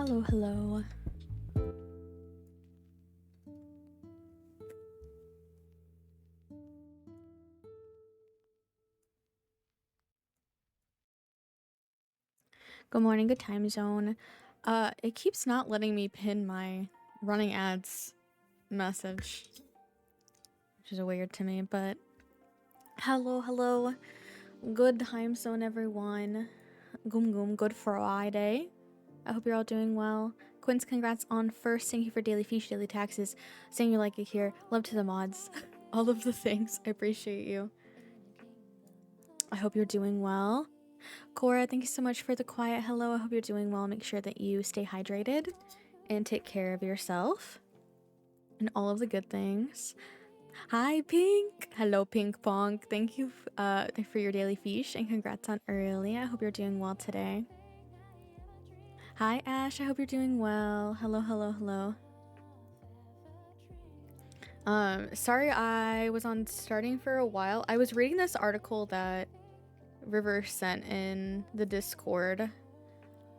Hello, hello. Good morning, good time zone. It keeps not letting me pin my running ads message, which is weird to me, but hello, hello. Good time zone, everyone. Goom goom, good Friday. I hope you're all doing well. Quince, congrats on first. Thank you for daily feature, daily taxes. Saying you like it here. Love to the mods. All of the things. I appreciate you. I hope you're doing well. Cora, thank you so much for the quiet hello. I hope you're doing well. Make sure that you stay hydrated and take care of yourself and all of the good things. Hi, Pink. Hello, Pink Pong. Thank you for your daily fish and congrats on early. I hope you're doing well today. Hi, Ash. I hope you're doing well. Hello, hello, hello. Sorry I was on starting for a while. I was reading this article that River sent in the Discord.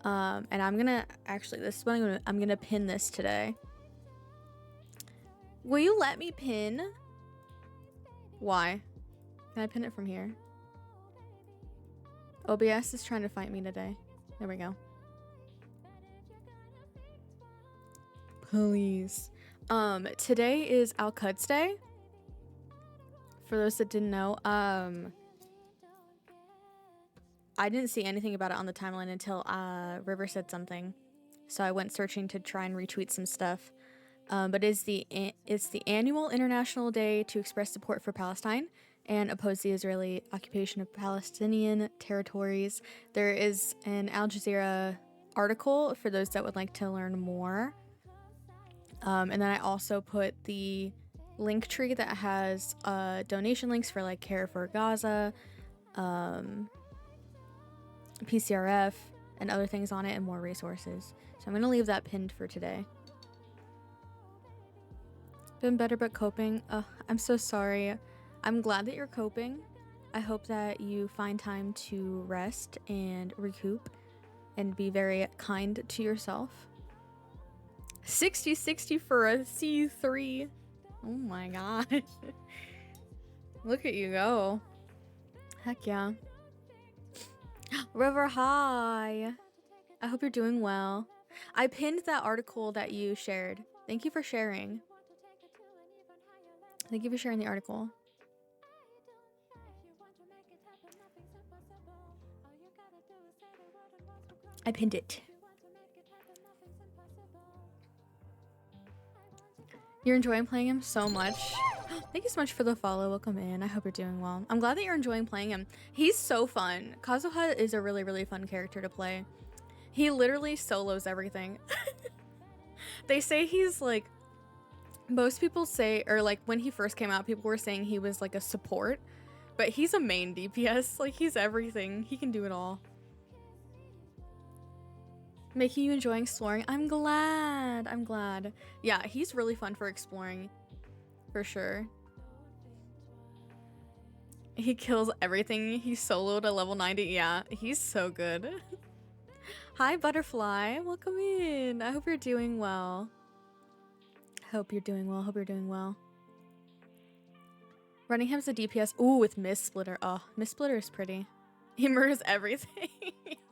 And I'm gonna actually, this is what I'm gonna pin this today. Will you let me pin? Why? Can I pin it from here? OBS is trying to fight me today. There we go. Please. Today is Al Quds Day. For those that didn't know, I didn't see anything about it on the timeline until River said something. So I went searching to try and retweet some stuff. But it's the annual international day to express support for Palestine and oppose the Israeli occupation of Palestinian territories. There is an Al Jazeera article for those that would like to learn more. And then I also put the link tree that has donation links for like Care for Gaza, PCRF, and other things on it, and more resources. So I'm gonna leave that pinned for today. Been better but coping. I'm so sorry. I'm glad that you're coping. I hope that you find time to rest and recoup and be very kind to yourself. 60-60 for a C3. Oh my god. Look at you go. Heck yeah. River, hi. I hope you're doing well. I pinned that article that you shared. Thank you for sharing. Thank you for sharing the article. I pinned it. You're enjoying playing him so much. Thank you so much for the follow. Welcome in. I hope you're doing well. I'm glad that you're enjoying playing him. He's so fun. Kazuha is a really, really fun character to play. He literally solos everything. They say he's like, most people say, or like when he first came out, people were saying he was like a support, but he's a main DPS. Like he's everything. He can do it all. Making you enjoy exploring. I'm glad. I'm glad. Yeah, he's really fun for exploring. For sure. He kills everything. He's soloed at level 90. Yeah, he's so good. Hi, Butterfly. Welcome in. I hope you're doing well. Hope you're doing well. Hope you're doing well. Running him's a DPS. Ooh, with Mist Splitter. Oh, Mist Splitter is pretty. He murders everything.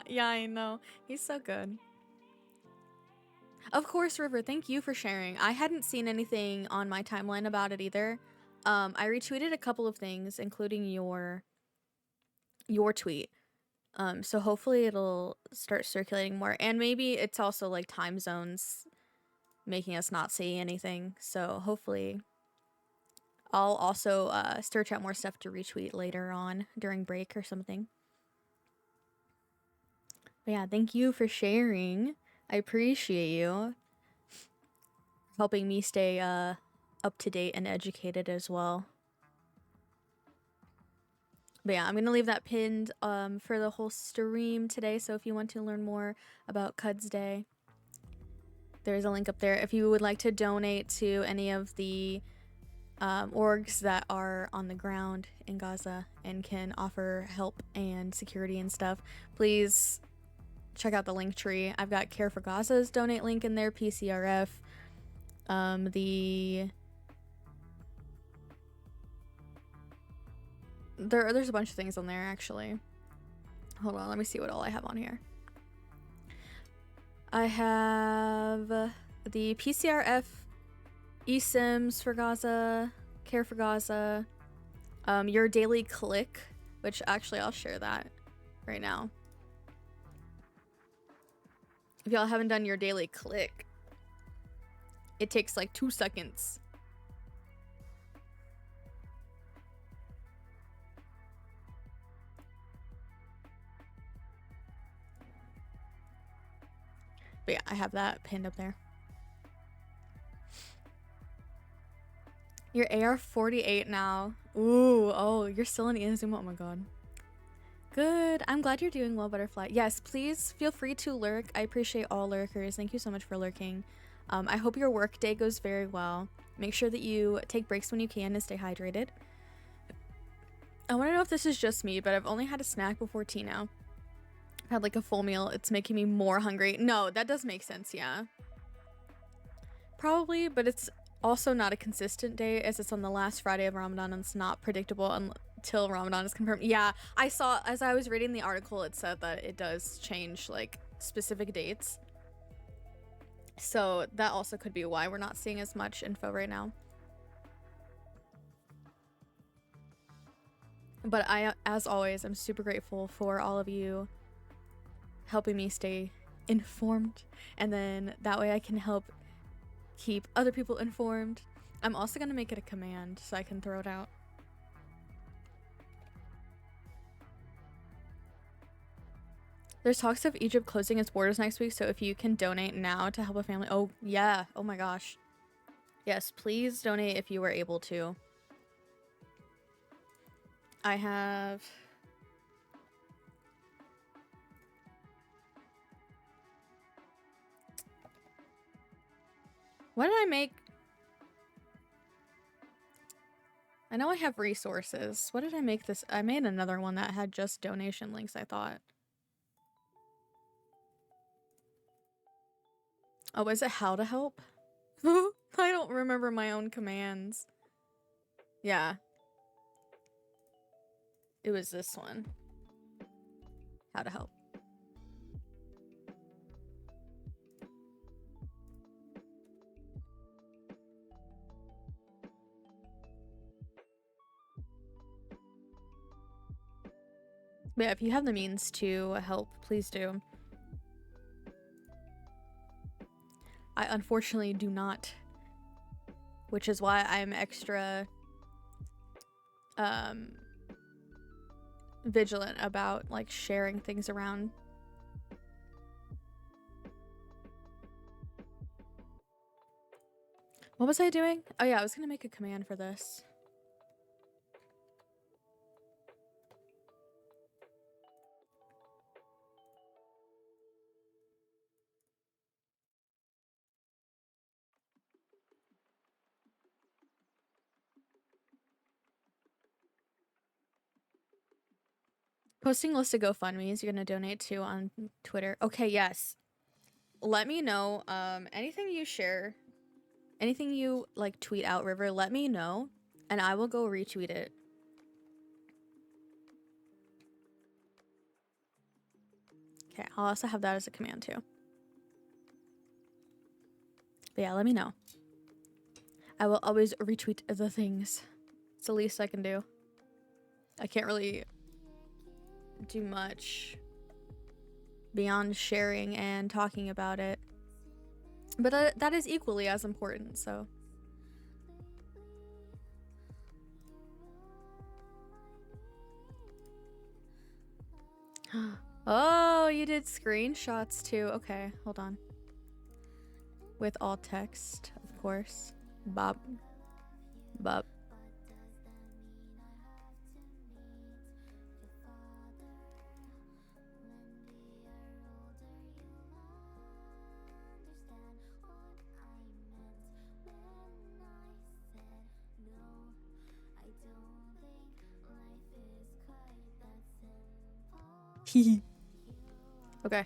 Yeah, I know. He's so good. Of course, River, thank you for sharing. I hadn't seen anything on my timeline about it either. I retweeted a couple of things, including your tweet. So hopefully it'll start circulating more. And maybe it's also like time zones making us not see anything. So hopefully I'll also search out more stuff to retweet later on during break or something. But yeah, thank you for sharing. I appreciate you helping me stay up to date and educated as well. But yeah, I'm gonna leave that pinned for the whole stream today. So if you want to learn more about Quds Day, there's a link up there. If you would like to donate to any of the orgs that are on the ground in Gaza and can offer help and security and stuff, please check out the link tree. I've got Care for Gaza's donate link in there, PCRF. There's a bunch of things on there actually. Hold on, let me see what all I have on here. I have the PCRF, eSIMs for Gaza, Care for Gaza, your daily click, which actually I'll share that right now. If y'all haven't done your daily click, it takes like 2 seconds. But yeah, I have that pinned up there. You're AR-48 now. Ooh, oh, you're still in Inazuma. Oh my god. Good. I'm glad you're doing well, Butterfly. Yes, please feel free to lurk. I appreciate all lurkers. Thank you so much for lurking. I hope your work day goes very well. Make sure that you take breaks when you can and stay hydrated. I want to know if this is just me, but I've only had a snack before tea now. I've had like a full meal. It's making me more hungry. No, that does make sense, yeah. Probably, but it's also not a consistent day as it's on the last Friday of Ramadan and it's not predictable until Ramadan is confirmed. Yeah, I saw as I was reading the article, it said that it does change like specific dates. So that also could be why we're not seeing as much info right now. But as always, I'm super grateful for all of you helping me stay informed, and then that way I can help keep other people informed. I'm also gonna make it a command so I can throw it out. There's talks of Egypt closing its borders next week, so if you can donate now to help a family. Oh yeah, oh my gosh, yes, please donate if you were able to. I have what did I make? I know I have resources. What did I make this? I made another one that had just donation links, I thought. Oh, is it how to help? I don't remember my own commands. Yeah. It was this one. How to help. But yeah, if you have the means to help, please do. I unfortunately do not, which is why I'm extra vigilant about like sharing things around. What was I doing? Oh yeah, I was gonna make a command for this. Posting list of GoFundMe's you're gonna donate to on Twitter. Okay, yes. Let me know. Anything you share, anything you like tweet out, River, let me know, and I will go retweet it. Okay, I'll also have that as a command too. But yeah, let me know. I will always retweet the things. It's the least I can do. I can't really do much beyond sharing and talking about it. But that is equally as important, so. Oh, you did screenshots too. Okay, hold on. With all text, of course. Bob. Bob. Okay.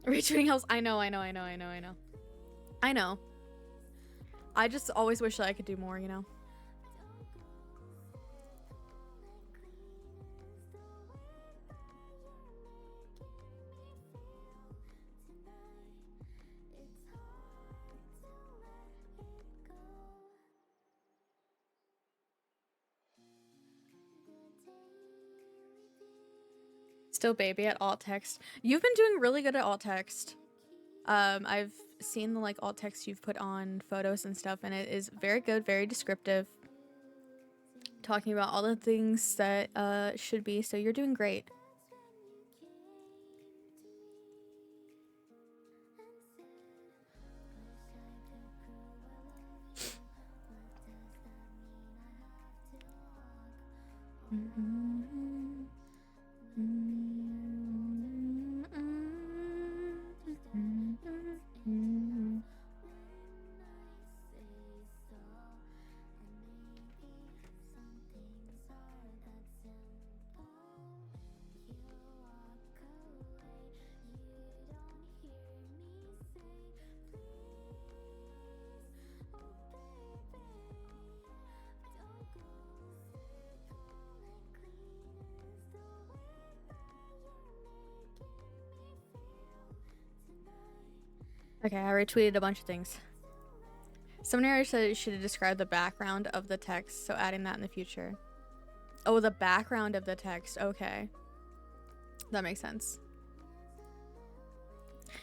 Retweeting helps. I know. I just always wish that I could do more, you know? Still baby at alt text. You've been doing really good at alt text. I've seen the like alt text you've put on photos and stuff, and it is very good, very descriptive. Talking about all the things that should be, so you're doing great. Okay, I retweeted a bunch of things. Someone already said it should describe the background of the text, so adding that in the future. Oh, the background of the text. Okay. That makes sense.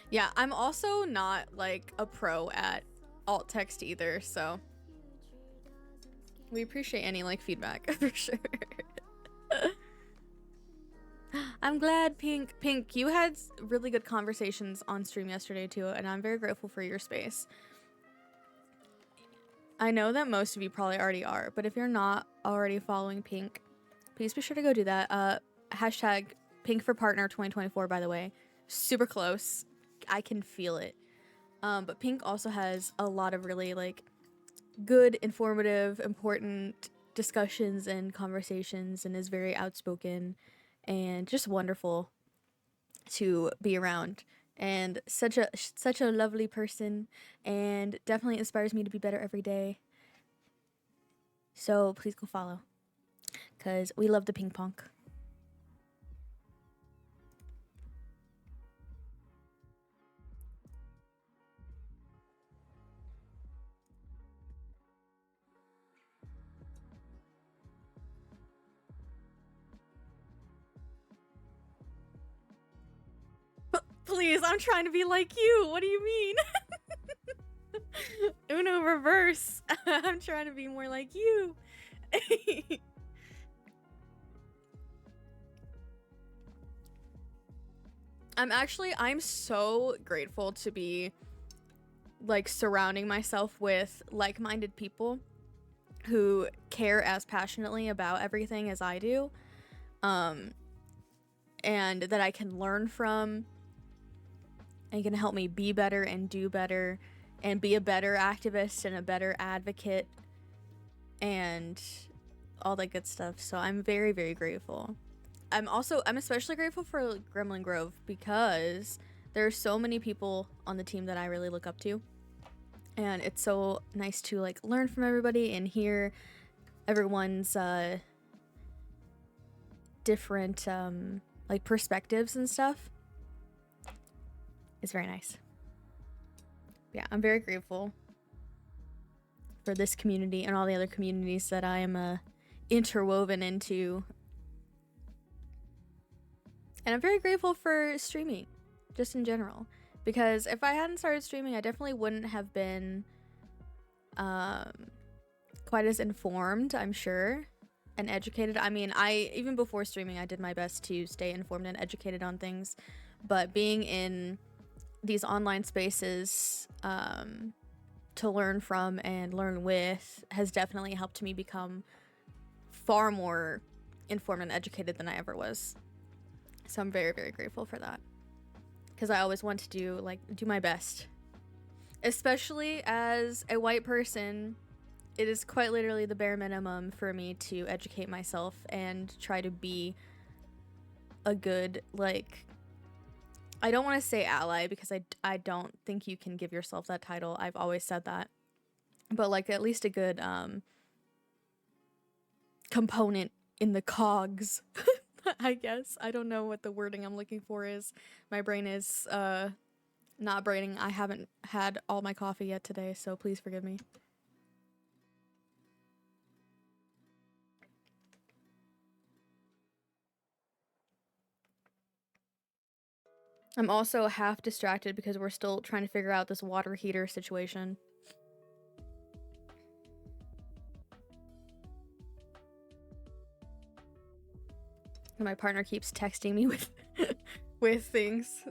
Yeah, I'm also not like a pro at alt text either, so we appreciate any like feedback for sure. I'm glad, Pink. Pink, you had really good conversations on stream yesterday too, and I'm very grateful for your space. I know that most of you probably already are, but if you're not already following Pink, please be sure to go do that. Hashtag Pink for Partner 2024, by the way. Super close. I can feel it. But Pink also has a lot of really like good, informative, important discussions and conversations, and is very outspoken and just wonderful to be around, and such a lovely person, and definitely inspires me to be better every day. So please go follow, because we love the ping pong. Please, I'm trying to be like you. What do you mean? Uno reverse. I'm trying to be more like you. I'm so grateful to be like surrounding myself with like-minded people who care as passionately about everything as I do. And that I can learn from, and can help me be better and do better and be a better activist and a better advocate and all that good stuff. So I'm very, very grateful. I'm especially grateful for Gremlin Grove, because there are so many people on the team that I really look up to, and it's so nice to like learn from everybody and hear everyone's different like perspectives and stuff. It's very nice. Yeah, I'm very grateful for this community and all the other communities that I am interwoven into. And I'm very grateful for streaming, just in general. Because if I hadn't started streaming, I definitely wouldn't have been quite as informed, I'm sure, and educated. I mean, even before streaming, I did my best to stay informed and educated on things. But being in these online spaces to learn from and learn with has definitely helped me become far more informed and educated than I ever was. So I'm very, very grateful for that, because I always want to do my best. Especially as a white person, it is quite literally the bare minimum for me to educate myself and try to be a good I don't want to say ally because I don't think you can give yourself that title. I've always said that. But like at least a good component in the cogs. I guess. I don't know what the wording I'm looking for is. My brain is not braining. I haven't had all my coffee yet today, so please forgive me. I'm also half distracted because we're still trying to figure out this water heater situation. And my partner keeps texting me with with things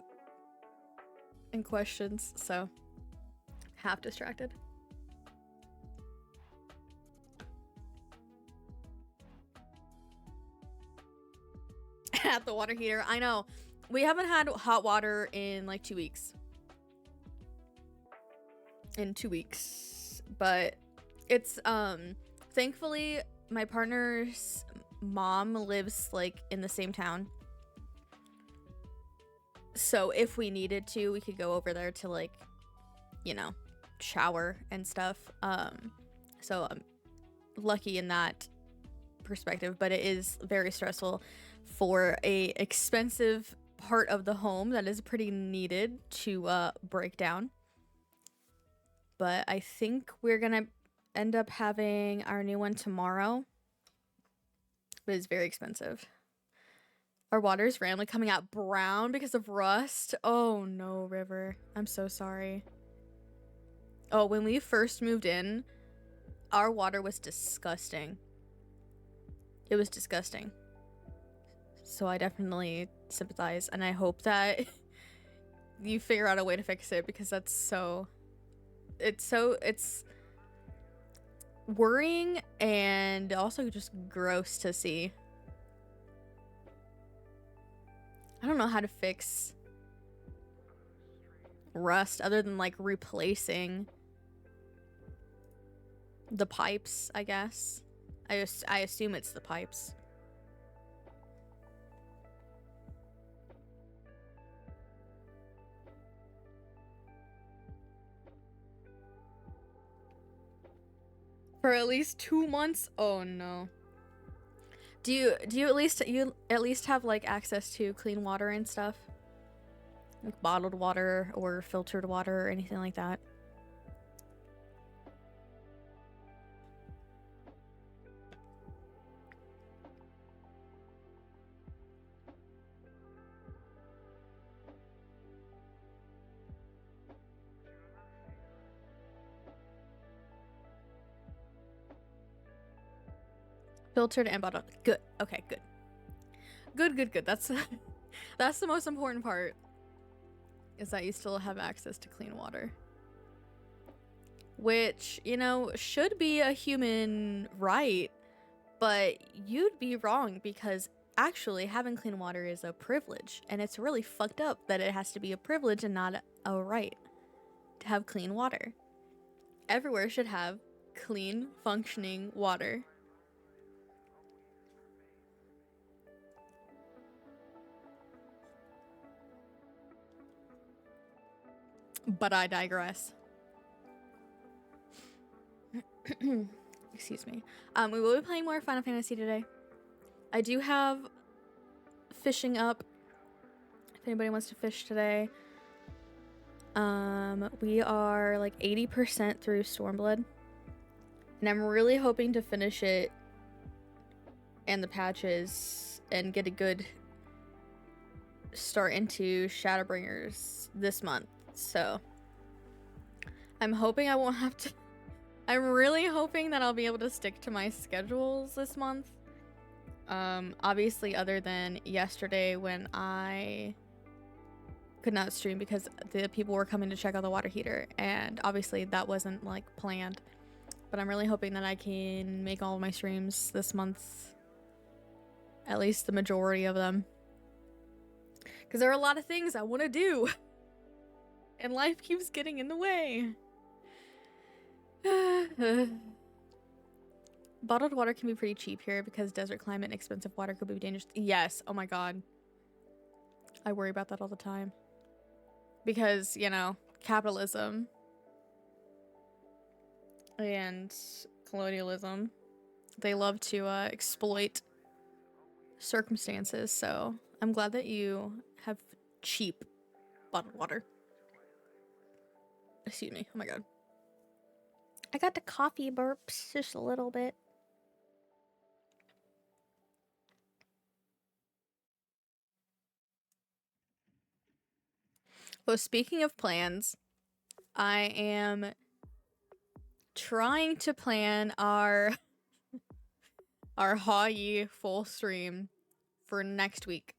and questions, so half distracted. At the water heater, I know. We haven't had hot water in like 2 weeks. In 2 weeks. But it's thankfully my partner's mom lives like in the same town. So if we needed to, we could go over there to like, you know, shower and stuff. So I'm lucky in that perspective, but it is very stressful for a expensive part of the home that is pretty needed to break down. But I think we're gonna end up having our new one tomorrow. But it's very expensive. Our water is randomly coming out brown because of rust. Oh no, River. I'm so sorry. Oh, when we first moved in, our water was disgusting. It was disgusting. So I definitely sympathize, and I hope that you figure out a way to fix it, because that's so... It's worrying and also just gross to see. I don't know how to fix rust other than like replacing the pipes, I guess. I assume it's the pipes. For at least 2 months? Oh no. Do you at least have like access to clean water and stuff? Like bottled water or filtered water or anything like that? Filtered and bottled. Good. Okay, good. Good. That's that's the most important part. Is that you still have access to clean water. Which, you know, should be a human right, but you'd be wrong, because actually having clean water is a privilege, and it's really fucked up that it has to be a privilege and not a right to have clean water. Everywhere should have clean, functioning water. But I digress. Excuse me. We will be playing more Final Fantasy today. I do have fishing up if anybody wants to fish today. We are like 80% through Stormblood, and I'm really hoping to finish it and the patches and get a good start into Shadowbringers this month. So I'm hoping I won't have to... I'm really hoping that I'll be able to stick to my schedules this month. Obviously, other than yesterday when I could not stream because the people were coming to check out the water heater, and obviously that wasn't like planned. But I'm really hoping that I can make all of my streams this month, at least the majority of them, because there are a lot of things I want to do and life keeps getting in the way. Bottled water can be pretty cheap here because desert climate and expensive water could be dangerous. Yes. Oh my god. I worry about that all the time. because, you know, capitalism and colonialism, they love to exploit circumstances. So I'm glad that you have cheap bottled water. Excuse me. Oh my god. I got the coffee burps just a little bit. Well, speaking of plans, I am trying to plan our Hawaii full stream for next week.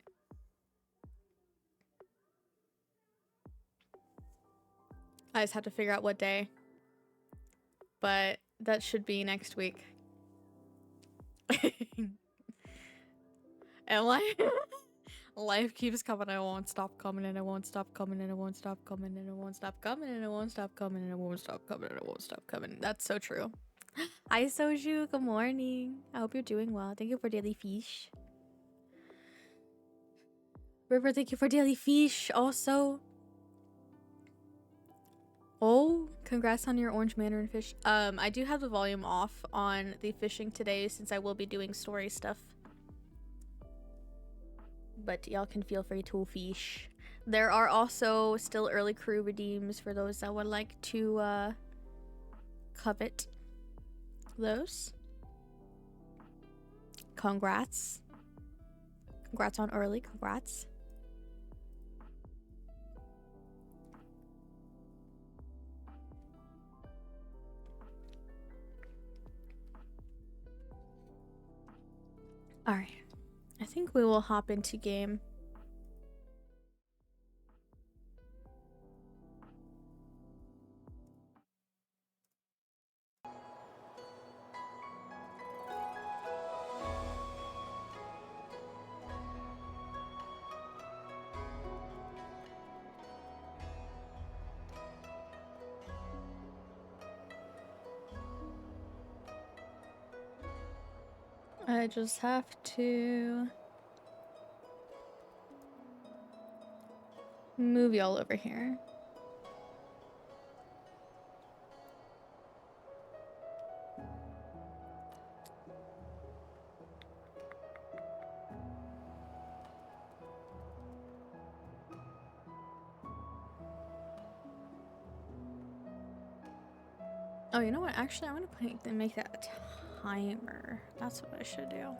I just have to figure out what day, but that should be next week. And life keeps coming, I won't stop coming, and it won't stop coming, and it won't stop coming, and it won't stop coming, and it won't stop coming, and it won't stop coming, and it won't stop coming. That's so true. Hi Soju, good morning. I hope you're doing well. Thank you for daily fish. River, thank you for daily fish also. Oh, congrats on your orange mandarin fish. I do have the volume off on the fishing today since I will be doing story stuff. But y'all can feel free to fish. There are also still early crew redeems for those that would like to covet those. Congrats. Congrats on early, congrats. Alright. I think we will hop into game. I just have to move y'all over here. Oh, you know what? Actually, I'm gonna make that a timer. That's what I should do.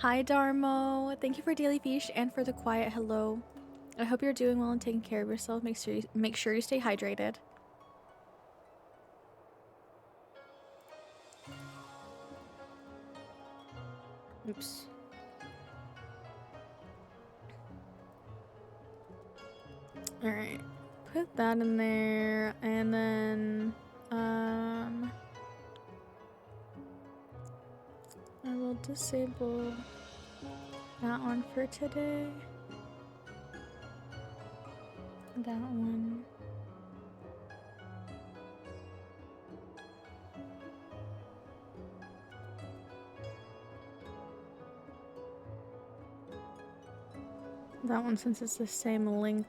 Hi, Darmo. Thank you for daily fish and for the quiet hello. I hope you're doing well and taking care of yourself. Make sure you stay hydrated. Oops. All right. Put that in there, and then I will disable that one for today. That one. That one, since it's the same link.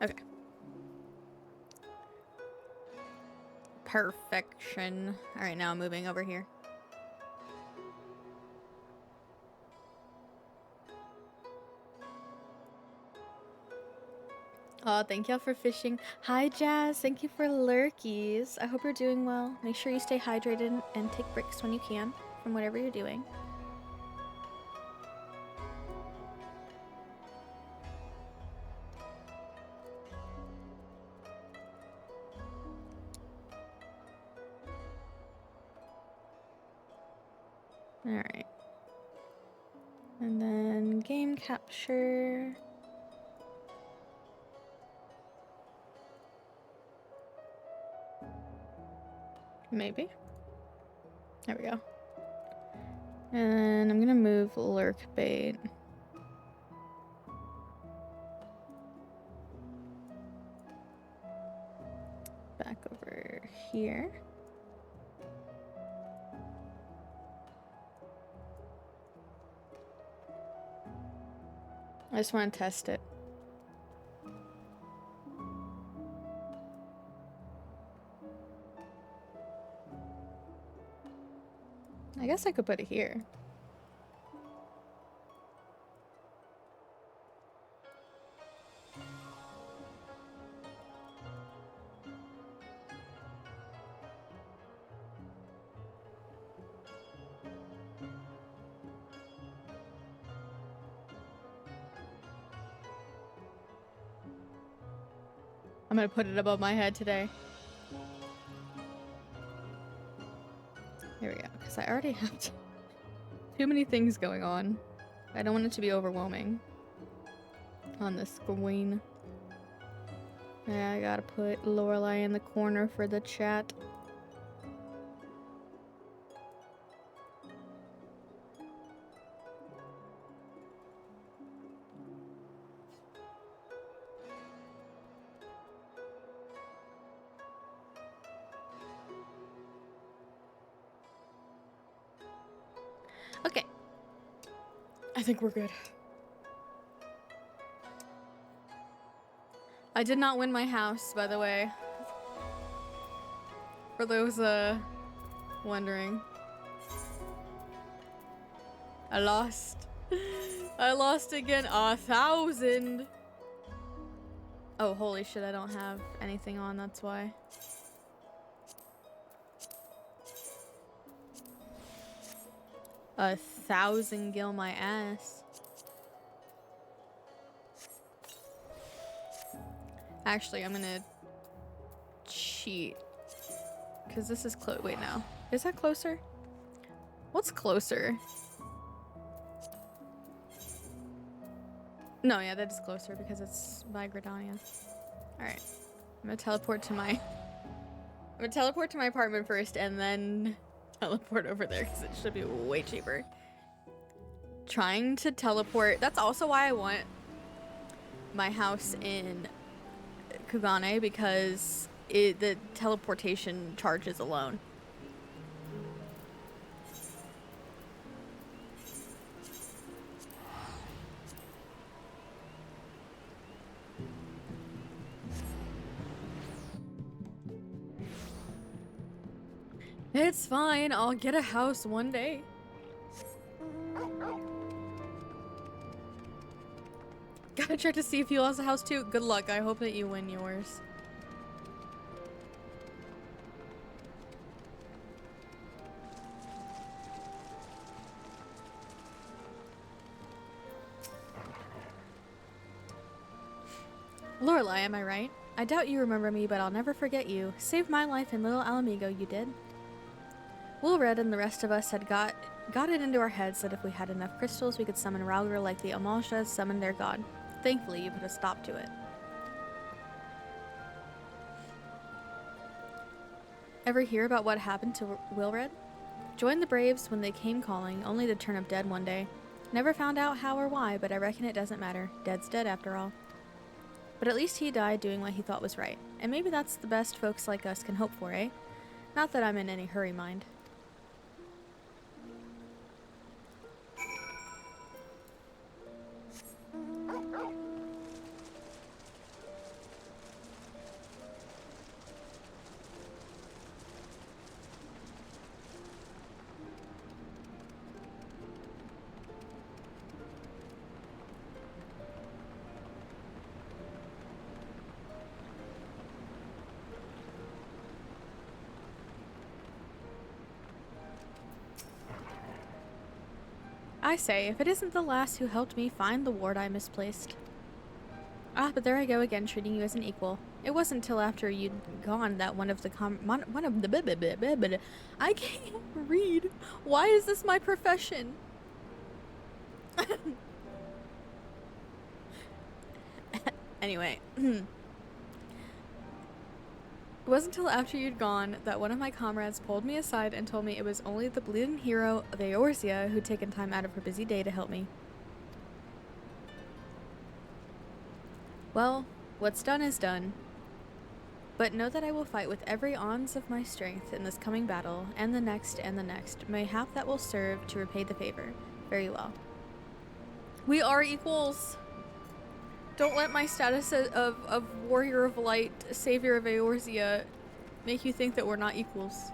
Okay. Perfection. All right, now I'm moving over here. Oh, thank y'all for fishing. Hi, Jazz. Thank you for lurkies. I hope you're doing well. Make sure you stay hydrated and take breaks when you can from whatever you're doing. All right. And then game capture. Maybe. There we go. And I'm gonna move lurk bait. here. I just want to test it. I guess I could put it here. I'm gonna put it above my head today. Here we go, because I already have too many things going on. I don't want it to be overwhelming on the screen. Yeah, I gotta put Lorelai in the corner for the chat. Okay. I think we're good. I did not win my house, by the way. For those, wondering. I lost. I lost again. 1,000. Oh, holy shit, I don't have anything on, that's why. A 1,000 gil my ass. Actually, I'm gonna cheat. Because this is close. Wait, no. Is that closer? What's closer? No, yeah, that is closer because it's by Gridania. Alright. I'm gonna teleport to my... I'm gonna teleport to my apartment first and then teleport over there because it should be way cheaper. Trying to teleport... That's also why I want my house in Kugane, because the teleportation charges alone. It's fine, I'll get a house one day. Gotta check to see if you lost a house too. Good luck, I hope that you win yours. Lorelai, am I right? I doubt you remember me, but I'll never forget you. Saved my life in Little Alamigo, you did. Wilred and the rest of us had got it into our heads that if we had enough crystals, we could summon Rauger like the Amalshas summoned their god. Thankfully, you put a stop to it. Ever hear about what happened to Wilred? Joined the Braves when they came calling, only to turn up dead one day. Never found out how or why, but I reckon it doesn't matter. Dead's dead after all. But at least he died doing what he thought was right. And maybe that's the best folks like us can hope for, eh? Not that I'm in any hurry, mind. I say, if it isn't the lass who helped me find the ward I misplaced. Ah, but there I go again, treating you as an equal. It wasn't till after you'd gone that one of the I can't read. Why is this my profession? Anyway. It wasn't until after you'd gone that one of my comrades pulled me aside and told me it was only the bleeding hero of Eorzea who'd taken time out of her busy day to help me. Well, what's done is done. But know that I will fight with every ounce of my strength in this coming battle, and the next, mayhap that will serve to repay the favor. Very well. We are equals! Don't let my status of Warrior of Light, Savior of Eorzea, make you think that we're not equals.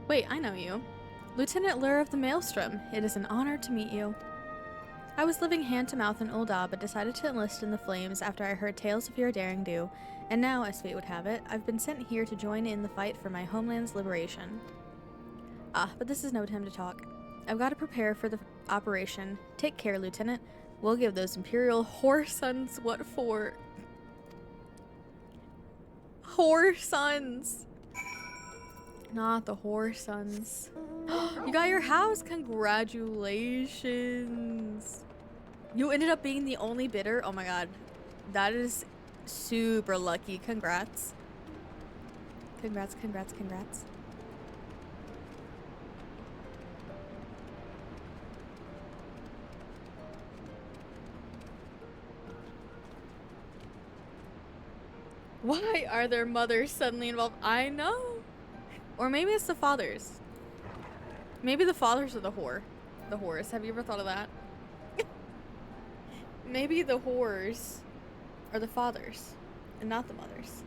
Wait, I know you. Lieutenant Lure of the Maelstrom. It is an honor to meet you. I was living hand-to-mouth in Ul'dah, but decided to enlist in the Flames after I heard tales of your daring do, and now, as fate would have it, I've been sent here to join in the fight for my homeland's liberation. Ah, but this is no time to talk. I've got to prepare for the operation. Take care, Lieutenant. We'll give those Imperial whore sons what for. Whore sons! Not the whore sons. You got your house! Congratulations! You ended up being the only bidder? Oh my god. That is super lucky. Congrats. Congrats, congrats, congrats. Why are their mothers suddenly involved? I know. Or maybe it's the fathers. Maybe the fathers are the whores. Have you ever thought of that? Maybe the whores are the fathers and not the mothers.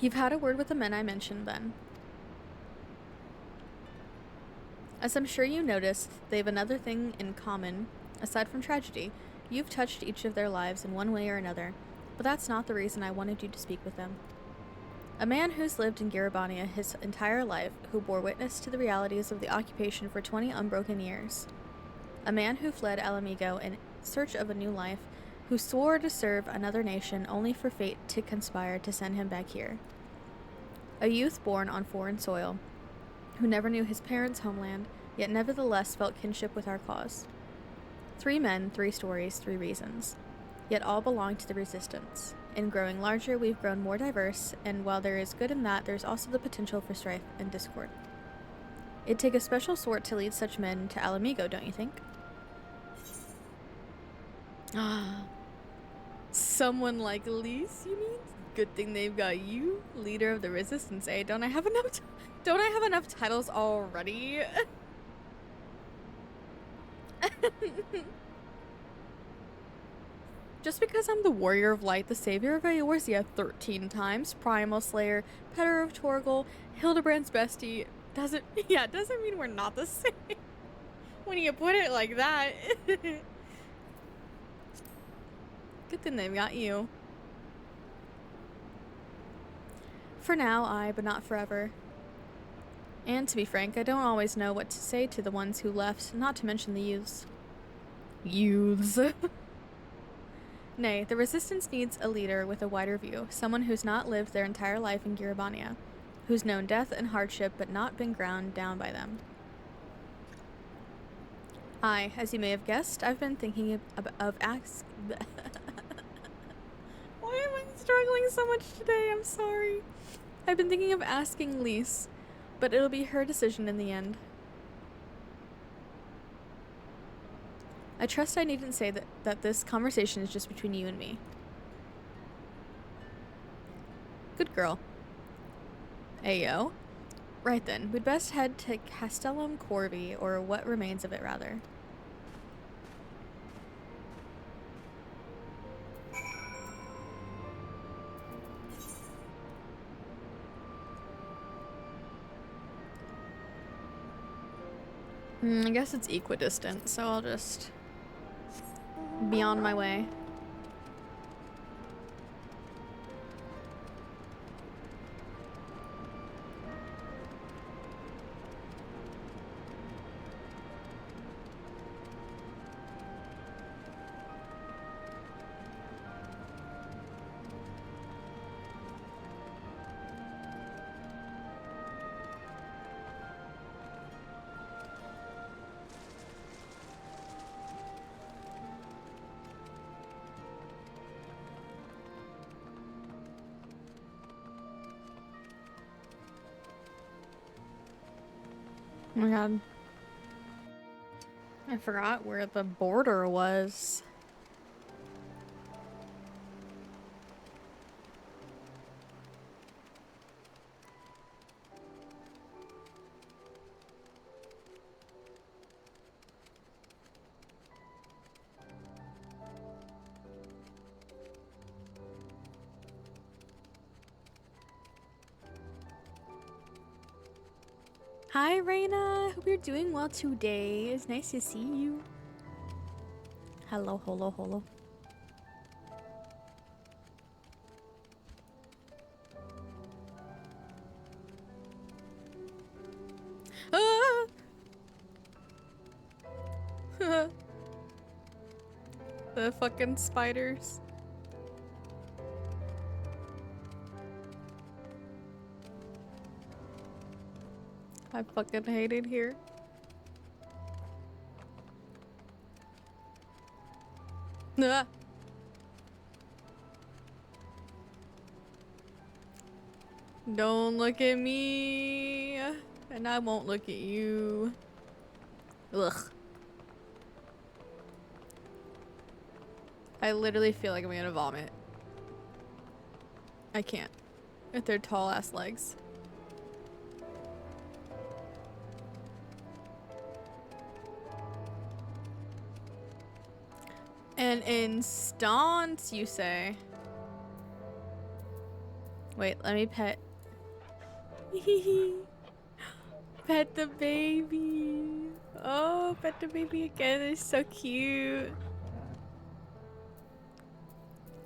You've had a word with the men I mentioned, then. As I'm sure you noticed, they've another thing in common. Aside from tragedy, you've touched each of their lives in one way or another, but that's not the reason I wanted you to speak with them. A man who's lived in Garabania his entire life, who bore witness to the realities of the occupation for 20 unbroken years. A man who fled Alamigo in search of a new life, who swore to serve another nation only for fate to conspire to send him back here. A youth born on foreign soil, who never knew his parents' homeland, yet nevertheless felt kinship with our cause. 3 men, 3 stories, 3 reasons. Yet all belong to the Resistance. In growing larger, we've grown more diverse, and while there is good in that, there's also the potential for strife and discord. It'd take a special sort to lead such men to Alamigo, don't you think? Ah, someone like Elise, you mean? Good thing they've got you, leader of the Resistance, eh? Don't I have enough titles already? Just because I'm the Warrior of Light, the Savior of Eorzea 13 times, Primal Slayer, Petter of Torgal, Hildebrand's bestie, doesn't mean we're not the same. When you put it like that. Good thing they've got you. For now, but not forever. And to be frank, I don't always know what to say to the ones who left, not to mention the youths. Youths. Nay, the Resistance needs a leader with a wider view, someone who's not lived their entire life in Garabania, who's known death and hardship but not been ground down by them. As you may have guessed, I've been thinking of asking... Why am I struggling so much today? I'm sorry. I've been thinking of asking Lise, but it'll be her decision in the end. I trust I needn't say that this conversation is just between you and me. Good girl. Ayo. Right then, we'd best head to Castellum Corvi, or what remains of it, rather. I guess it's equidistant, so I'll just be on my way. Oh my god. I forgot where the border was. Hi, Raina. Hope you're doing well today. It's nice to see you. Hello, hello, hello. Ah! The fucking spiders. I fucking hate it here. Ah. Don't look at me, and I won't look at you. Ugh. I literally feel like I'm gonna vomit. I can't. With their tall ass legs. An instance, you say? Wait, let me pet. Pet the baby. Oh, pet the baby again. It's so cute.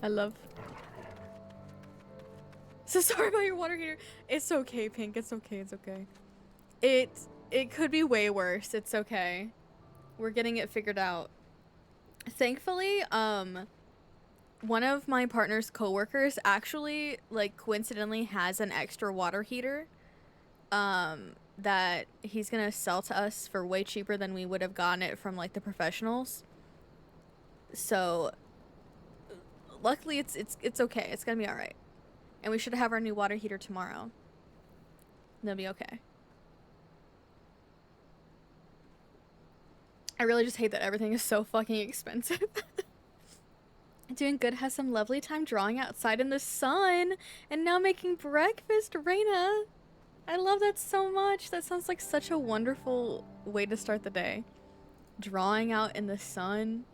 I love. So sorry about your water heater. It's okay, Pink. It's okay. It's okay. It could be way worse. It's okay. We're getting it figured out. Thankfully, one of my partner's coworkers actually, like, coincidentally has an extra water heater, that he's gonna sell to us for way cheaper than we would have gotten it from, like, the professionals. So, luckily, it's okay. It's gonna be all right. And we should have our new water heater tomorrow. That'll be okay. I really just hate that everything is so fucking expensive. Doing good, has some lovely time drawing outside in the sun, and now making breakfast, Raina. I love that so much. That sounds like such a wonderful way to start the day. Drawing out in the sun,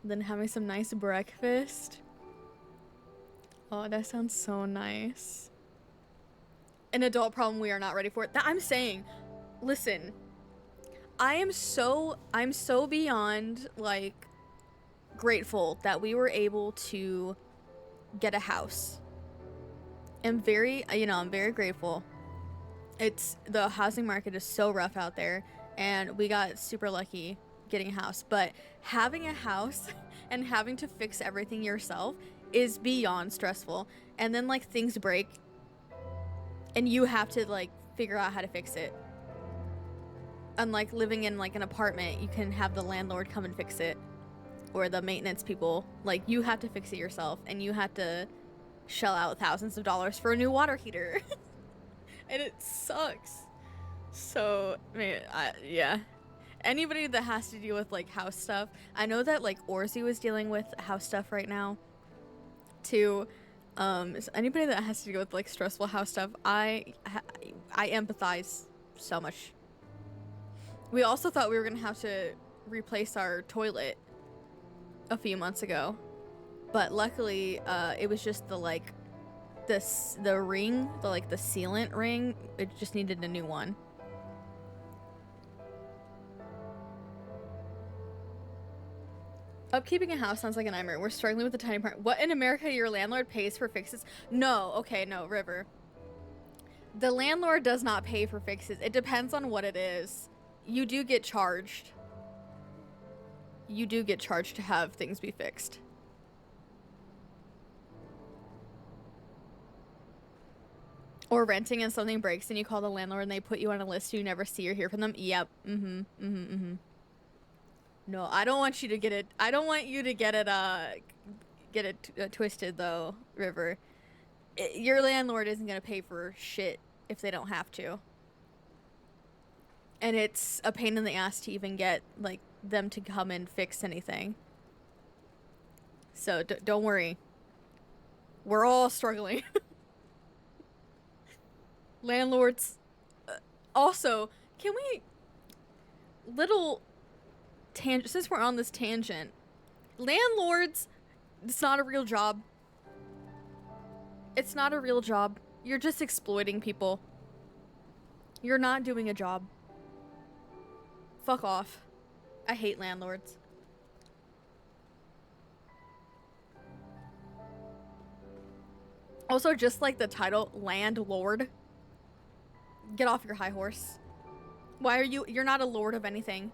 then having some nice breakfast. Oh, that sounds so nice. An adult problem we are not ready for. That I'm saying, listen, I'm so beyond, like, grateful that we were able to get a house. I'm very grateful. The housing market is so rough out there, and we got super lucky getting a house, but having a house and having to fix everything yourself is beyond stressful. And then, like, things break and you have to, like, figure out how to fix it. Unlike living in, like, an apartment, you can have the landlord come and fix it, or the maintenance people. Like, you have to fix it yourself, and you have to shell out thousands of dollars for a new water heater. And it sucks. So, I mean, yeah. Anybody that has to deal with, like, house stuff. I know that, like, Orzu is dealing with house stuff right now, too. So anybody that has to deal with, like, stressful house stuff, I empathize so much. We also thought we were gonna have to replace our toilet a few months ago, but luckily, it was just the, like, the ring, the sealant ring. It just needed a new one. Upkeeping a house sounds like a nightmare. We're struggling with the tiny part. What, in America your landlord pays for fixes? No, okay, no, River. The landlord does not pay for fixes. It depends on what it is. You do get charged. You do get charged to have things be fixed. Or renting and something breaks and you call the landlord and they put you on a list so you never see or hear from them. Yep. No, I don't want you to get it. I don't want you to get it twisted though, River. Your landlord isn't gonna pay for shit if they don't have to. And it's a pain in the ass to even get, like, them to come and fix anything. So don't worry. We're all struggling. Landlords. Also, can we... Little tangent... Since we're on this tangent. Landlords... It's not a real job. It's not a real job. You're just exploiting people. You're not doing a job. Fuck off. I hate landlords. Also, just like the title, landlord. Get off your high horse. Why are you... You're not a lord of anything.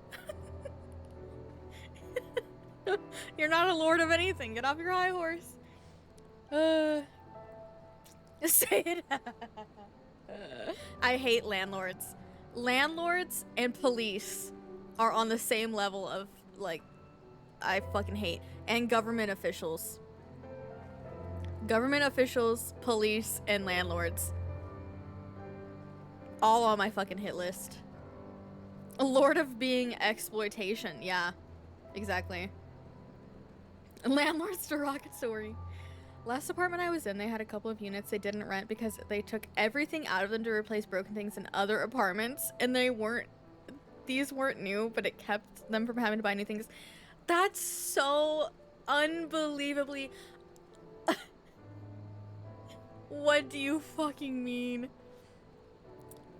You're not a lord of anything. Get off your high horse. Say it. I hate landlords. Landlords and police are on the same level of, like, I fucking hate. And government officials. Government officials, police, and landlords. All on my fucking hit list. A lord of being exploitation. Yeah, exactly. Landlord's derogatory. Last apartment I was in, they had a couple of units they didn't rent because they took everything out of them to replace broken things in other apartments, and these weren't new, but it kept them from having to buy new things. That's so unbelievably... What do you fucking mean?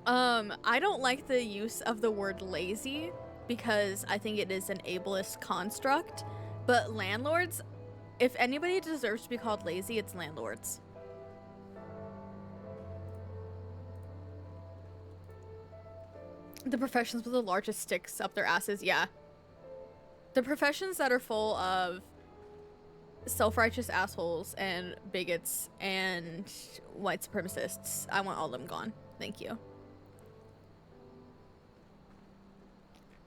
I don't like the use of the word lazy because I think it is an ableist construct, but landlords, if anybody deserves to be called lazy, it's landlords. The professions with the largest sticks up their asses, yeah. The professions that are full of self-righteous assholes and bigots and white supremacists, I want all of them gone. Thank you.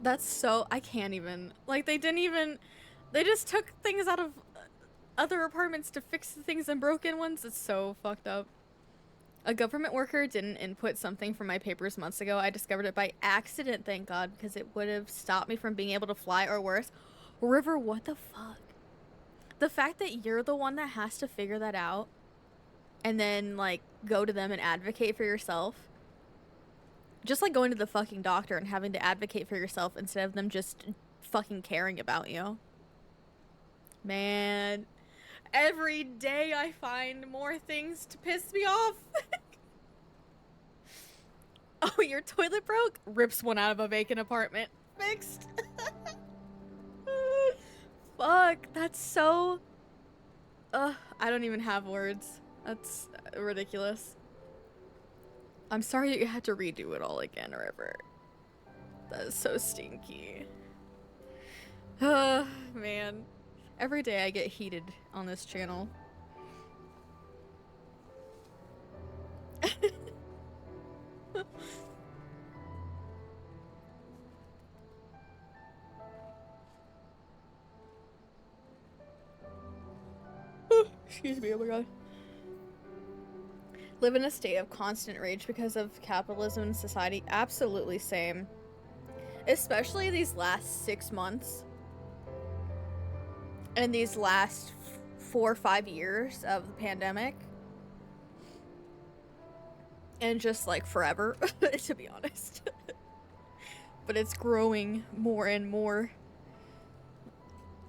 That's so... I can't even... Like, they just took things out of other apartments to fix the things in broken ones. It's so fucked up. A government worker didn't input something for my papers months ago. I discovered it by accident, thank God, because it would have stopped me from being able to fly or worse. River, what the fuck? The fact that you're the one that has to figure that out and then, like, go to them and advocate for yourself. Just like going to the fucking doctor and having to advocate for yourself instead of them just fucking caring about you. Man, every day I find more things to piss me off. Oh, your toilet broke? Rips one out of a vacant apartment. Fixed. Fuck, that's so... I don't even have words. That's ridiculous. I'm sorry you had to redo it all again, River. That is so stinky. Man. Every day I get heated on this channel. Excuse me, oh my god. Live in a state of constant rage because of capitalism and society. Absolutely same. Especially these last 6 months. And these last 4 or 5 years of the pandemic. And just like forever, to be honest. But it's growing more and more.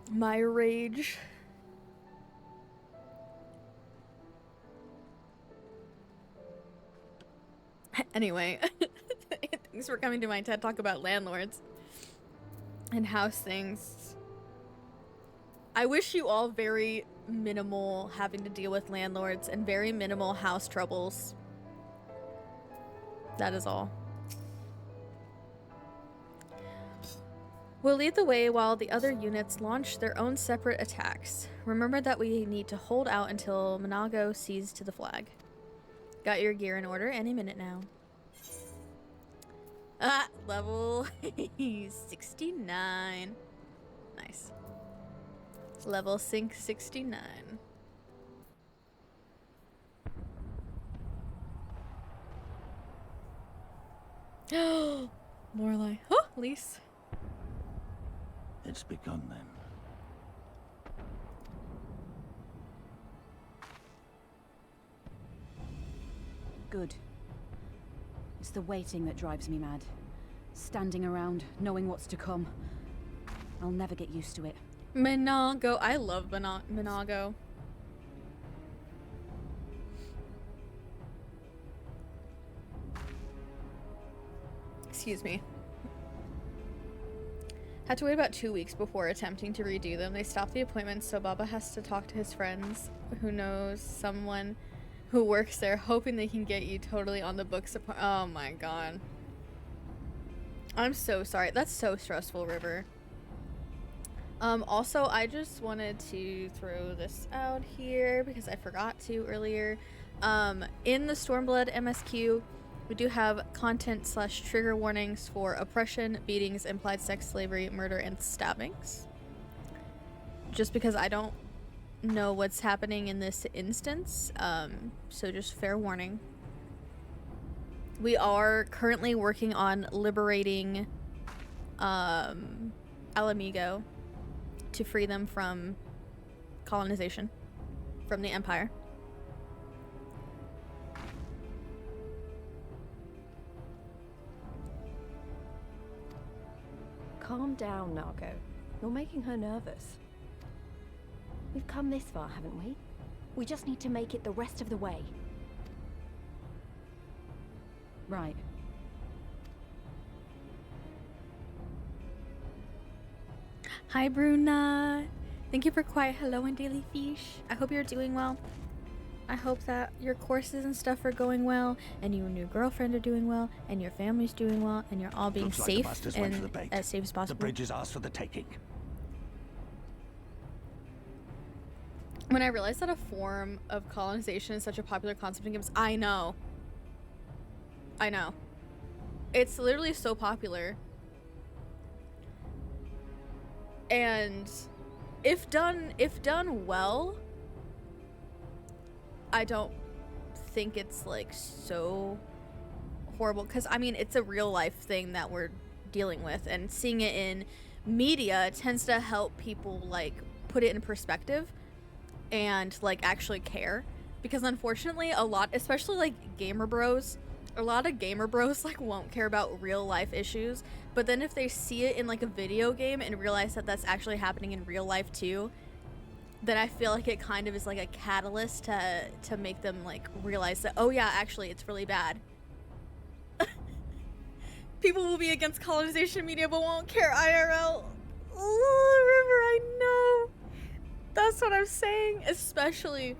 My rage. Anyway, thanks for coming to my TED Talk about landlords and house things. I wish you all very minimal having to deal with landlords and very minimal house troubles. That is all. We'll lead the way while the other units launch their own separate attacks. Remember that we need to hold out until Monago sees to the flag. Got your gear in order any minute now. Level 69. Nice. Level sync 69. Lorelai. Oh, Lise. It's begun then. Good. It's the waiting that drives me mad. Standing around, knowing what's to come. I'll never get used to it. Minago. I love Minago. Excuse me. Had to wait about 2 weeks before attempting to redo them. They stopped the appointments, so Baba has to talk to his friends who knows someone who works there, hoping they can get you totally on the books. Oh my god. I'm so sorry. That's so stressful, River. Also, I just wanted to throw this out here because I forgot to earlier. In the Stormblood MSQ, we do have content/trigger warnings for oppression, beatings, implied sex slavery, murder, and stabbings. Just because I don't know what's happening in this instance, so just fair warning. We are currently working on liberating Alamigo to free them from colonization from the Empire. Calm down, Nargo. You're making her nervous. We've come this far, haven't we? We just need to make it the rest of the way. Right. Hi, Bruna. Thank you for quiet hello and daily fish. I hope you're doing well. I hope that your courses and stuff are going well, and you and your girlfriend are doing well, and your family's doing well, and you're all being safe and as safe as possible. The bridge is ours for the taking. When I realized that a form of colonization is such a popular concept in games, I know. It's literally so popular. And if done well, I don't think it's like so horrible, because I mean it's a real life thing that we're dealing with, and seeing it in media tends to help people like put it in perspective and like actually care, because unfortunately a lot, especially like a lot of gamer bros like won't care about real life issues, but then if they see it in like a video game and realize that that's actually happening in real life too, then I feel like it kind of is like a catalyst to make them like realize that, oh yeah, actually it's really bad. People will be against colonization media but won't care IRL. Oh, River, I know. That's what I'm saying. Especially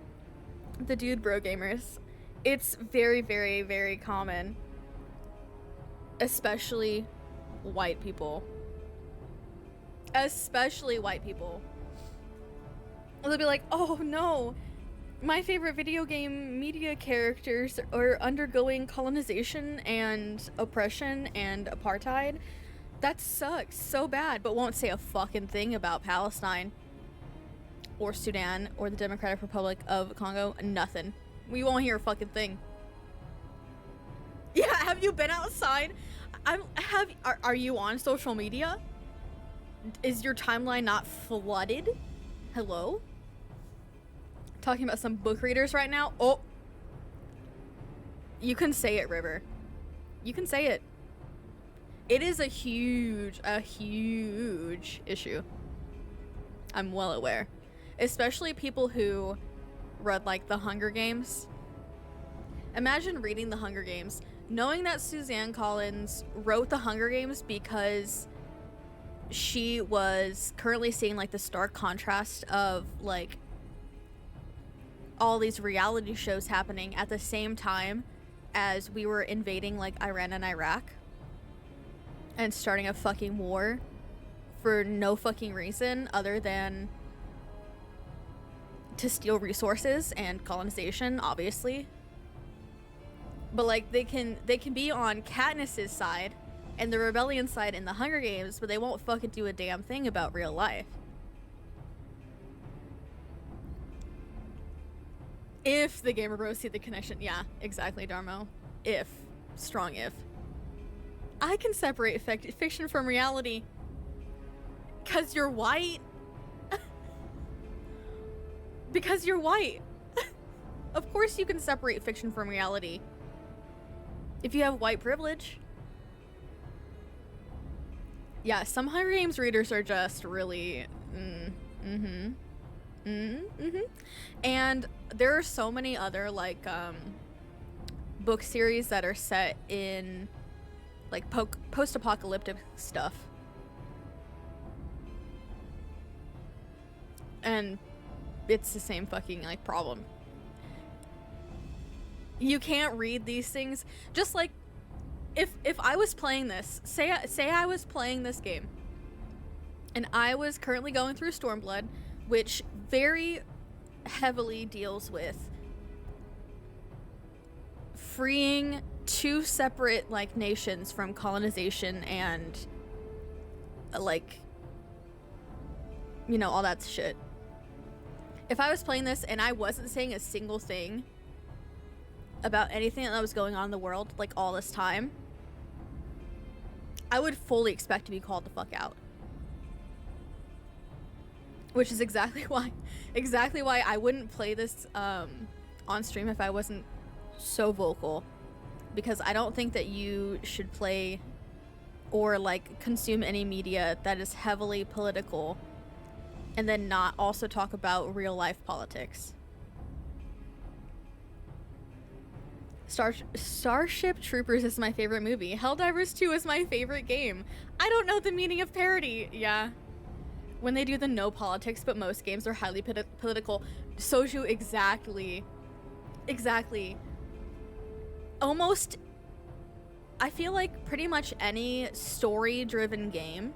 the dude bro gamers. It's very, very, very common. Especially white people. They'll be like, oh no, my favorite video game media characters are undergoing colonization and oppression and apartheid. That sucks so bad, but won't say a fucking thing about Palestine or Sudan or the Democratic Republic of Congo. Nothing. We won't hear a fucking thing. Yeah, have you been outside? Are you on social media? Is your timeline not flooded? Hello? Talking about some book readers right now? Oh. You can say it, River. You can say it. It is a huge issue. I'm well aware. Especially people who read like the Hunger Games. Imagine reading the Hunger Games, knowing that Suzanne Collins wrote the Hunger Games because she was currently seeing like the stark contrast of like all these reality shows happening at the same time as we were invading like Iran and Iraq and starting a fucking war for no fucking reason other than to steal resources and colonization, obviously. But like they can be on Katniss's side and the rebellion side in the Hunger Games, but they won't fucking do a damn thing about real life. If the gamer bros see the connection. Yeah, exactly, Darmo. If. Strong if. I can separate fiction from reality. 'Cause you're white. Because you're white. Of course you can separate fiction from reality. If you have white privilege. Yeah, some Hunger Games readers are just really... And there are so many other, like, book series that are set in, like, post-apocalyptic stuff. And it's the same fucking, like, problem. You can't read these things. Just like, if I was playing this, say I was playing this game, and I was currently going through Stormblood, which very heavily deals with freeing two separate, like, nations from colonization and, like, you know, all that shit. If I was playing this and I wasn't saying a single thing about anything that was going on in the world, like, all this time, I would fully expect to be called the fuck out. Which is exactly why I wouldn't play this on stream if I wasn't so vocal. Because I don't think that you should play or, like, consume any media that is heavily political and then not also talk about real life politics. Starship Troopers is my favorite movie. Helldivers 2 is my favorite game. I don't know the meaning of parody. Yeah. When they do the no politics, but most games are highly political. Soju, exactly. Exactly. Almost, I feel like pretty much any story-driven game,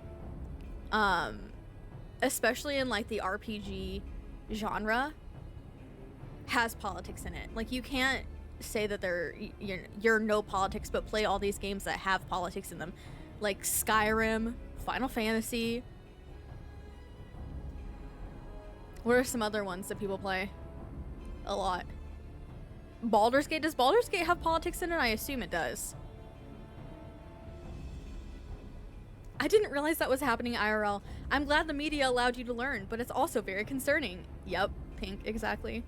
especially in, like, the RPG genre, has politics in it. Like, you can't say that you're no politics, but play all these games that have politics in them, like Skyrim, Final Fantasy. What are some other ones that people play a lot? Baldur's Gate. Does Baldur's Gate have politics in it? I assume it does. I didn't realize that was happening IRL. I'm glad the media allowed you to learn, but it's also very concerning. Yep, Pink, exactly.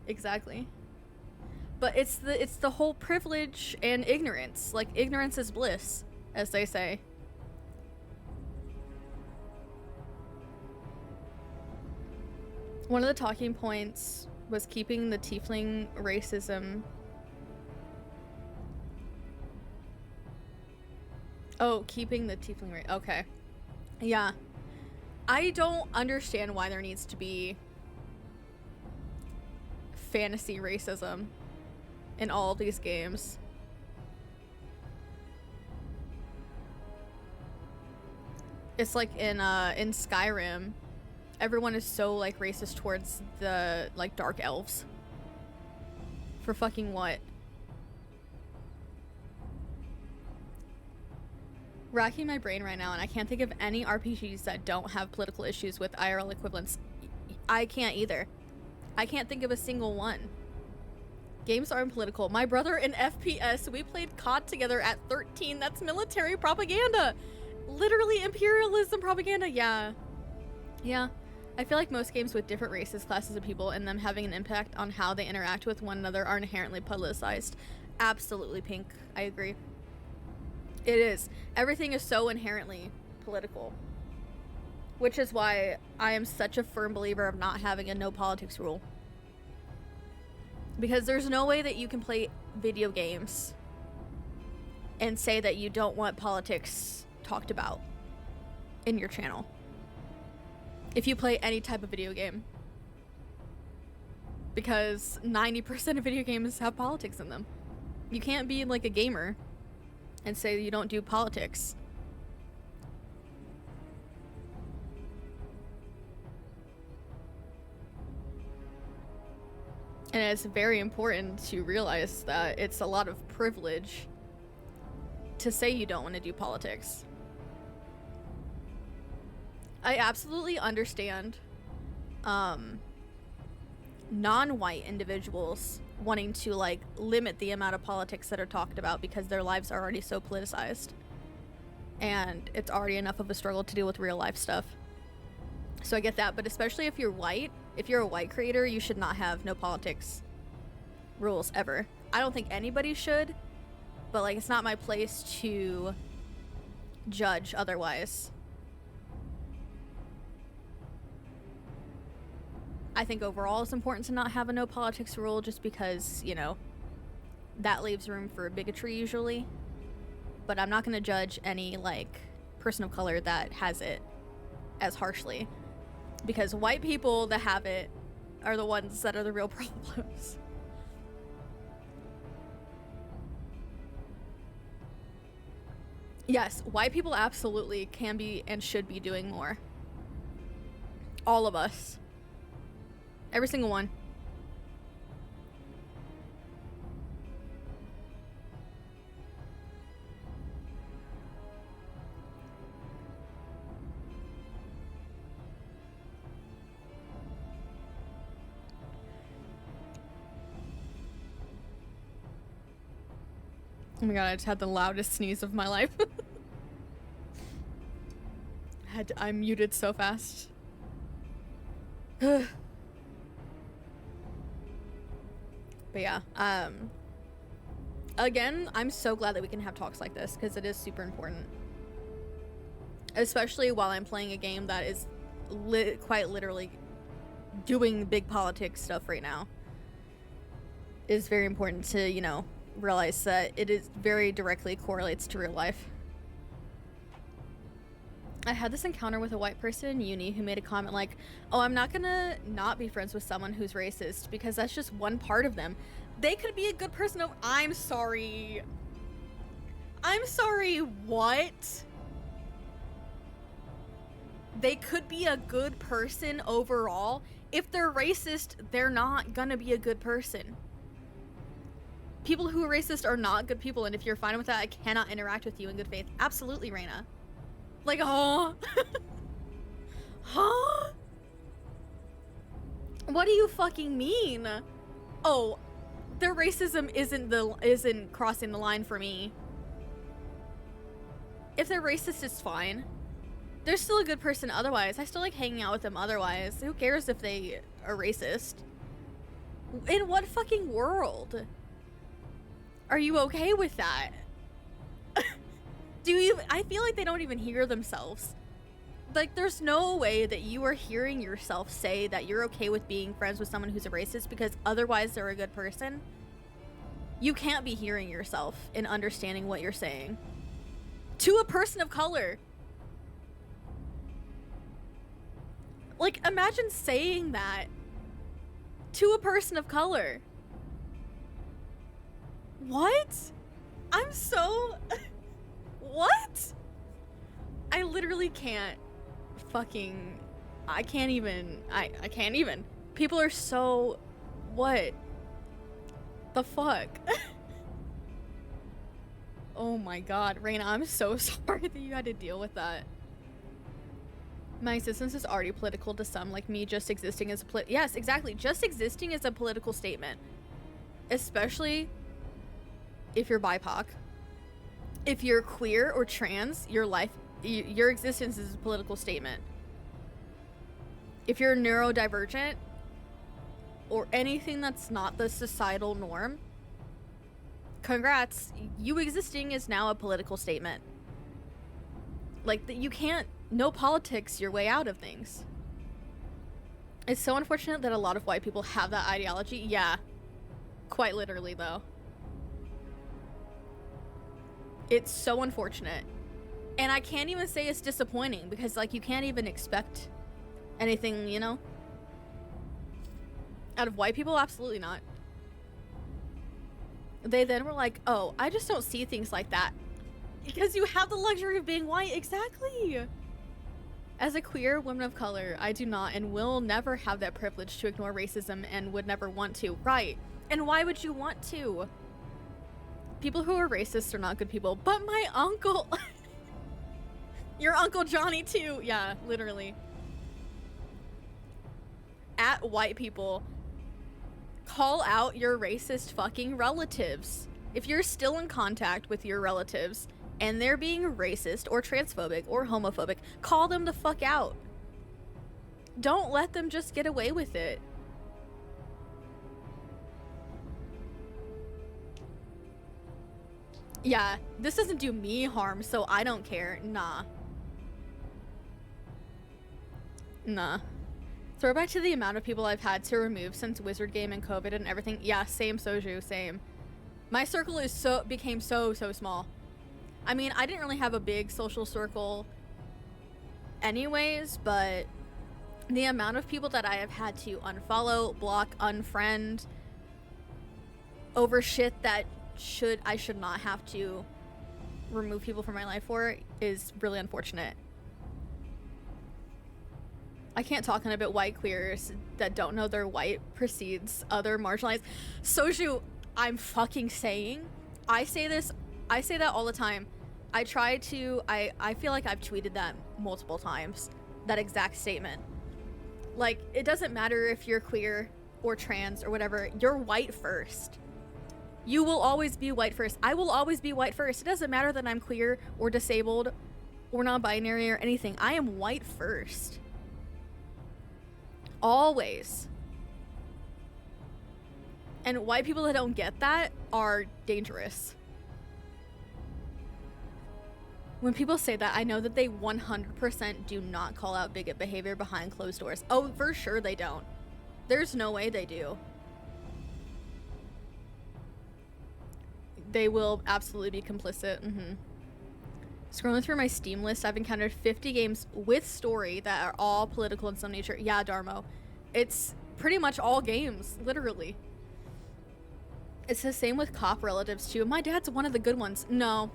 Exactly. But it's the whole privilege and ignorance. Like, ignorance is bliss, as they say. One of the talking points was keeping the tiefling racism. Oh, keeping the tiefling race. Okay. Yeah. I don't understand why there needs to be fantasy racism in all of these games. It's like in Skyrim, everyone is so, like, racist towards the, like, dark elves. For fucking what? Racking my brain right now, and I can't think of any RPGs that don't have political issues with IRL equivalents. I can't either. I can't think of a single one. Games aren't political. My brother in FPS, we played COD together at 13. That's military propaganda. Literally imperialism propaganda. Yeah. Yeah. I feel like most games with different races, classes of people, and them having an impact on how they interact with one another are inherently politicized. Absolutely, Pink. I agree. It is. Everything is so inherently political. Which is why I am such a firm believer of not having a no politics rule. Because there's no way that you can play video games and say that you don't want politics talked about in your channel. If you play any type of video game. Because 90% of video games have politics in them. You can't be, like, a gamer and say you don't do politics. And it's very important to realize that it's a lot of privilege to say you don't want to do politics. I absolutely understand non-white individuals wanting to, like, limit the amount of politics that are talked about because their lives are already so politicized. and it's already enough of a struggle to deal with real life stuff. So I get that, but especially if you're white, if you're a white creator, you should not have no politics rules ever. I don't think anybody should, but like, it's not my place to judge otherwise. I think overall it's important to not have a no politics rule, just because, you know, that leaves room for bigotry usually. But I'm not going to judge any like person of color that has it as harshly, because white people that have it are the ones that are the real problems. Yes, white people absolutely can be and should be doing more. All of us. Every single one. Oh my god, I just had the loudest sneeze of my life. I muted so fast. But yeah, again, I'm so glad that we can have talks like this, because it is super important. Especially while I'm playing a game that is quite literally doing big politics stuff right now. It is very important to, you know, realize that it is very directly correlates to real life. I had this encounter with a white person in uni who made a comment like, oh, I'm not gonna not be friends with someone who's racist because that's just one part of them. They could be a good person. I'm sorry. I'm sorry, what? They could be a good person overall. If they're racist, they're not gonna be a good person. People who are racist are not good people, and if you're fine with that, I cannot interact with you in good faith. Absolutely, Reina. Like, oh. Huh? What do you fucking mean? Oh, their racism isn't crossing the line for me. If they're racist, it's fine. They're still a good person otherwise. I still like hanging out with them otherwise. Who cares if they are racist? In what fucking world are you okay with that? I feel like they don't even hear themselves. Like, there's no way that you are hearing yourself say that you're okay with being friends with someone who's a racist because otherwise they're a good person. You can't be hearing yourself and understanding what you're saying. To a person of color. Like, imagine saying that to a person of color. What? I'm so... What? I literally can't fucking... I can't even... I can't even. People are so... What? The fuck? Oh my god, Reina, I'm so sorry that you had to deal with that. My existence is already political to some, like me just existing as a yes, exactly. Just existing is a political statement. Especially if you're BIPOC. If you're queer or trans, your existence is a political statement. If you're neurodivergent or anything that's not the societal norm, congrats, you existing is now a political statement. Like, you can't no politics your way out of things. It's so unfortunate that a lot of white people have that ideology. Yeah, quite literally though. It's so unfortunate. And I can't even say it's disappointing because, like, you can't even expect anything, you know? Out of white people, absolutely not. They then were like, oh, I just don't see things like that. Because you have the luxury of being white, exactly! As a queer woman of color, I do not and will never have that privilege to ignore racism and would never want to. Right. And why would you want to? People who are racist are not good people. But my uncle... Your Uncle Johnny too. Yeah, literally. At white people, call out your racist fucking relatives. If you're still in contact with your relatives, and they're being racist or transphobic or homophobic, call them the fuck out. Don't let them just get away with it. Yeah, this doesn't do me harm, so I don't care. Nah. Nah. Throwback to the amount of people I've had to remove since Wizard Game and COVID and everything. Yeah, same Soju, same. My circle is became so small. I mean, I didn't really have a big social circle anyways, but the amount of people that I have had to unfollow, block, unfriend over shit that I should not have to remove people from my life for is really unfortunate. I can't talk on a bit white queers that don't know their white precedes other marginalized. Soju, I'm fucking saying. I say that all the time. I feel like I've tweeted that multiple times. That exact statement. Like, it doesn't matter if you're queer or trans or whatever, you're white first. You will always be white first. I will always be white first. It doesn't matter that I'm queer or disabled or non-binary or anything. I am white first. Always. And white people that don't get that are dangerous. When people say that, I know that they 100% do not call out bigot behavior behind closed doors. Oh, for sure they don't. There's no way they do. They will absolutely be complicit. Scrolling through my Steam list, I've encountered 50 games with story that are all political in some nature. Yeah, Darmo. It's pretty much all games, literally. It's the same with cop relatives too. My dad's one of the good ones. No.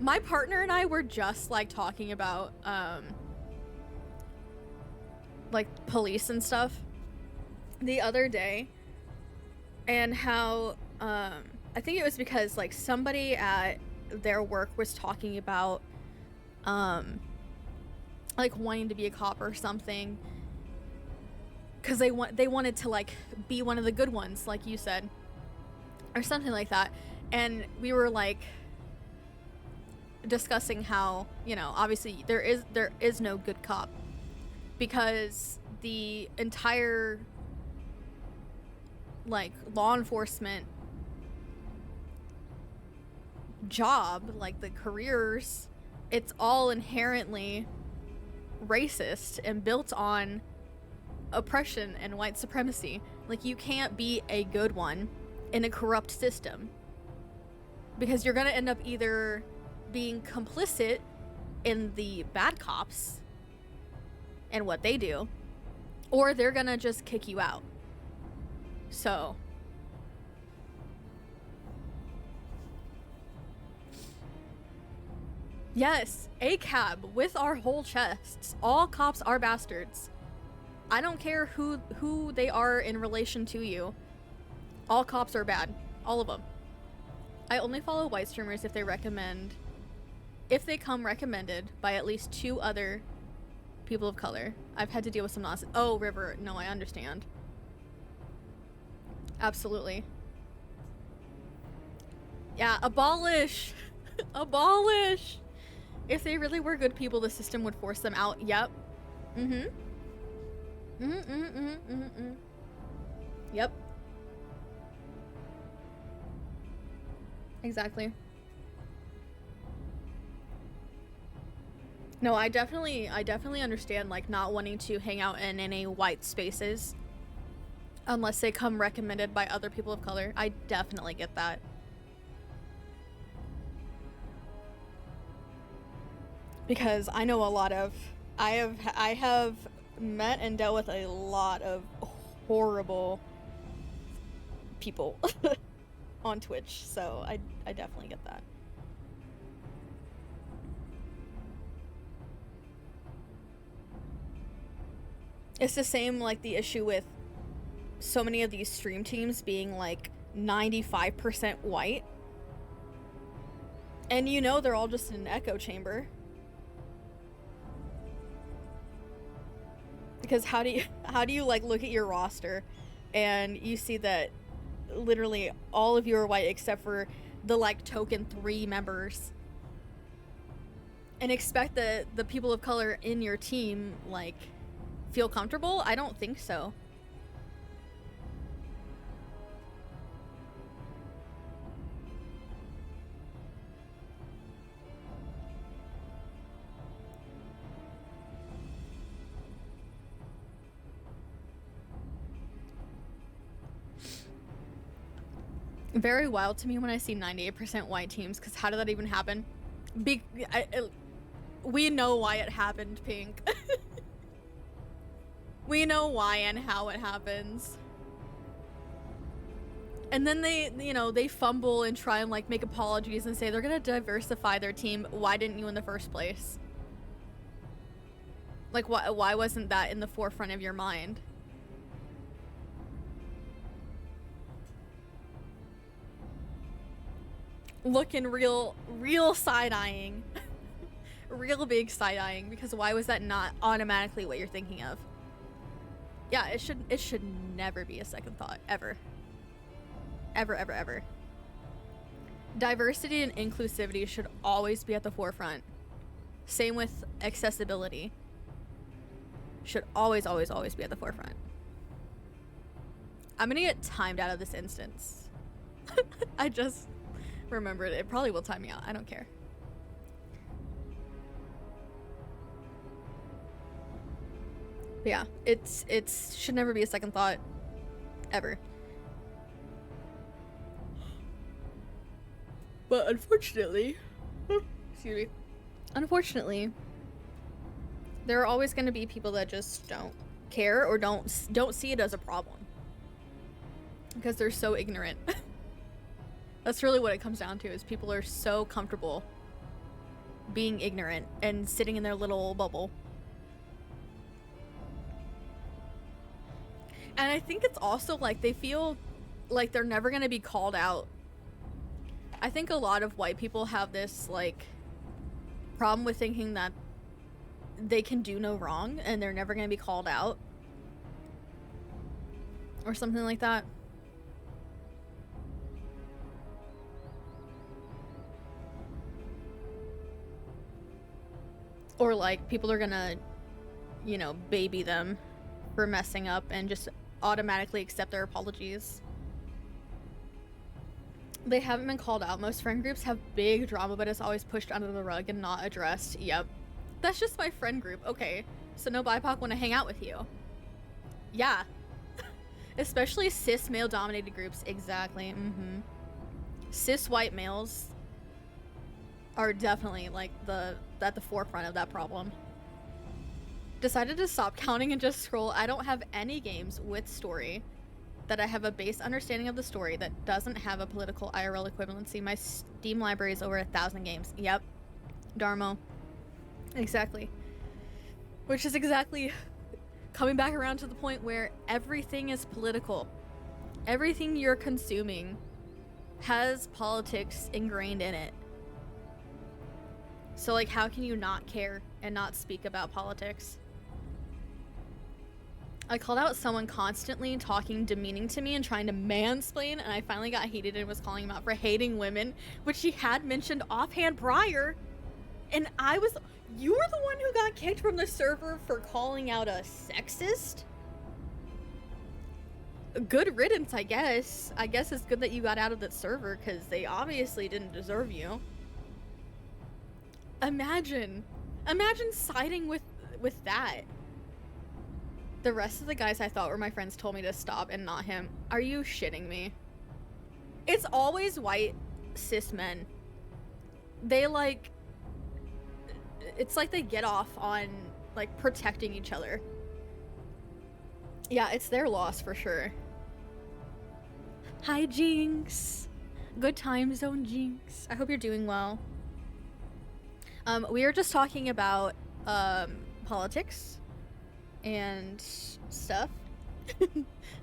My partner and I were just like talking about like police and stuff the other day, and how I think it was because like somebody at their work was talking about like wanting to be a cop or something, because they wanted to like be one of the good ones, like you said, or something like that. And we were like discussing how, you know, obviously there is no good cop, because the entire like law enforcement job, like the careers, it's all inherently racist and built on oppression and white supremacy. Like, you can't be a good one in a corrupt system, because you're gonna end up either being complicit in the bad cops and what they do, or they're gonna just kick you out. So yes, a cab with our whole chests. All cops are bastards. I don't care who they are in relation to you. All cops are bad. All of them. I only follow white streamers if they come recommended by at least 2 other people of color. I've had to deal with some nonsense. Oh, River, no, I understand. Absolutely. Yeah, abolish! Abolish! If they really were good people, the system would force them out. Yep. Yep. Exactly. No, I definitely understand, like, not wanting to hang out in any white spaces unless they come recommended by other people of color. I definitely get that. Because I know I have met and dealt with a lot of horrible people on Twitch, so I definitely get that. It's the same, like, the issue with so many of these stream teams being like 95% white, and you know they're all just in an echo chamber. Because how do you like look at your roster and you see that literally all of you are white except for the like token 3 members and expect the people of color in your team, like, feel comfortable? I don't think so. Very wild to me when I see 98% white teams, because how did that even happen? We know why it happened, Pink. We know why and how it happens. And then they, you know, they fumble and try and like make apologies and say they're gonna diversify their team. Why didn't you in the first place? Like, why wasn't that in the forefront of your mind? Looking real side-eyeing. Real big side-eyeing, because why was that not automatically what you're thinking of? Yeah, it should never be a second thought, ever. Ever, ever, ever. Diversity and inclusivity should always be at the forefront. Same with accessibility. Should always, always, always be at the forefront. I'm gonna get timed out of this instance. I just remembered it probably will time me out. I don't care. But yeah, it's should never be a second thought, ever. But unfortunately, excuse me, unfortunately, there are always going to be people that just don't care or don't see it as a problem because they're so ignorant. That's really what it comes down to, is people are so comfortable being ignorant and sitting in their little bubble. And I think it's also like they feel like they're never going to be called out. I think a lot of white people have this like problem with thinking that they can do no wrong and they're never going to be called out or something like that. Or like people are gonna, you know, baby them for messing up and just automatically accept their apologies. They haven't been called out. Most friend groups have big drama, but it's always pushed under the rug and not addressed. Yep. That's just my friend group. Okay. So no BIPOC want to hang out with you. Yeah. Especially cis male dominated groups. Exactly. Mm-hmm. Cis white males are definitely like at the forefront of that problem. Decided to stop counting and just scroll. I don't have any games with story that I have a base understanding of the story that doesn't have a political IRL equivalency. My Steam library is over 1,000 games. Yep. Darmo. Exactly. Which is exactly coming back around to the point where everything is political. Everything you're consuming has politics ingrained in it. So like, how can you not care and not speak about politics? I called out someone constantly talking demeaning to me and trying to mansplain, and I finally got heated and was calling him out for hating women, which he had mentioned offhand prior. And you were the one who got kicked from the server for calling out a sexist? Good riddance, I guess. I guess it's good that you got out of that server, because they obviously didn't deserve you. Imagine siding with that. The rest of the guys I thought were my friends told me to stop and not him. Are you shitting me? It's always white cis men. They like, it's like they get off on like protecting each other. Yeah, it's their loss for sure. Hi Jinx. Good time zone, Jinx. I hope you're doing well. We were just talking about politics and stuff.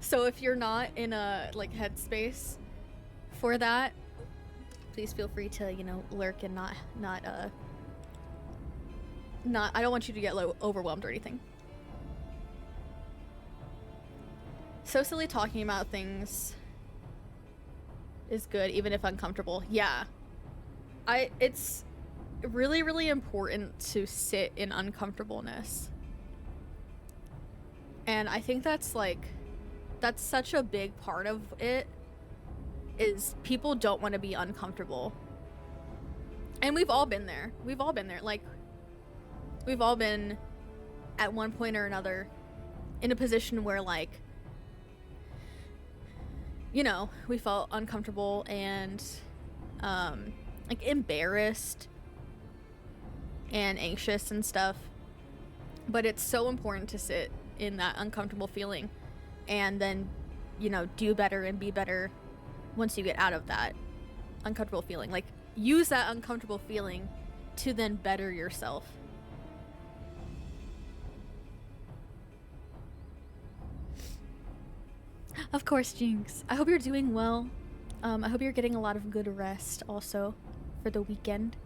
So if you're not in a like headspace for that, please feel free to, you know, lurk and not I don't want you to get overwhelmed or anything. So silly talking about things is good even if uncomfortable. Yeah. really, really important to sit in uncomfortableness. And I think that's like, that's such a big part of it, is people don't want to be uncomfortable. And we've all been there. We've all been there. Like, we've all been at one point or another in a position where, like, you know, we felt uncomfortable and like embarrassed and anxious and stuff. But it's so important to sit in that uncomfortable feeling and then, you know, do better and be better once you get out of that uncomfortable feeling. Like, use that uncomfortable feeling to then better yourself. Of course, Jinx. I hope you're doing well. I hope you're getting a lot of good rest also for the weekend.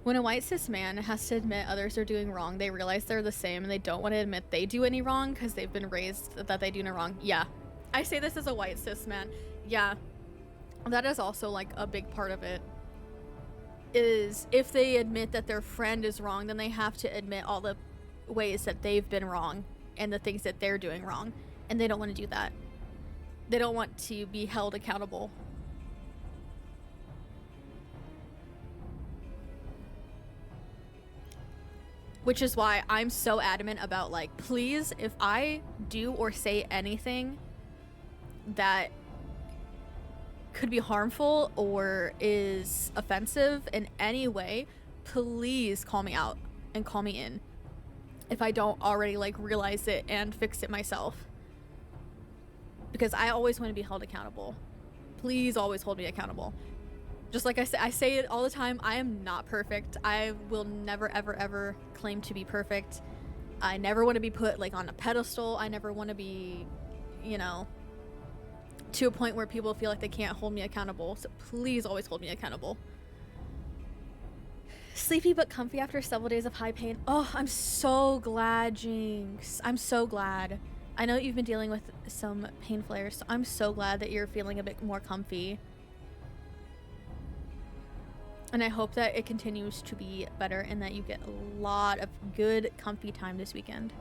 When a white cis man has to admit others are doing wrong, they realize they're the same and they don't want to admit they do any wrong because they've been raised that they do no wrong. Yeah. I say this as a white cis man. Yeah. That is also like a big part of it. Is if they admit that their friend is wrong, then they have to admit all the ways that they've been wrong and the things that they're doing wrong. And they don't want to do that. They don't want to be held accountable. Which is why I'm so adamant about, like, please, if I do or say anything that could be harmful or is offensive in any way, please call me out and call me in if I don't already, like, realize it and fix it myself. Because I always want to be held accountable. Please always hold me accountable. Just like I say it all the time, I am not perfect. I will never, ever, ever claim to be perfect. I never want to be put, like, on a pedestal. I never want to be, you know, to a point where people feel like they can't hold me accountable. So please always hold me accountable. Sleepy but comfy after several days of high pain. Oh, I'm so glad, Jinx. I'm so glad. I know you've been dealing with some pain flares, so I'm so glad that you're feeling a bit more comfy. And I hope that it continues to be better and that you get a lot of good, comfy time this weekend.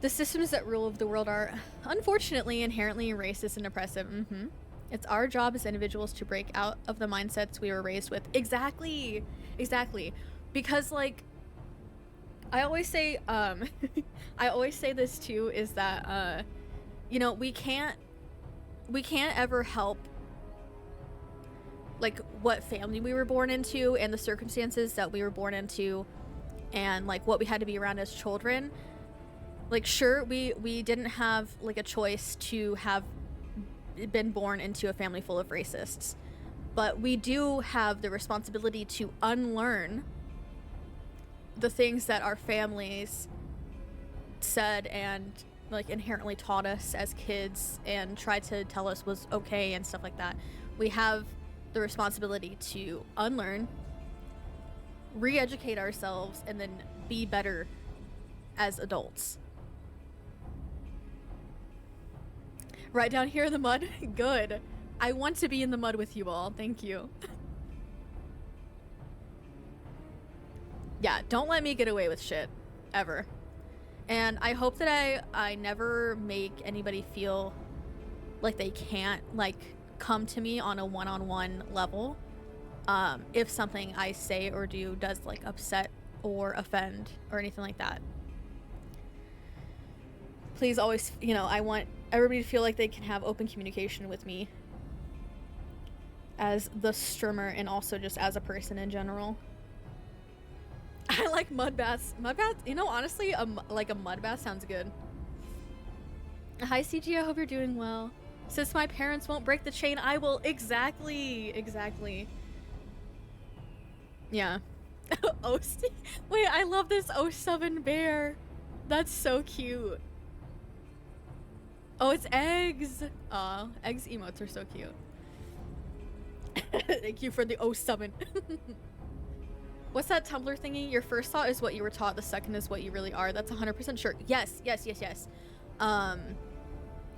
The systems that rule over the world are, unfortunately, inherently racist and oppressive. It's our job as individuals to break out of the mindsets we were raised with. Exactly. Exactly. Because, like, I always say, I always say this too, is that, you know, we can't ever help, like, what family we were born into and the circumstances that we were born into and, like, what we had to be around as children. Like, sure, we didn't have, like, a choice to have been born into a family full of racists, but we do have the responsibility to unlearn the things that our families said and, like, inherently taught us as kids and tried to tell us was okay and stuff like that. We have the responsibility to unlearn, re-educate ourselves, and then be better as adults. Right down here in the mud? Good. I want to be in the mud with you all. Thank you. Yeah, don't let me get away with shit. Ever. And I hope that I never make anybody feel like they can't, like, come to me on a one-on-one level if something I say or do does, like, upset or offend or anything like that. Please always, you know, I want everybody to feel like they can have open communication with me as the streamer and also just as a person in general. I like mud baths. Mud baths, you know, honestly, like a mud bath sounds good. Hi, CG, I hope you're doing well. Since my parents won't break the chain, I will. Exactly. Yeah. Wait, I love this O7 bear. That's so cute. Oh, it's eggs. Aw, eggs emotes are so cute. Thank you for the O7. What's that Tumblr thingy? Your first thought is what you were taught. The second is what you really are. That's 100% sure. Yes.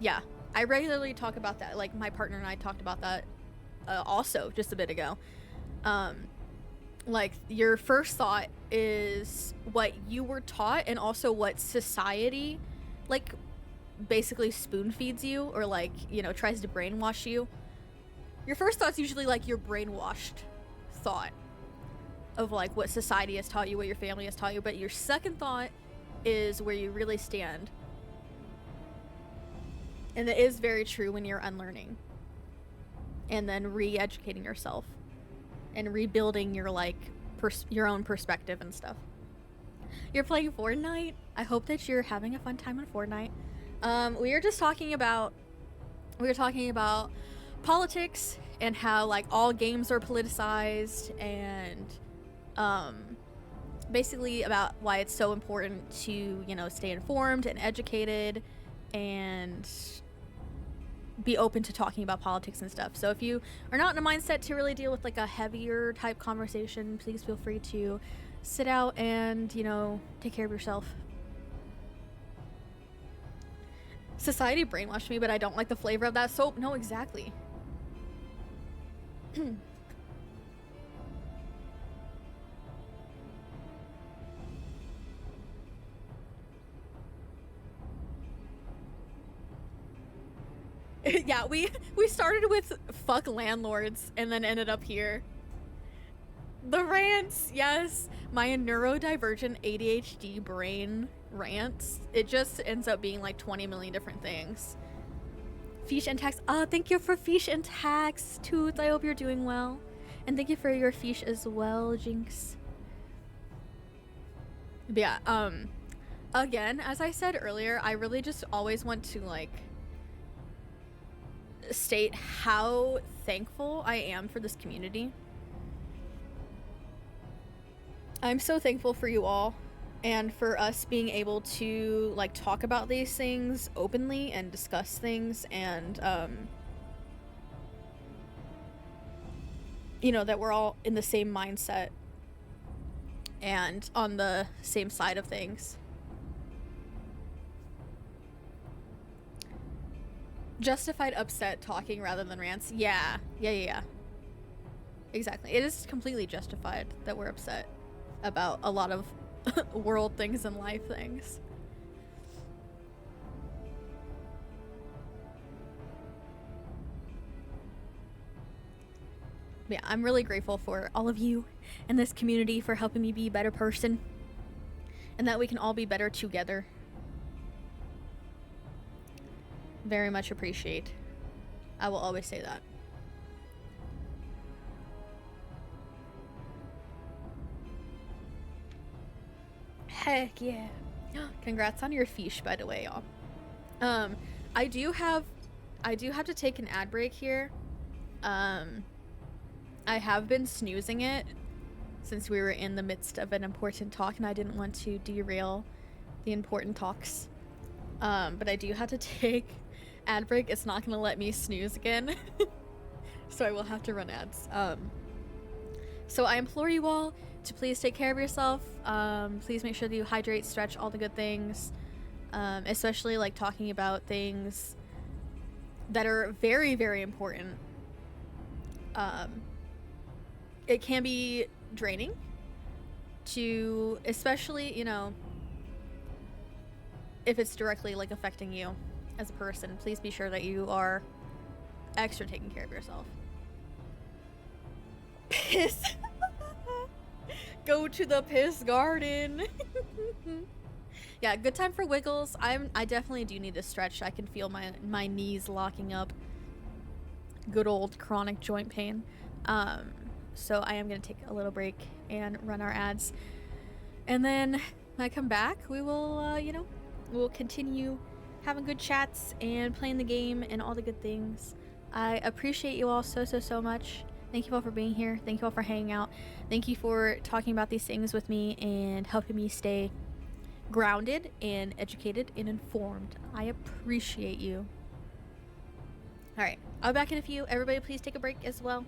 Yeah. I regularly talk about that. Like, my partner and I talked about that also just a bit ago. like your first thought is what you were taught and also what society like basically spoon feeds you or like, you know, tries to brainwash you. Your first thought's usually like your brainwashed thought of like what society has taught you, what your family has taught you, but your second thought is where you really stand. And it is very true when you're unlearning and then re-educating yourself and rebuilding your like your own perspective and stuff. You're playing Fortnite? I hope that you're having a fun time on Fortnite. We were talking about politics and how like all games are politicized and basically about why it's so important to, you know, stay informed and educated and be open to talking about politics and stuff. So if you are not in a mindset to really deal with like a heavier type conversation, please feel free to sit out and, you know, take care of yourself. Society brainwashed me, but I don't like the flavor of that soap. No, exactly. Yeah, we started with fuck landlords and then ended up here. The rants, yes. My neurodivergent ADHD brain rants. It just ends up being like 20 million different things. Fish and tax. Thank you for fish and tax, Tooth. I hope you're doing well. And thank you for your fish as well, Jinx. But yeah, again, as I said earlier, I really just always want to like state how thankful I am for this community. I'm so thankful for you all and for us being able to like talk about these things openly and discuss things and you know, that we're all in the same mindset and on the same side of things. Justified upset talking rather than rants. Yeah. Exactly. It is completely justified that we're upset about a lot of world things and life things. Yeah, I'm really grateful for all of you in this community for helping me be a better person and that we can all be better together. Very much appreciate. I will always say that. Heck yeah. Congrats on your fish, by the way, y'all. I do have to take an ad break here. I have been snoozing it since we were in the midst of an important talk and I didn't want to derail the important talks. But I do have to take ad break. It's not gonna let me snooze again. So I will have to run ads. So I implore you all to please take care of yourself. Please make sure that you hydrate, stretch, all the good things. Especially like talking about things that are very, very important. It can be draining to, especially, you know, if it's directly like affecting you as a person. Please be sure that you are extra taking care of yourself. Piss. Go to the piss garden. Yeah, good time for wiggles. I definitely do need to stretch. I can feel my knees locking up. Good old chronic joint pain. So I am gonna take a little break and run our ads, and then when I come back, we will you know, we'll continue having good chats and playing the game and all the good things. I appreciate you all so much. Thank you all for being here. Thank you all for hanging out. Thank you for talking about these things with me and helping me stay grounded and educated and informed. I appreciate you. All right, I'll be back in a few. Everybody please take a break as well.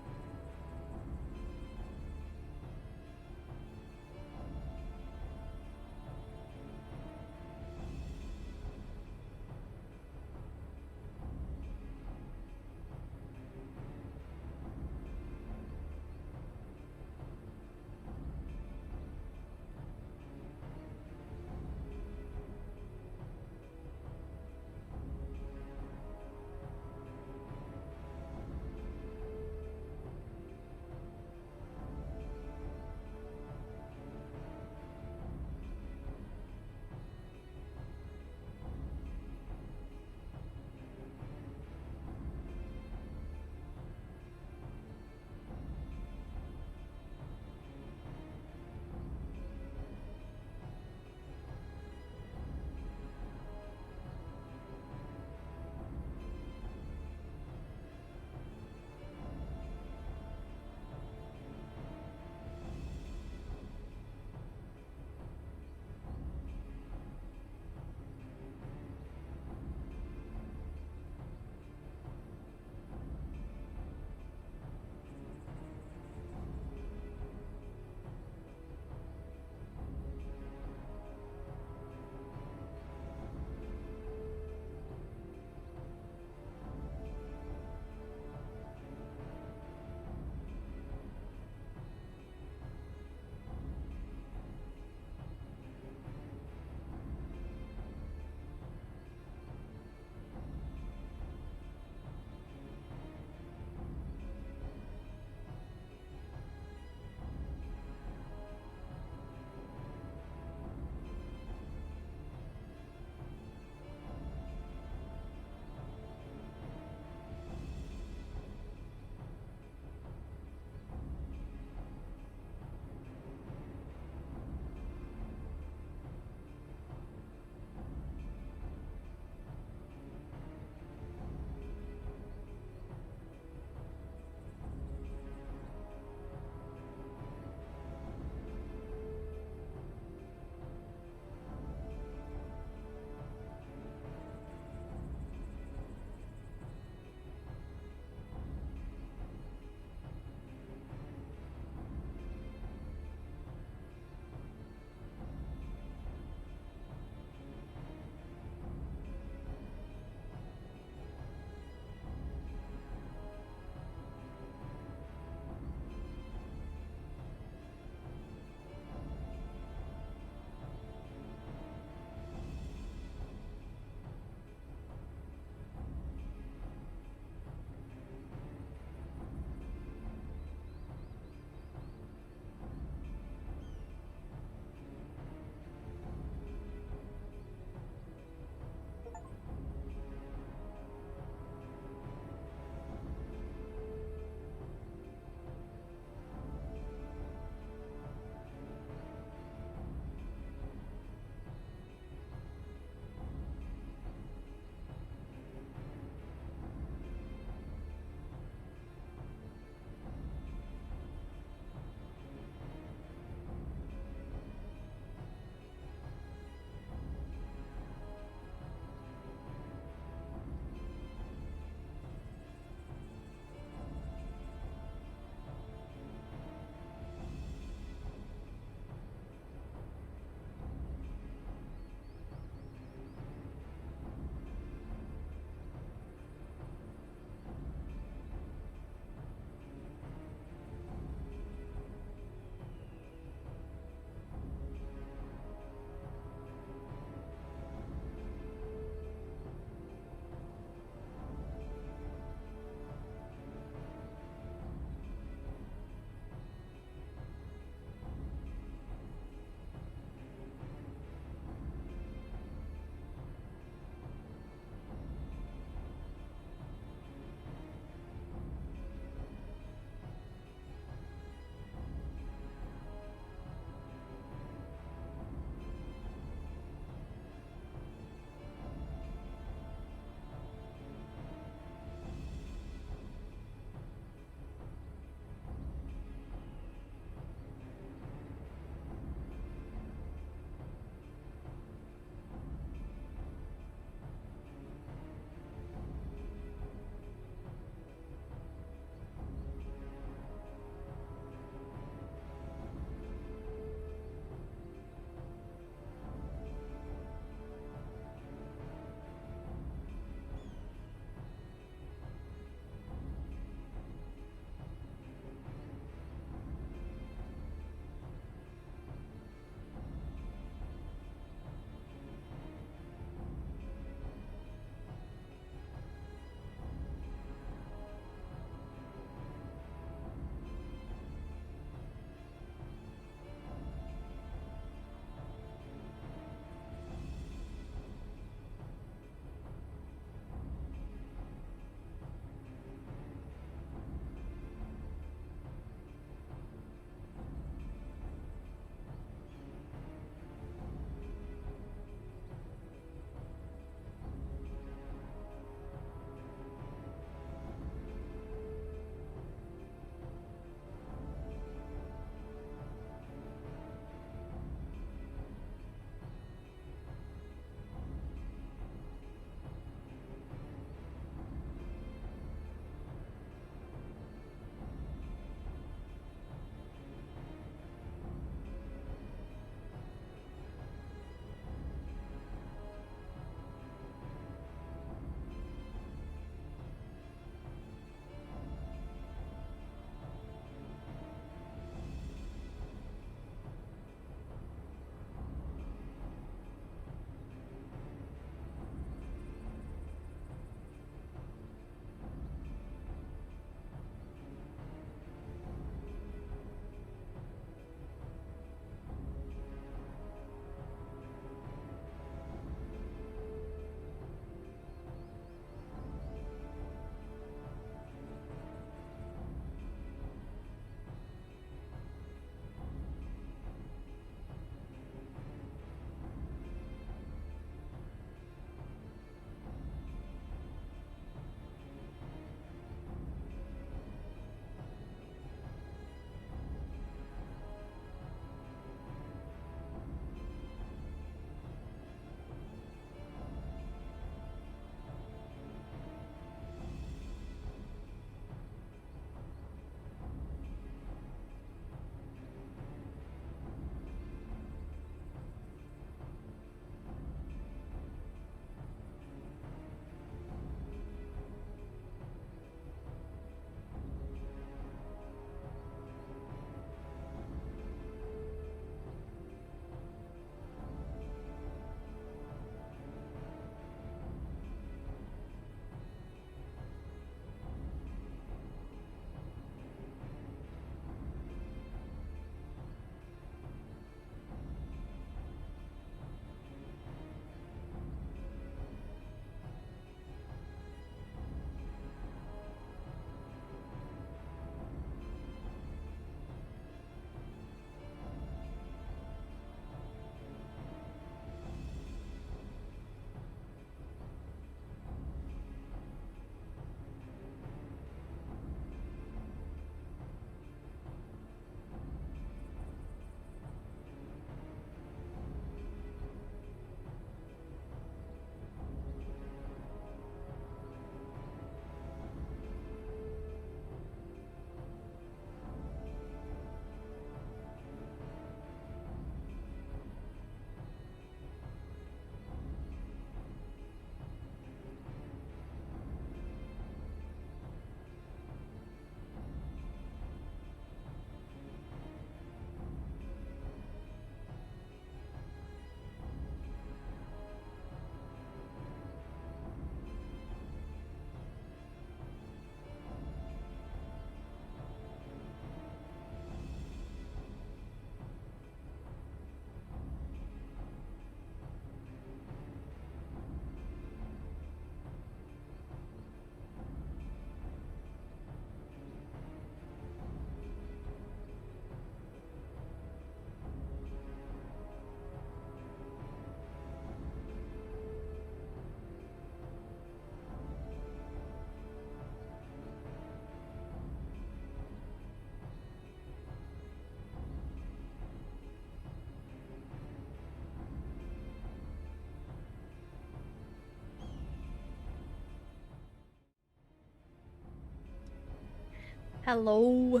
Hello.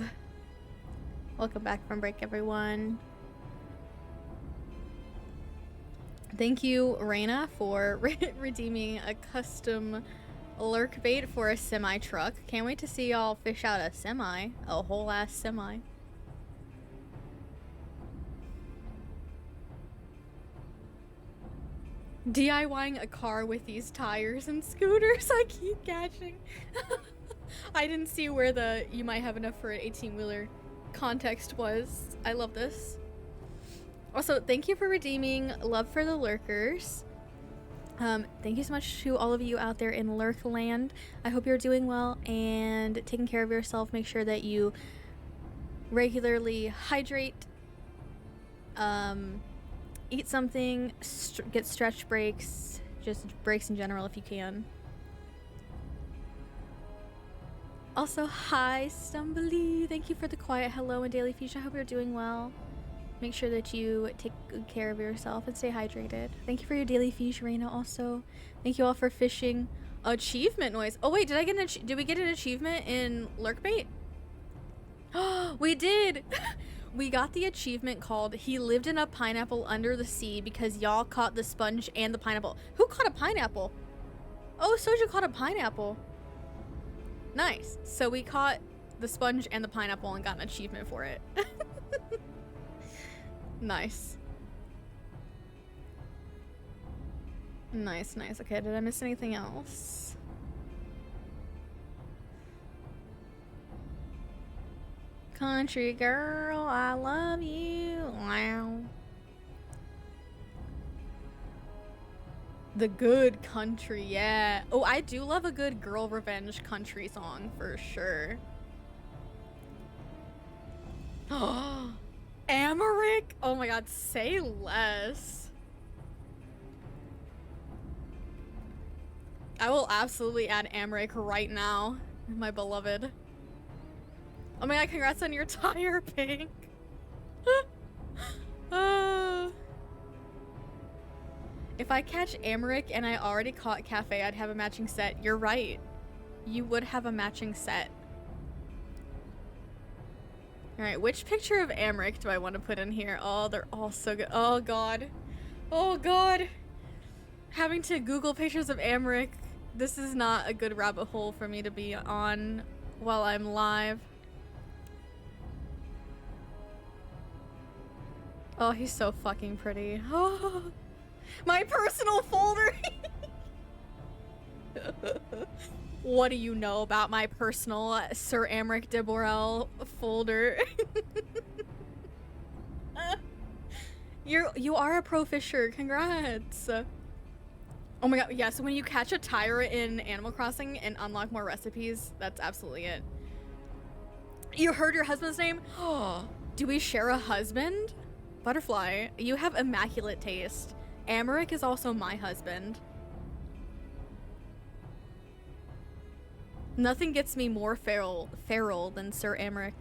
Welcome back from break, everyone. Thank you, Raina, for redeeming a custom lurk bait for a semi truck. Can't wait to see y'all fish out a semi, a whole ass semi. DIYing a car with these tires and scooters I keep catching. I didn't see where the you might have enough for an 18-wheeler context was. I love this. Also, thank you for redeeming love for the lurkers. Thank you so much to all of you out there in lurk land. I hope you're doing well and taking care of yourself. Make sure that you regularly hydrate, eat something, get stretch breaks, just breaks in general if you can. Also, hi, Stumbly. Thank you for the quiet hello and daily feature. I hope you're doing well. Make sure that you take good care of yourself and stay hydrated. Thank you for your daily fish, Reina. Also, thank you all for fishing. Achievement noise. Oh wait, did we get an achievement in lurkbait? Oh, we did. We got the achievement called "He lived in a pineapple under the sea" because y'all caught the sponge and the pineapple. Who caught a pineapple? Oh, Soju caught a pineapple. Nice. So we caught the sponge and the pineapple and got an achievement for it. Nice. Nice, nice. Okay, did I miss anything else? Country girl, I love you. Wow. The good country, yeah. Oh, I do love a good girl revenge country song for sure. Oh. Amaric? Oh my god, say less. I will absolutely add Amaric right now, my beloved. Oh my god, congrats on your tire, Pink. If I catch Amaric and I already caught Cafe, I'd have a matching set. You're right. You would have a matching set. Alright, which picture of Amaric do I want to put in here? Oh, they're all so good. Oh, God. Oh, God. Having to Google pictures of Amaric. This is not a good rabbit hole for me to be on while I'm live. Oh, he's so fucking pretty. Oh, my personal folder. What do you know about my personal Sir Amaric de Borel folder? You are a pro fisher. Congrats. Oh my god, yeah, so when you catch a tire in Animal Crossing and unlock more recipes, that's absolutely it. You heard your husband's name? Oh, do we share a husband? Butterfly, you have immaculate taste. Amaric is also my husband. Nothing gets me more feral than Sir Amaric.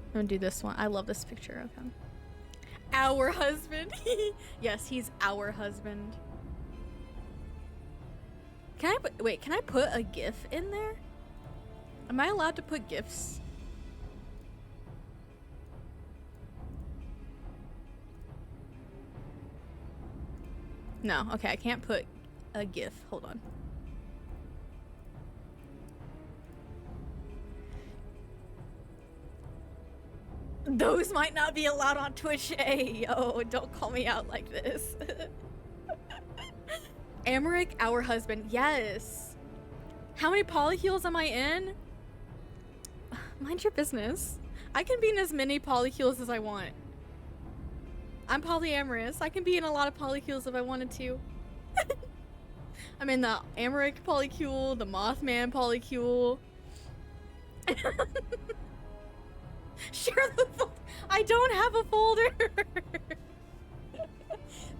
I'm gonna do this one. I love this picture of him. Our husband. Yes, he's our husband. Can I put a GIF in there? Am I allowed to put GIFs? No, okay, I can't put a GIF. Hold on. Those might not be allowed on Twitch. Hey, yo, don't call me out like this. Amaric, our husband. Yes. How many polycules am I in? Mind your business. I can be in as many polycules as I want. I'm polyamorous. I can be in a lot of polycules if I wanted to. I'm in the Amaric polycule, the Mothman polycule. Share the folder. I don't have a folder.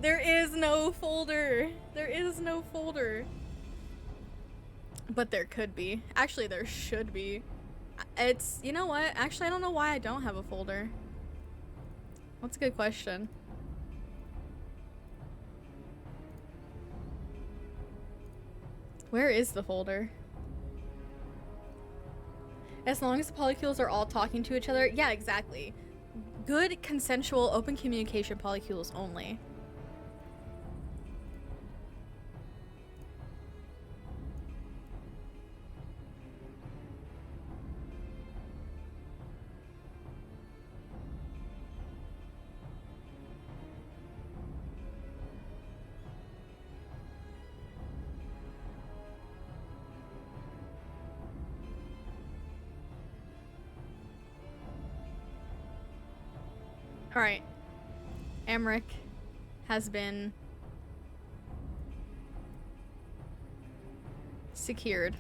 There is no folder. There is no folder. But there could be. Actually, there should be. It's, you know what? Actually, I don't know why I don't have a folder. That's a good question. Where is the folder? As long as the polycules are all talking to each other. Yeah, exactly. Good, consensual, open communication polycules only. Alright. Amric has been secured.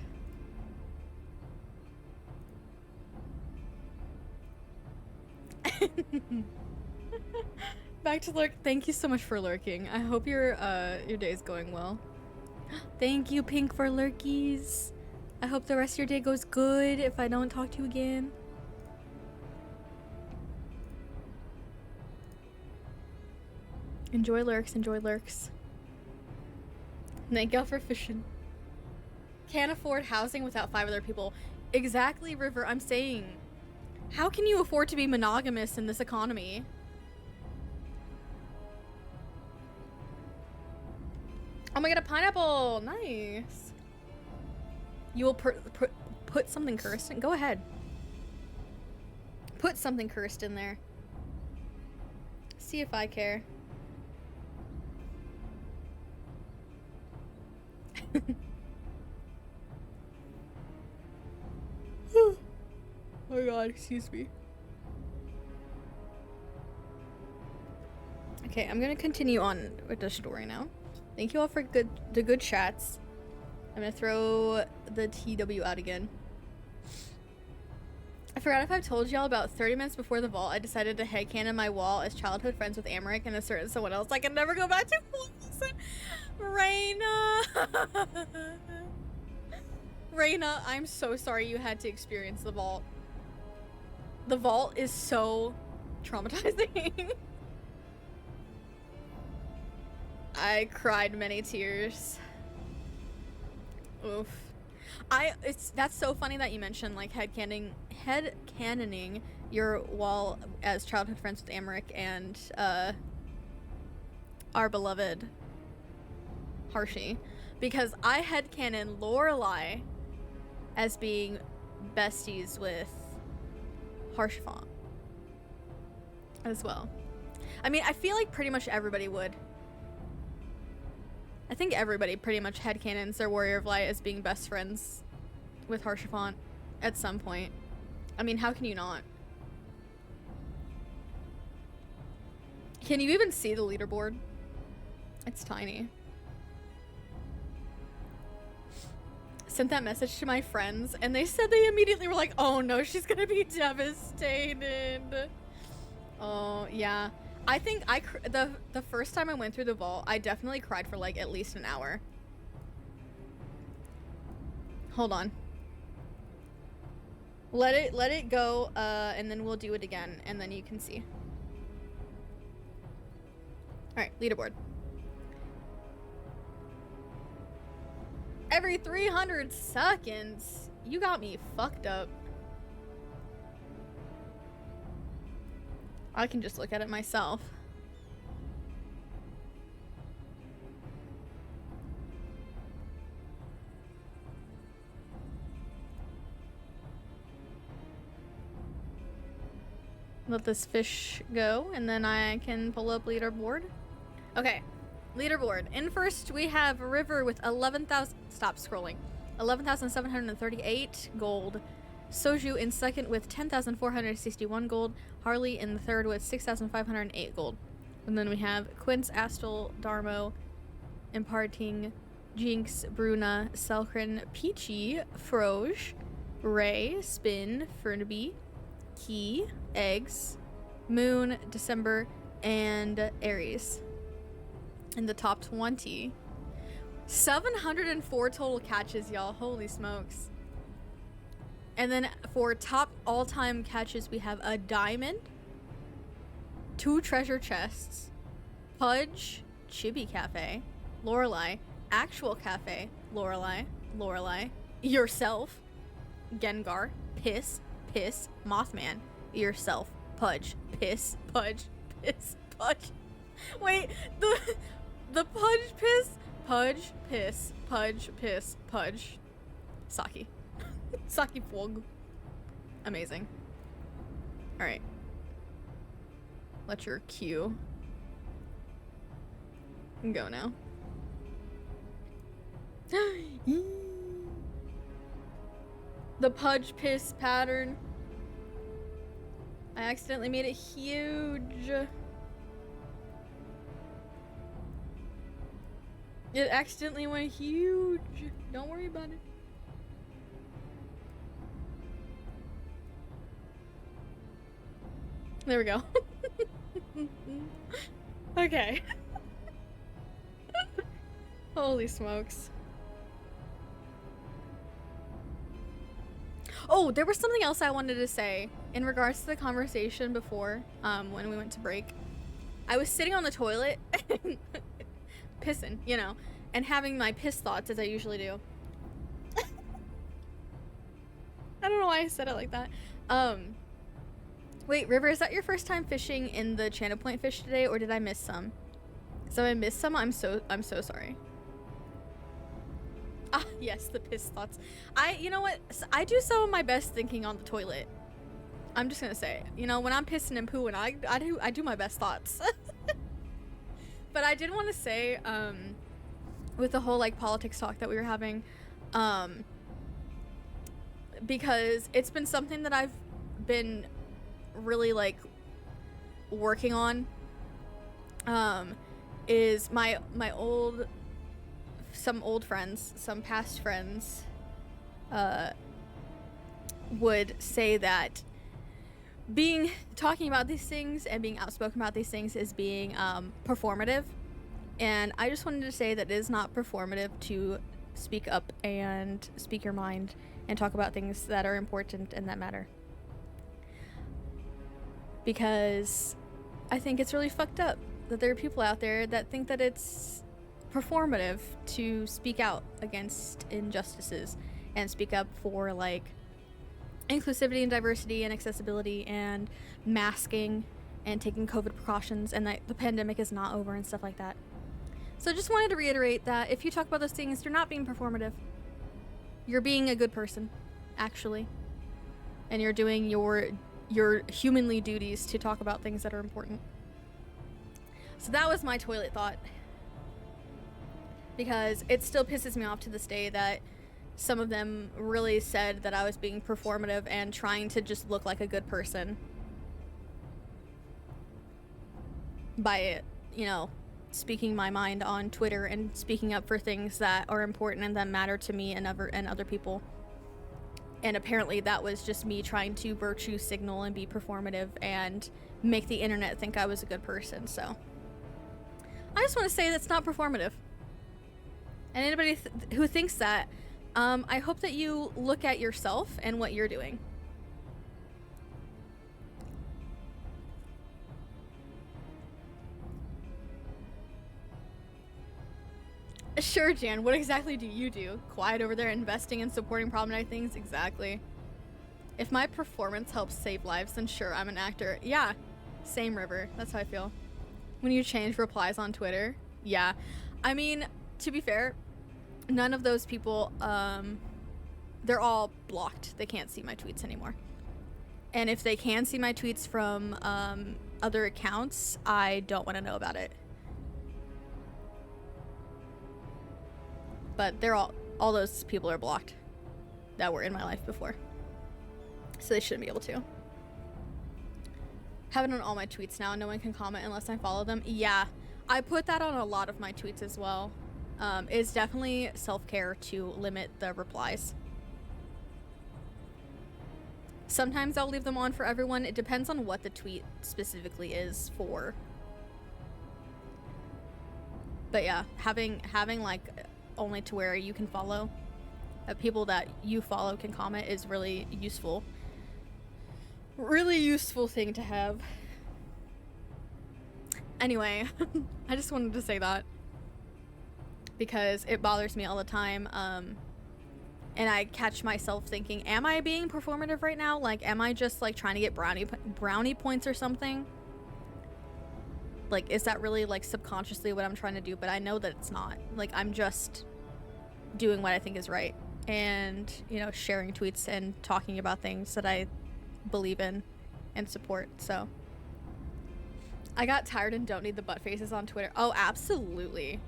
Back to lurk. Thank you so much for lurking. I hope your day is going well. Thank you, Pink, for lurkies. I hope the rest of your day goes good if I don't talk to you again. Enjoy lurks, enjoy lurks. Thank y'all for fishing. Can't afford housing without 5 other people. Exactly, River, I'm saying. How can you afford to be monogamous in this economy? Oh my god, a pineapple! Nice. You will put something cursed in? Go ahead. Put something cursed in there. See if I care. Oh my god, excuse me. Okay, I'm gonna continue on with the story now. Thank you all for the good chats. I'm gonna throw the TW out again. I forgot if I've told y'all about 30 minutes before the vault, I decided to headcanon my wall as childhood friends with Amric and a certain someone else I can never go back to. Raina! Raina, I'm so sorry you had to experience the vault. The vault is so traumatizing. I cried many tears. Oof. That's so funny that you mentioned like headcanoning your wall as childhood friends with Amric and our beloved Harshi, because I headcanon Lorelai as being besties with Harshfont as well. I mean, I feel like pretty much everybody would. I think everybody pretty much headcanons their Warrior of Light as being best friends with Harshfont at some point. I mean, how can you not? Can you even see the leaderboard? It's tiny. Sent that message to my friends and they said they immediately were like, oh no, she's gonna be devastated. Oh, yeah. I think the first time I went through the vault, I definitely cried for like at least an hour. Hold on. Let it go, and then we'll do it again, and then you can see. Alright, leaderboard. Every 300 seconds? You got me fucked up. I can just look at it myself. Let this fish go, and then I can pull up leaderboard. Okay, leaderboard. In first, we have River with 11,000. Stop scrolling. 11,738 gold. Soju in second with 10,461 gold. Harley in the third with 6,508 gold. And then we have Quince, Astel, Darmo, Imparting, Jinx, Bruna, Selkrin, Peachy, Froge, Ray, Spin, Fernaby, Key, Eggs, Moon, December, and Aries. In the top 20. 704 total catches, y'all. Holy smokes. And then for top all-time catches, we have a diamond, 2 treasure chests, Pudge, Chibi Cafe, Lorelei, Actual Cafe, Lorelei, Lorelei. Yourself. Gengar. Piss. Piss. Mothman. Yourself. Pudge. Piss. Pudge. Piss. Pudge. Wait, the Pudge piss? Pudge, piss, Pudge, piss, Pudge. Saki. Saki Fog. Amazing. Alright. Let your cue go now. The Pudge piss pattern. I accidentally made it huge. It accidentally went huge. Don't worry about it. There we go. Okay. Holy smokes. Oh, there was something else I wanted to say in regards to the conversation before, when we went to break. I was sitting on the toilet, pissing, you know, and having my piss thoughts as I usually do. I don't know why I said it like that. Wait, River, is that your first time fishing in the Channel Point fish today, or did I miss some? So I missed some. I'm so sorry. Ah, yes, the piss thoughts. You know what? I do some of my best thinking on the toilet. I'm just gonna say, you know, when I'm pissing and pooing, I do my best thoughts. But I did want to say, with the whole like politics talk that we were having, because it's been something that I've been really like working on, is some old friends, some past friends, would say that talking about these things and being outspoken about these things is being performative. And I just wanted to say that it is not performative to speak up and speak your mind and talk about things that are important and that matter. Because I think it's really fucked up that there are people out there that think that it's performative to speak out against injustices and speak up for like inclusivity and diversity and accessibility and masking and taking COVID precautions, and that the pandemic is not over and stuff like that. So I just wanted to reiterate that if you talk about those things, you're not being performative. You're being a good person, actually. And you're doing your humanly duties to talk about things that are important. So that was my toilet thought. Because it still pisses me off to this day that some of them really said that I was being performative and trying to just look like a good person by, you know, speaking my mind on Twitter and speaking up for things that are important and that matter to me and other people. And apparently that was just me trying to virtue signal and be performative and make the internet think I was a good person. So I just want to say that's not performative. And anybody who thinks that, I hope that you look at yourself and what you're doing. Sure, Jan, what exactly do you do? Quiet over there investing and supporting problematic things? Exactly. If my performance helps save lives, then sure, I'm an actor. Yeah, same, River. That's how I feel. When you change replies on Twitter, yeah. I mean, to be fair, none of those people, they're all blocked. They can't see my tweets anymore. And if they can see my tweets from other accounts, I don't want to know about it. But they're all those people are blocked that were in my life before. So they shouldn't be able to. Have it on all my tweets now. No one can comment unless I follow them. Yeah, I put that on a lot of my tweets as well. It's definitely self-care to limit the replies. Sometimes I'll leave them on for everyone. It depends on what the tweet specifically is for. But yeah, having like only to where you can follow, people that you follow can comment is really useful. Really useful thing to have. Anyway, I just wanted to say that because it bothers me all the time and I catch myself thinking, am I being performative right now? Like, am I just like trying to get brownie points or something? Like, is that really like subconsciously what I'm trying to do? But I know that it's not. Like, I'm just doing what I think is right, and, you know, sharing tweets and talking about things that I believe in and support. So I got tired and don't need the butt faces on Twitter. Oh, absolutely.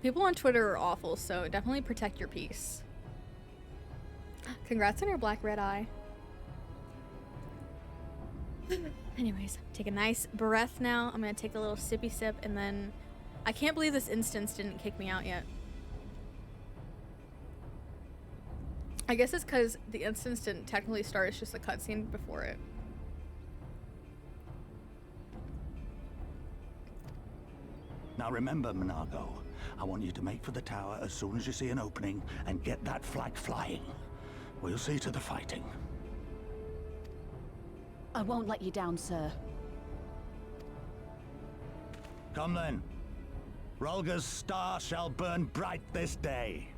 People on Twitter are awful, so definitely protect your peace. Congrats on your black red eye. Anyways, take a nice breath now. I'm gonna take a little sippy sip, and then I can't believe this instance didn't kick me out yet. I guess it's because the instance didn't technically start, it's just a cutscene before it. Now remember, Monago, I want you to make for the tower as soon as you see an opening and get that flag flying. We'll see to the fighting. I won't let you down, sir. Come then. Rolga's star shall burn bright this day.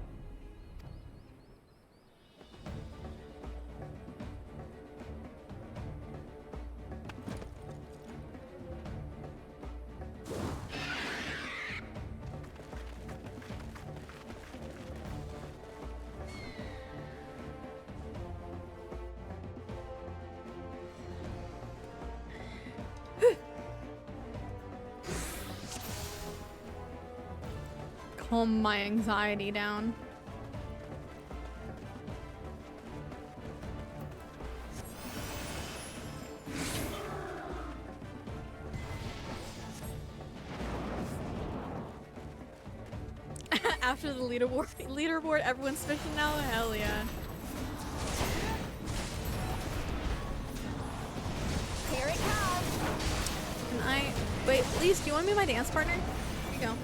Calm my anxiety down. After the leaderboard, everyone's fishing now? Hell yeah. Here it comes. Can I... Wait, please, do you want to be my dance partner? Here you go.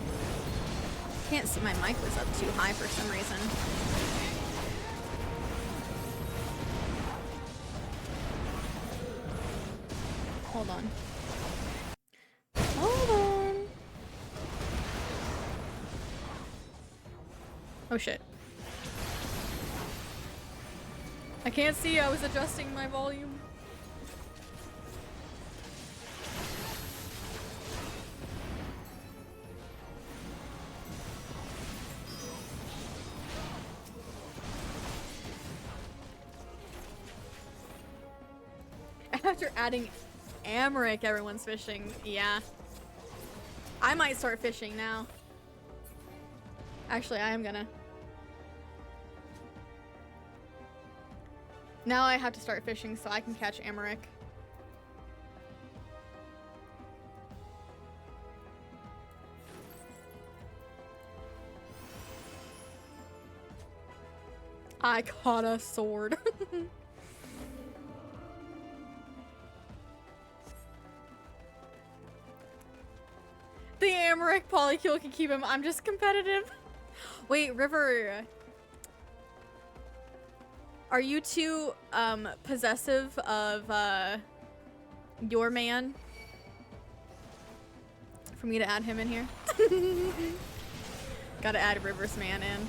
Can't see, my mic was up too high for some reason. Hold on. Hold on. Oh shit. I can't see, I was adjusting my volume. After adding Amric, everyone's fishing. Yeah. I might start fishing now. Actually, I am gonna. Now I have to start fishing so I can catch Amric. I caught a sword. The Amric polykill can keep him. I'm just competitive. Wait, River. Are you too possessive of your man for me to add him in here? Gotta add River's man in.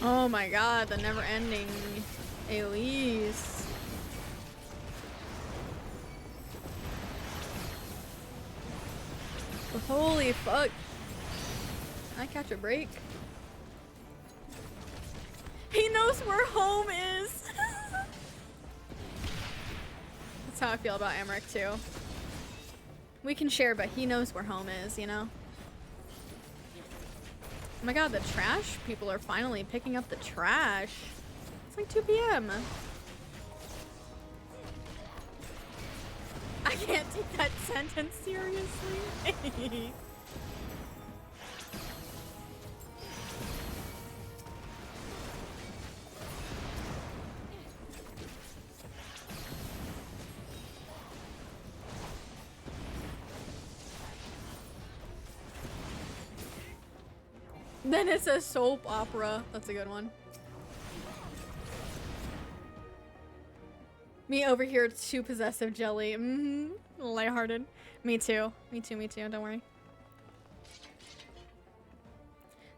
Oh my god, the never-ending AoEs. Holy fuck. Can I catch a break? He knows where home is! That's how I feel about Amric too. We can share, but he knows where home is, you know? Oh my god, the trash people are finally picking up the trash. It's like 2 p.m. I can't take that sentence seriously. Then it's a soap opera. That's a good one. Me over here, too possessive jelly. Lighthearted. Me too. Me too, me too. Don't worry.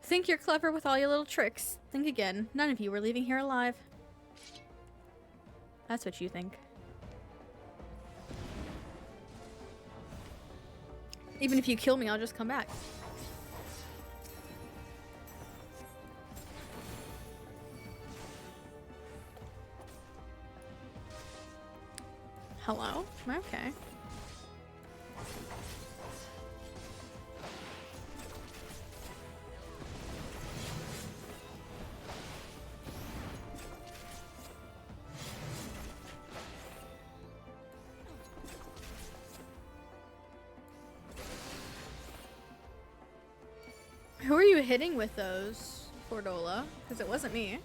Think you're clever with all your little tricks. Think again. None of you were leaving here alive. That's what you think. Even if you kill me, I'll just come back. Hello? Okay. Who are you hitting with those, Fordola? Because it wasn't me.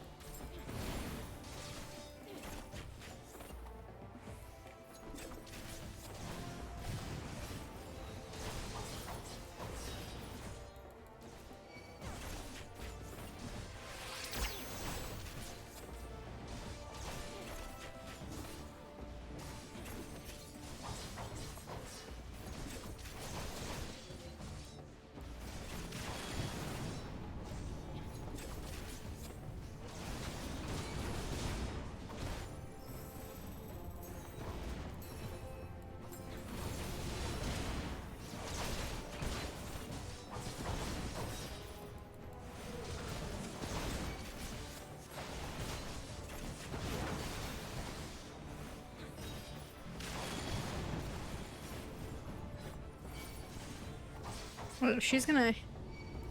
Well, she's gonna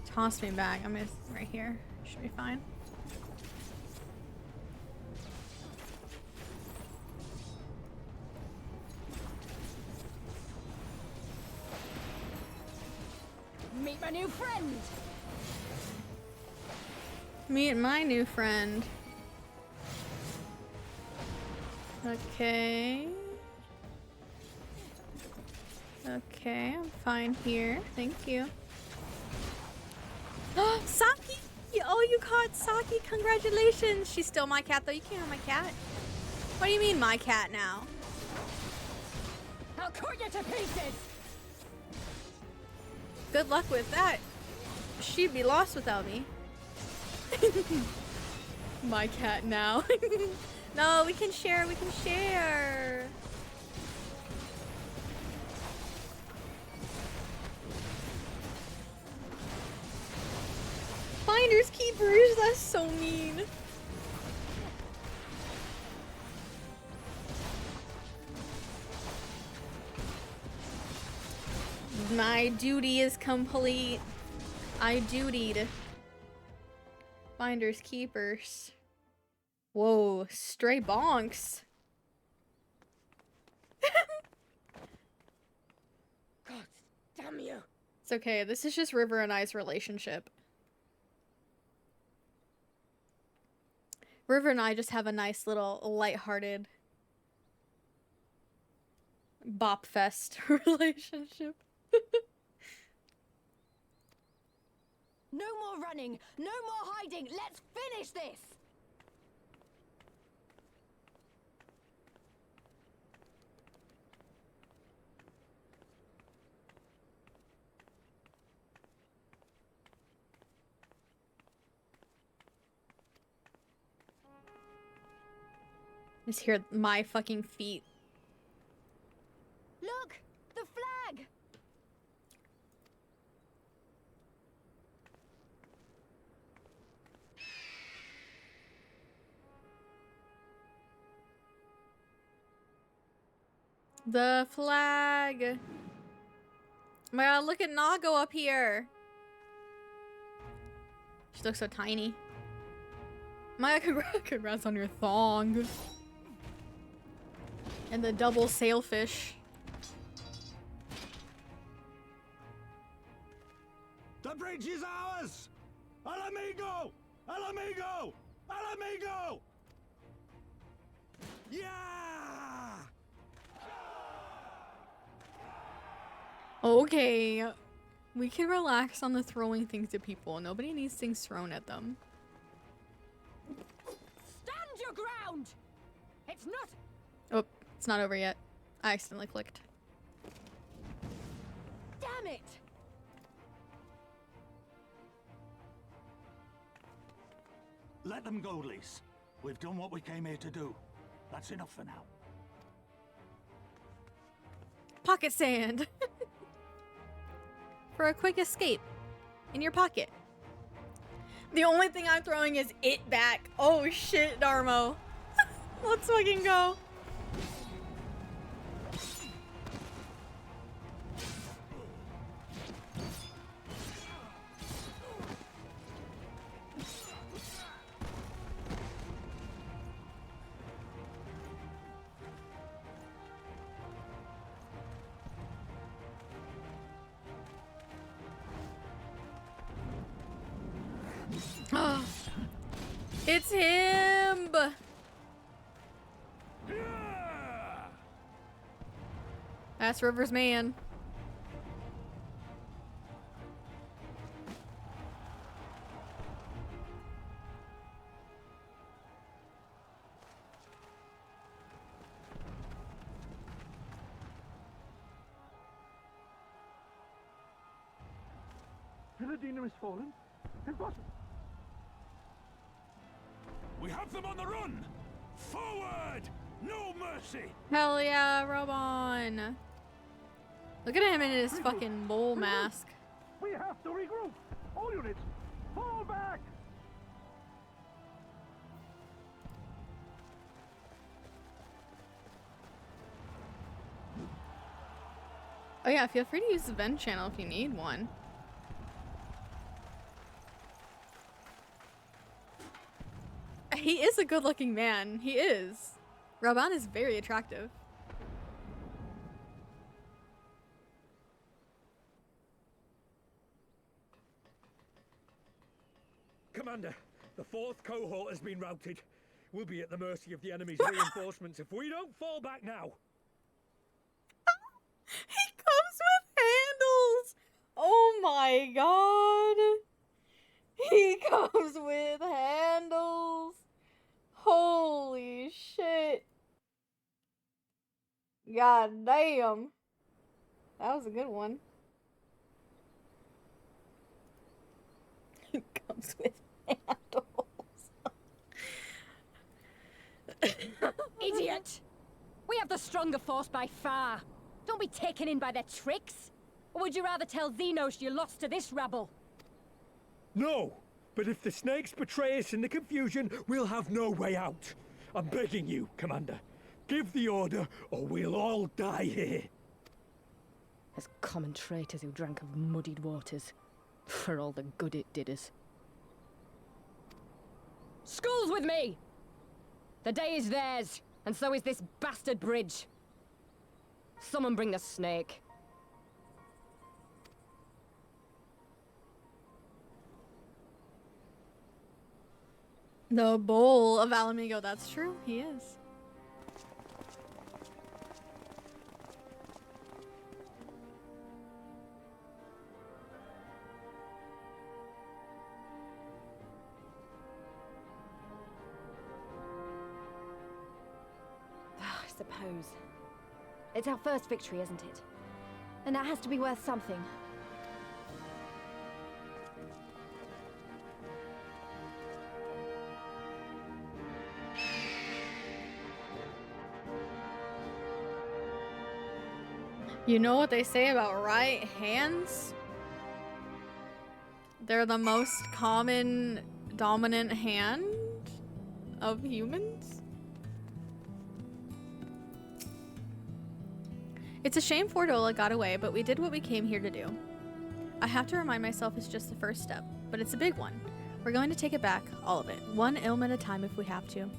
toss me back. I'm gonna right here. Should be fine. Meet my new friend. Meet my new friend. Okay. Okay, I'm fine here. Thank you. Saki! Oh, you caught Saki. Congratulations. She's still my cat, though. You can't have my cat. What do you mean, my cat now? I'll cut you to pieces. Good luck with that. She'd be lost without me. My cat now. No, we can share. We can share. Finders keepers, that's so mean. My duty is complete. I dutied. Finders keepers. Whoa, stray bonks. God damn you. It's okay, this is just River and I's relationship. River and I just have a nice little lighthearted bop fest relationship. No more running, no more hiding. Let's finish this. Just hear my fucking feet. Look, the flag. The flag. Oh my god, look at Nago up here. She looks so tiny. My god, congrats on your thong. And the double sailfish. The bridge is ours! Al amigo! Al amigo! Al amigo! Yeah! Okay. We can relax on the throwing things at people. Nobody needs things thrown at them. Stand your ground! It's not. Oh, it's not over yet. I accidentally clicked. Damn it! Let them go, Lise. We've done what we came here to do. That's enough for now. Pocket sand. For a quick escape. In your pocket. The only thing I'm throwing is it back. Oh shit, Darmo. Let's fucking go. It's him! That's River's man. Villadina is fallen? Impossible! We have them on the run! Forward! No mercy! Hell yeah, Robon! Look at him in his fucking mole mask. We have to regroup! All units, fall back! Oh yeah, feel free to use the vent channel if you need one. He is a good-looking man. He is. Raban is very attractive. Commander, the 4th cohort has been routed. We'll be at the mercy of the enemy's reinforcements if we don't fall back now. He comes with handles! Oh my god! He comes with handles! Holy shit! God damn! That was a good one. He comes with handles. Idiot! We have the stronger force by far. Don't be taken in by their tricks. Or would you rather tell Xenos you lost to this rabble? No! But if the snakes betray us in the confusion, we'll have no way out. I'm begging you, Commander. Give the order, or we'll all die here. As common traitors who drank of muddied waters. For all the good it did us. School's with me! The day is theirs, and so is this bastard bridge. Someone bring the snake. The bowl of Alamigo, that's true, he is. I suppose. It's our first victory, isn't it? And that has to be worth something. You know what they say about right hands? They're the most common dominant hand of humans. It's a shame Fordola got away, but we did what we came here to do. I have to remind myself it's just the first step, but it's a big one. We're going to take it back, all of it, one ilm at a time if we have to.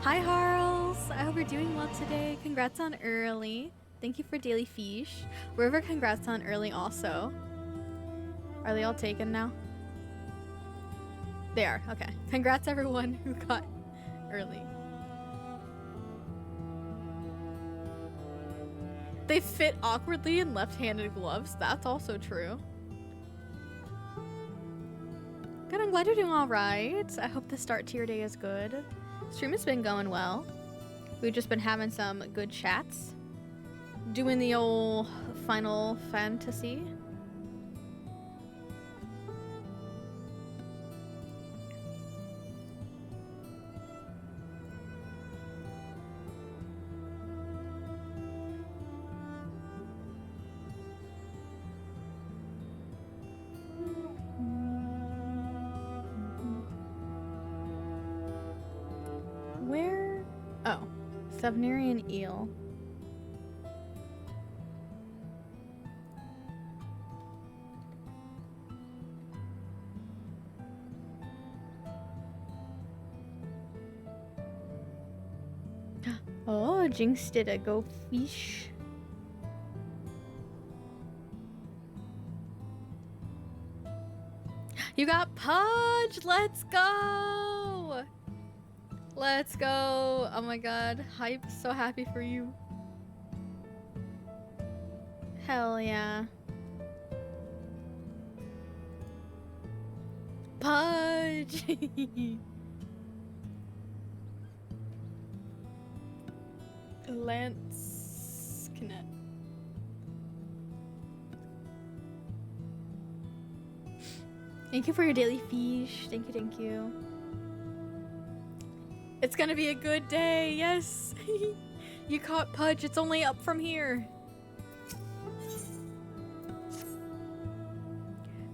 Hi Harls! I hope you're doing well today. Congrats on early. Thank you for daily fish. River, congrats on early also. Are they all taken now? They are, okay. Congrats everyone who got early. They fit awkwardly in left-handed gloves. That's also true. Good, I'm glad you're doing all right. I hope the start to your day is good. Stream has been going well. We've just been having some good chats. Doing the old Final Fantasy. Where? Oh, Sevnerian eel. Oh, Jinx did a go fish. You got Pudge! Let's go! Let's go! Oh my god, hype, so happy for you. Hell yeah. Pudge! Lance Knet. Thank you for your daily fish. Thank you, thank you. It's gonna be a good day, yes! You caught Pudge, it's only up from here.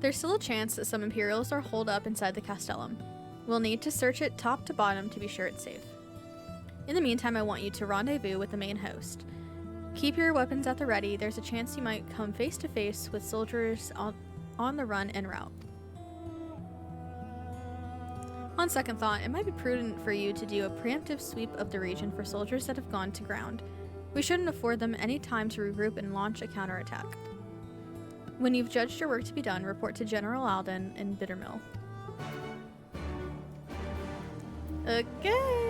There's still a chance that some Imperials are holed up inside the Castellum. We'll need to search it top to bottom to be sure it's safe. In the meantime, I want you to rendezvous with the main host. Keep your weapons at the ready. There's a chance you might come face to face with soldiers on the run en route. On second thought, it might be prudent for you to do a preemptive sweep of the region for soldiers that have gone to ground. We shouldn't afford them any time to regroup and launch a counterattack. When you've judged your work to be done, report to General Alden in Bittermill. Okay.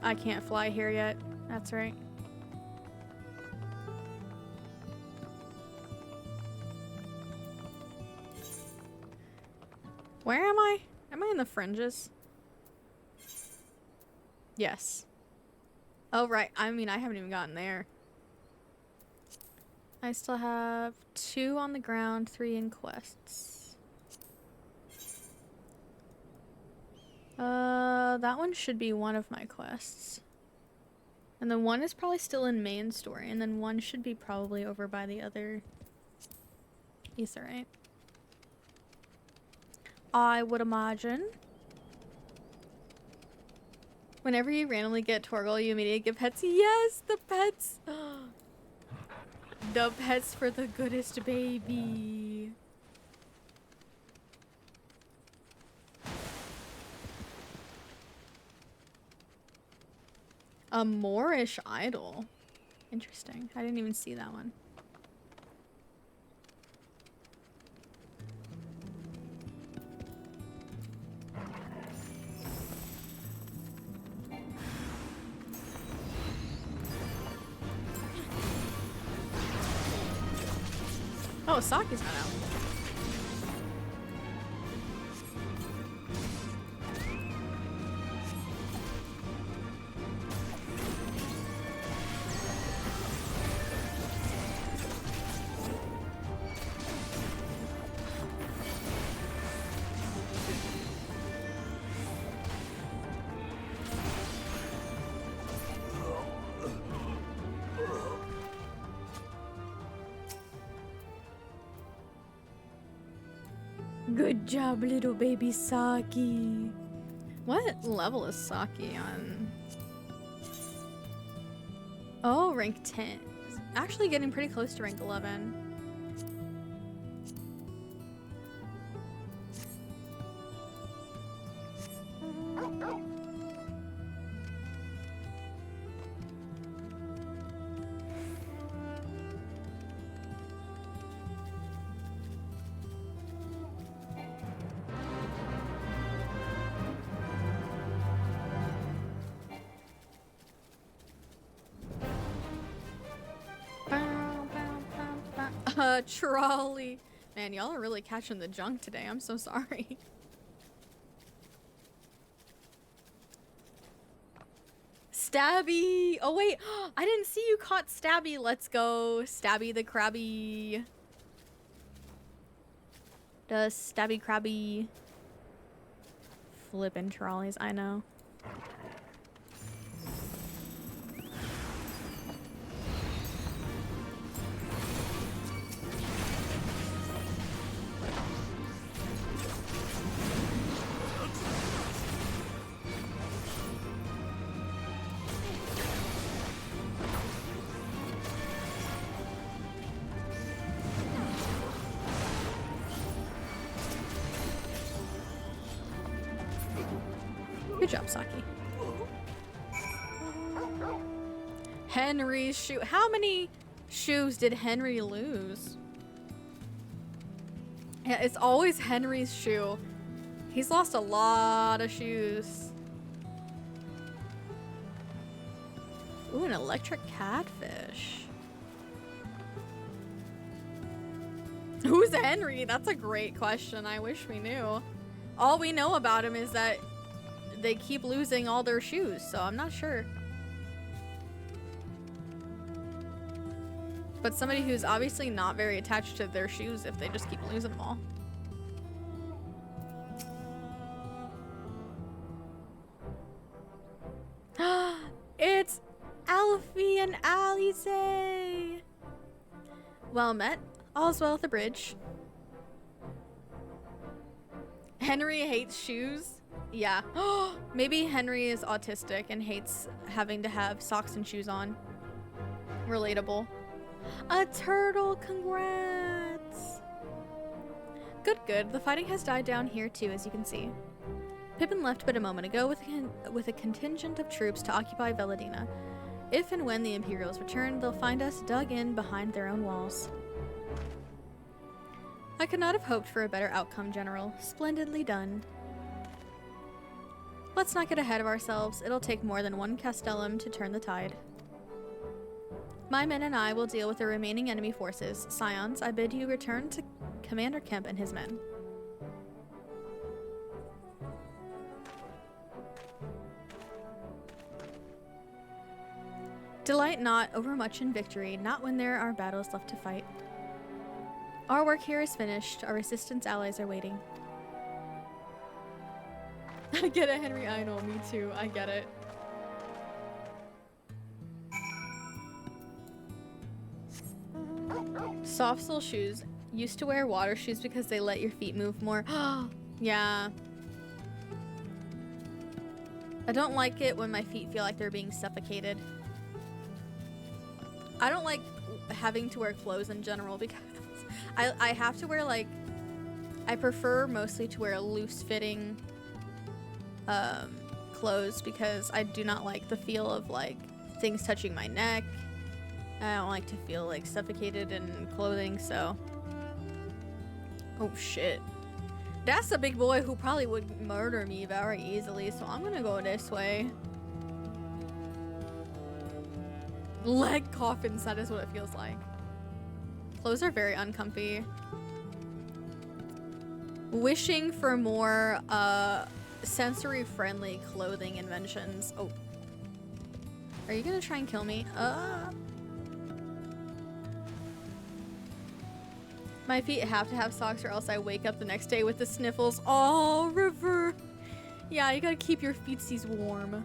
I can't fly here yet. That's right. Where am I? Am I in the fringes? Yes. Oh, right. I mean, I haven't even gotten there. I still have 2 on the ground, 3 in quests. That one should be one of my quests. And then one is probably still in main story, and then one should be probably over by the other Aetheryte. I would imagine. Whenever you randomly get Torgal, you immediately get pets. Yes, the pets! The pets for the goodest baby. A Moorish idol. Interesting. I didn't even see that one. Oh, Saki's not out. Good job, little baby Saki. What level is Saki on? Oh, rank 10. Actually getting pretty close to rank 11. Trolley. Man, y'all are really catching the junk today. I'm so sorry. Stabby! Oh wait, I didn't see you caught Stabby. Let's go. Stabby the Krabby. Does Stabby Krabby flippin' trolleys? I know. Good job, Saki. Henry's shoe. How many shoes did Henry lose? Yeah, it's always Henry's shoe. He's lost a lot of shoes. Ooh, an electric catfish. Who's Henry? That's a great question. I wish we knew. All we know about him is that they keep losing all their shoes, so I'm not sure. But somebody who's obviously not very attached to their shoes if they just keep losing them all. It's Alfie and Alice! Well met. All's well at the bridge. Henry hates shoes? Yeah. Maybe Henry is autistic and hates having to have socks and shoes on. Relatable. A turtle, congrats! Good, good. The fighting has died down here too, as you can see. Pippin left but a moment ago with a contingent of troops to occupy Veladina. If and when the Imperials return, they'll find us dug in behind their own walls. I could not have hoped for a better outcome, General. Splendidly done. Let's not get ahead of ourselves. It'll take more than one Castellum to turn the tide. My men and I will deal with the remaining enemy forces. Scions, I bid you return to Commander Kemp and his men. Delight not overmuch in victory, not when there are battles left to fight. Our work here is finished. Our resistance allies are waiting. I get it, Henry. I know, me too. I get it. Soft sole shoes. Used to wear water shoes because they let your feet move more. Yeah. I don't like it when my feet feel like they're being suffocated. I don't like having to wear clothes in general because I have to wear like, I prefer mostly to wear loose-fitting clothes because I do not like the feel of like things touching my neck. I don't like to feel like suffocated in clothing, so. Oh shit. That's a big boy who probably would murder me very easily, so I'm gonna go this way. Leg coffins, that is what it feels like. Clothes are very uncomfy. Wishing for more sensory-friendly clothing inventions. Oh. Are you gonna try and kill me? My feet have to have socks or else I wake up the next day with the sniffles. Oh, River. Yeah, you gotta keep your feetsies warm.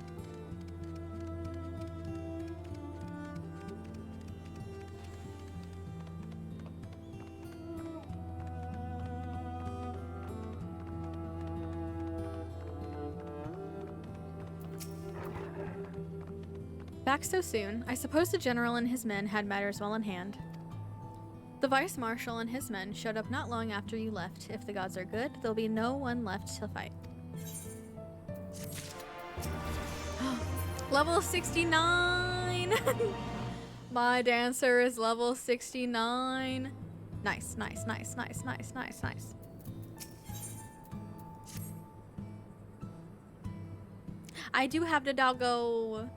Back so soon. I suppose the general and his men had matters well in hand. The vice marshal and his men showed up not long after you left. If the gods are good, there'll be no one left to fight. Level 69! My dancer is level 69. Nice, nice, nice, nice, nice, nice, nice. I do have the doggo.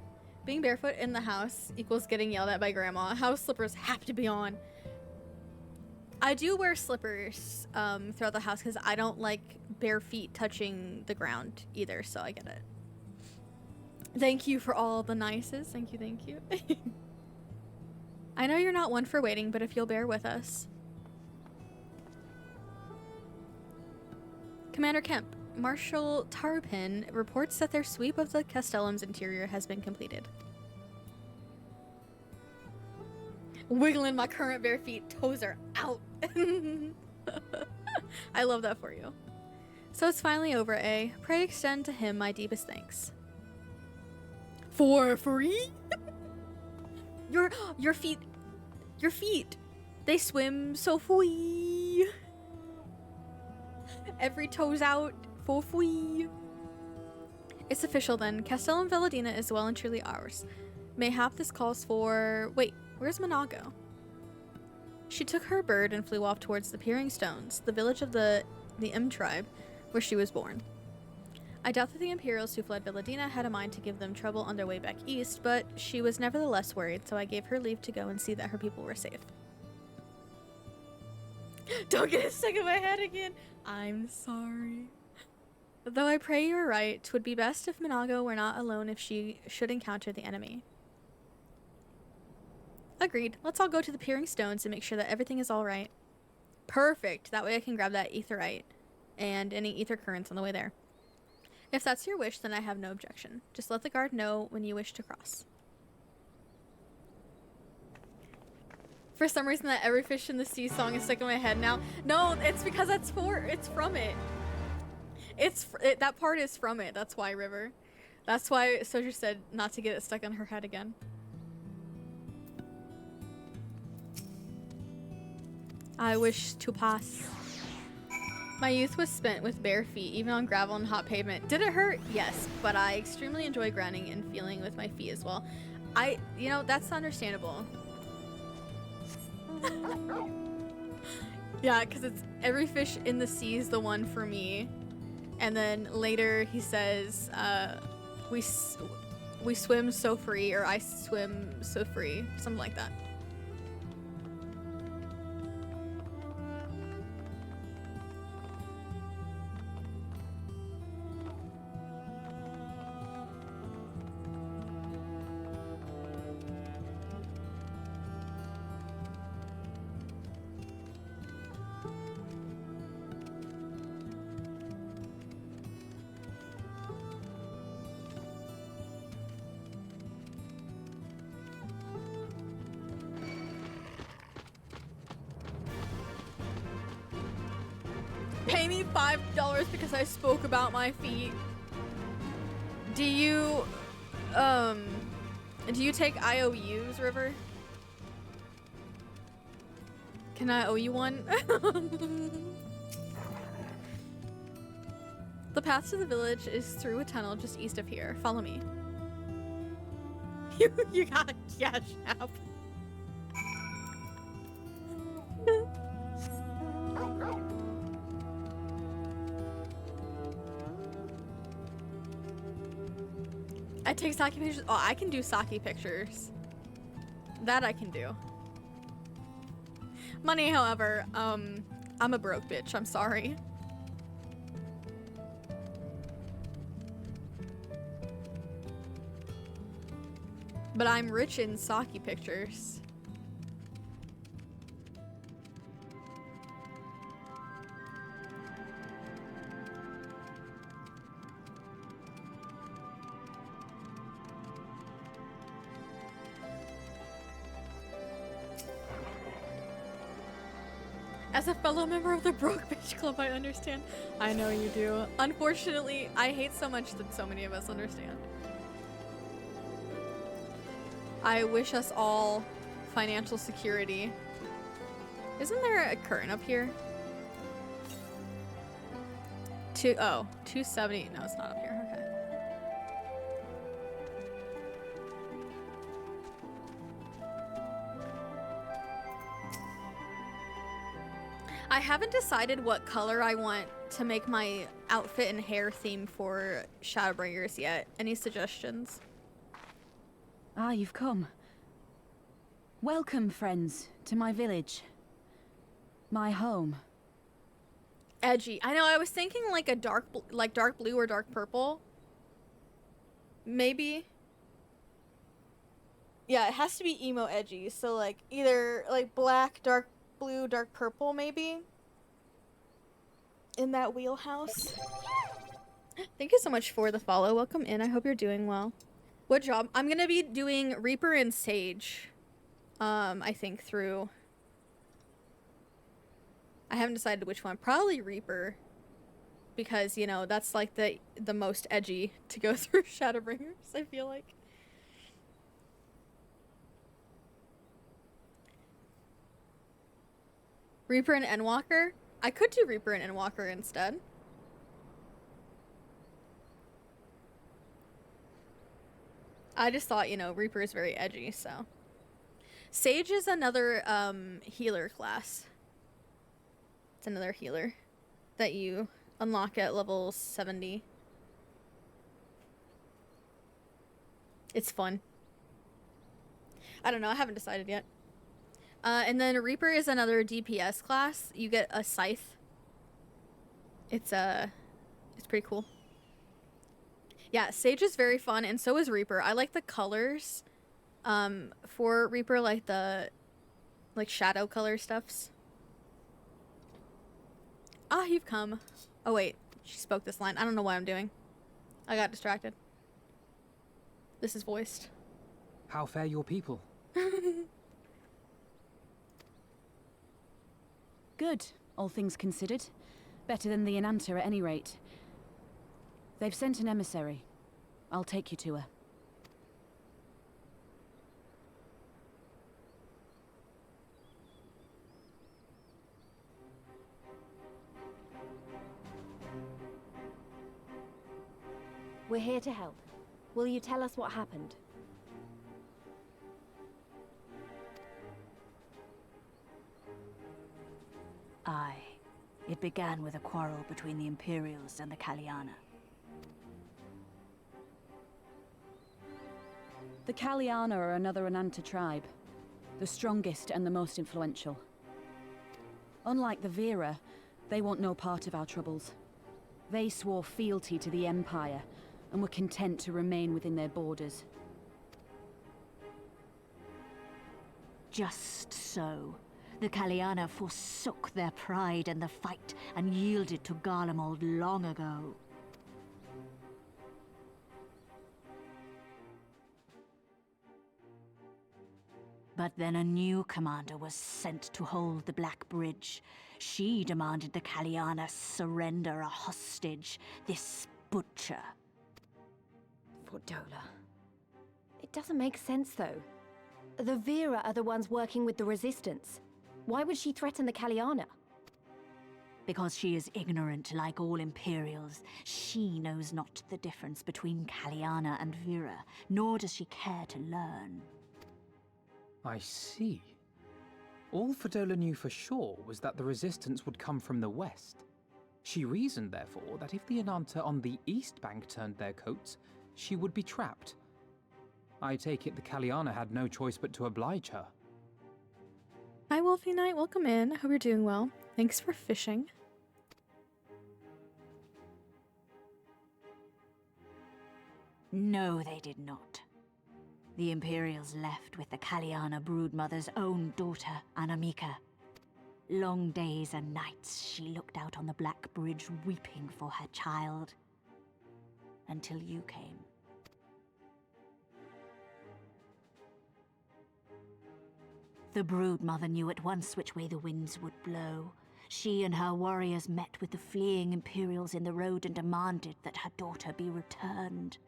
Being barefoot in the house equals getting yelled at by grandma. House slippers have to be on. I do wear slippers throughout the house because I don't like bare feet touching the ground either, so I get it. Thank you for all the nices. Thank you, thank you. I know you're not one for waiting, but if you'll bear with us. Commander Kemp, Marshal Tarpin reports that their sweep of the Castellum's interior has been completed. Wiggling my current bare feet, toes are out. I love that for you. So it's finally over, eh? Pray extend to him my deepest thanks. For free? Your feet, they swim so free. Every toe's out for free. It's official then. Castellum Veladina is well and truly ours. Mayhap this calls for... Wait, where's Monago? She took her bird and flew off towards the Peering Stones, the village of the M tribe, where she was born. I doubt that the Imperials who fled Veladina had a mind to give them trouble on their way back east, but she was nevertheless worried, so I gave her leave to go and see that her people were safe. Don't get it stuck in my head again! I'm sorry. Though I pray you are right, 'twould be best if Monago were not alone if she should encounter the enemy. Agreed. Let's all go to the Peering Stones and make sure that everything is alright. Perfect! That way I can grab that aetherite and any ether currents on the way there. If that's your wish, then I have no objection. Just let the guard know when you wish to cross. For some reason, that Every Fish in the Sea song is stuck in my head now. No, it's because it's from it. That part is from it. That's why, River. That's why Soja said not to get it stuck on her head again. I wish to pass. My youth was spent with bare feet, even on gravel and hot pavement. Did it hurt? Yes, but I extremely enjoy grounding and feeling with my feet as well. You know, that's understandable. Yeah, because it's Every Fish in the Sea is the one for me. And then later he says, we swim so free, or I swim so free, something like that. Pay me $5 because I spoke about my feet. Do you take IOUs, River? Can I owe you one? The path to the village is through a tunnel just east of here. Follow me. You got Cash App. I take sake pictures. Oh, I can do sake pictures. That I can do. Money, however, I'm a broke bitch. I'm sorry. But I'm rich in sake pictures. As a fellow member of the Broke Bitch Club, I understand. I know you do. Unfortunately, I hate so much that so many of us understand. I wish us all financial security. Isn't there a curtain up here? 270. No, it's not up here. Okay. I haven't decided what color I want to make my outfit and hair theme for Shadowbringers yet. Any suggestions? Ah, you've come. Welcome, friends, to my village. My home. Edgy. I know, I was thinking like a dark blue or dark purple. Maybe. Yeah, it has to be emo edgy. So like either like black, dark blue, dark purple maybe. In that wheelhouse. Thank you so much for the follow. Welcome in. I hope you're doing well. What job? I'm gonna be doing Reaper and Sage. I think through. I haven't decided which one. Probably Reaper. Because, you know, that's like the most edgy to go through Shadowbringers, I feel like. Reaper and Endwalker? I could do Reaper and Endwalker instead. I just thought, you know, Reaper is very edgy, so. Sage is another healer class. It's another healer that you unlock at level 70. It's fun. I don't know, I haven't decided yet. And then Reaper is another DPS class. You get a scythe. It's pretty cool. Yeah, Sage is very fun, and so is Reaper. I like the colors for Reaper, like the shadow color stuffs. Ah, you've come. Oh wait, she spoke this line. I don't know what I'm doing. I got distracted. This is voiced. How fare your people? Good, all things considered. Better than the Enanta at any rate. They've sent an emissary. I'll take you to her. We're here to help. Will you tell us what happened? Aye. It began with a quarrel between the Imperials and the Kaliana. The Kaliana are another Enanta tribe. The strongest and the most influential. Unlike the Vera, they want no part of our troubles. They swore fealty to the Empire, and were content to remain within their borders. Just so. The Kaliana forsook their pride in the fight and yielded to Garlemald long ago. But then a new commander was sent to hold the Black Bridge. She demanded the Kaliana surrender a hostage, this butcher. Fordola. It doesn't make sense, though. The Vera are the ones working with the Resistance. Why would she threaten the Kaliana? Because she is ignorant like all Imperials. She knows not the difference between Kaliana and Vera, nor does she care to learn. I see. All Fordola knew for sure was that the resistance would come from the west. She reasoned, therefore, that if the Enanta on the east bank turned their coats, she would be trapped. I take it the Kaliana had no choice but to oblige her. Hi, Wolfie Knight. Welcome in. Hope you're doing well. Thanks for fishing. No, they did not. The Imperials left with the Kaliana broodmother's own daughter, Anamika. Long days and nights she looked out on the Black Bridge weeping for her child. Until you came. The broodmother knew at once which way the winds would blow. She and her warriors met with the fleeing Imperials in the road and demanded that her daughter be returned.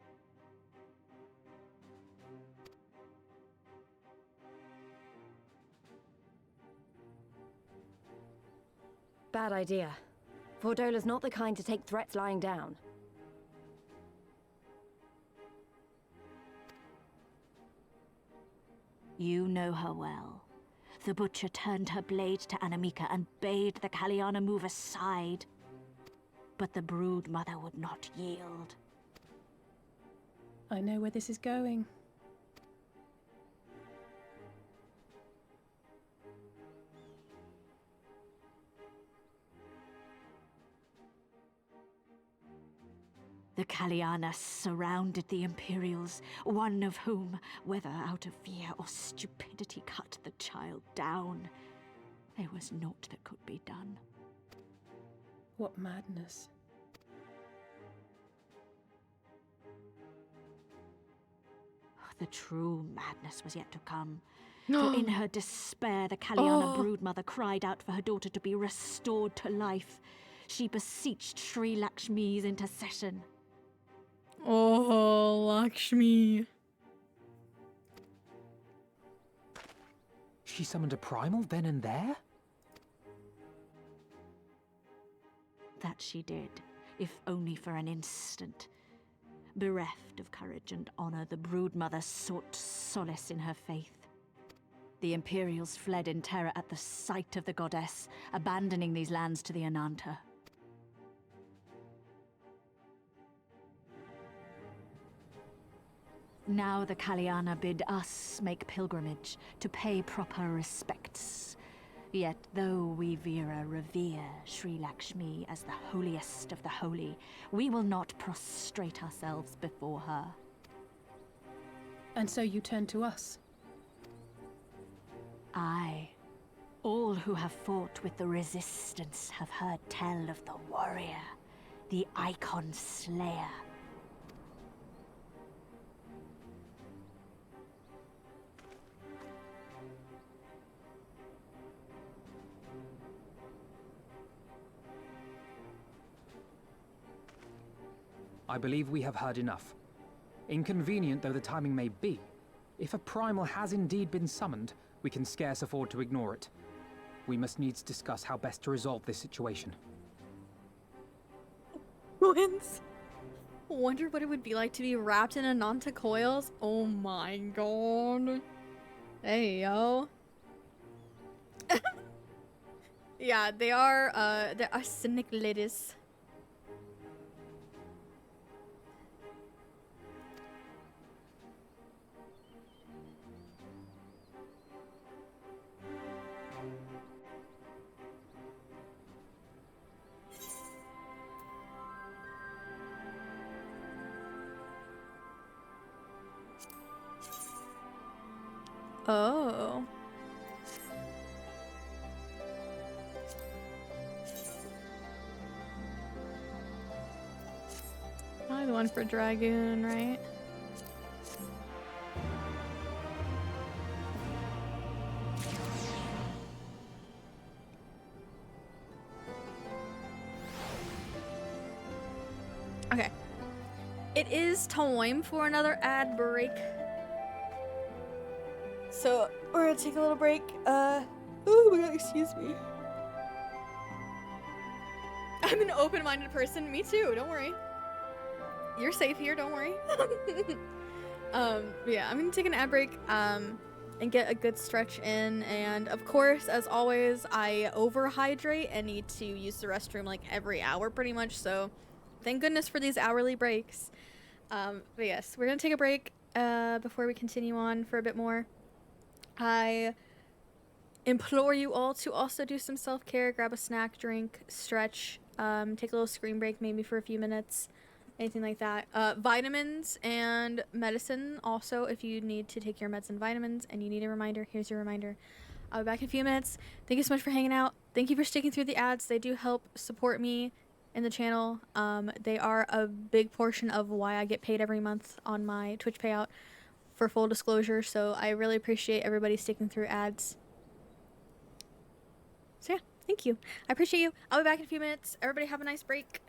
Bad idea. Fordola's not the kind to take threats lying down. You know her well. The butcher turned her blade to Anamika and bade the Kaliana move aside. But the broodmother would not yield. I know where this is going. The Kaliana surrounded the Imperials, one of whom, whether out of fear or stupidity, cut the child down. There was naught that could be done. What madness. The true madness was yet to come. For in her despair, the Kaliana broodmother cried out for her daughter to be restored to life. She beseeched Sri Lakshmi's intercession. Oh, Lakshmi. She summoned a primal then and there? That she did, if only for an instant. Bereft of courage and honor, the broodmother sought solace in her faith. The Imperials fled in terror at the sight of the goddess, abandoning these lands to the Ananta. Now the Kaliana bid us make pilgrimage to pay proper respects. Yet though we Veera revere Sri Lakshmi as the holiest of the holy, we will not prostrate ourselves before her. And so you turn to us? Aye. All who have fought with the Resistance have heard tell of the warrior, the Icon Slayer. I believe we have heard enough. Inconvenient though the timing may be, if a primal has indeed been summoned, we can scarce afford to ignore it. We must needs discuss how best to resolve this situation. Wins. Wonder what it would be like to be wrapped in Ananta coils. Oh my god. Hey, yo. Yeah, they are cynic ladies. Oh. Probably the one for Dragoon, right? Okay. It is time for another ad break. So we're gonna take a little break. Oh my god, excuse me. I'm an open-minded person. Me too, don't worry. You're safe here, don't worry. But yeah, I'm gonna take an ad break and get a good stretch in, and of course, as always, I overhydrate and need to use the restroom like every hour pretty much, so thank goodness for these hourly breaks. But yes, we're gonna take a break before we continue on for a bit more. I implore you all to also do some self-care, grab a snack, drink, stretch, take a little screen break maybe for a few minutes, anything like that. Vitamins and medicine also, if you need to take your meds and vitamins and you need a reminder, here's your reminder. I'll be back in a few minutes. Thank you so much for hanging out. Thank you for sticking through the ads. They do help support me in the channel. They are a big portion of why I get paid every month on my Twitch payout, for full disclosure, so I really appreciate everybody sticking through ads. So yeah, thank you. I appreciate you. I'll be back in a few minutes. Everybody have a nice break.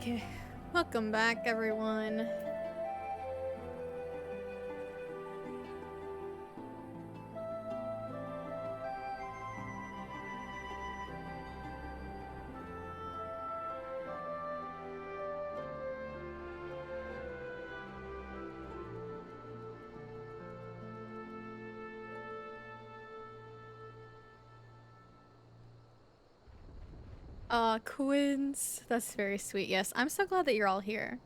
Okay, welcome back, everyone. Quins. That's very sweet. Yes, I'm so glad that you're all here.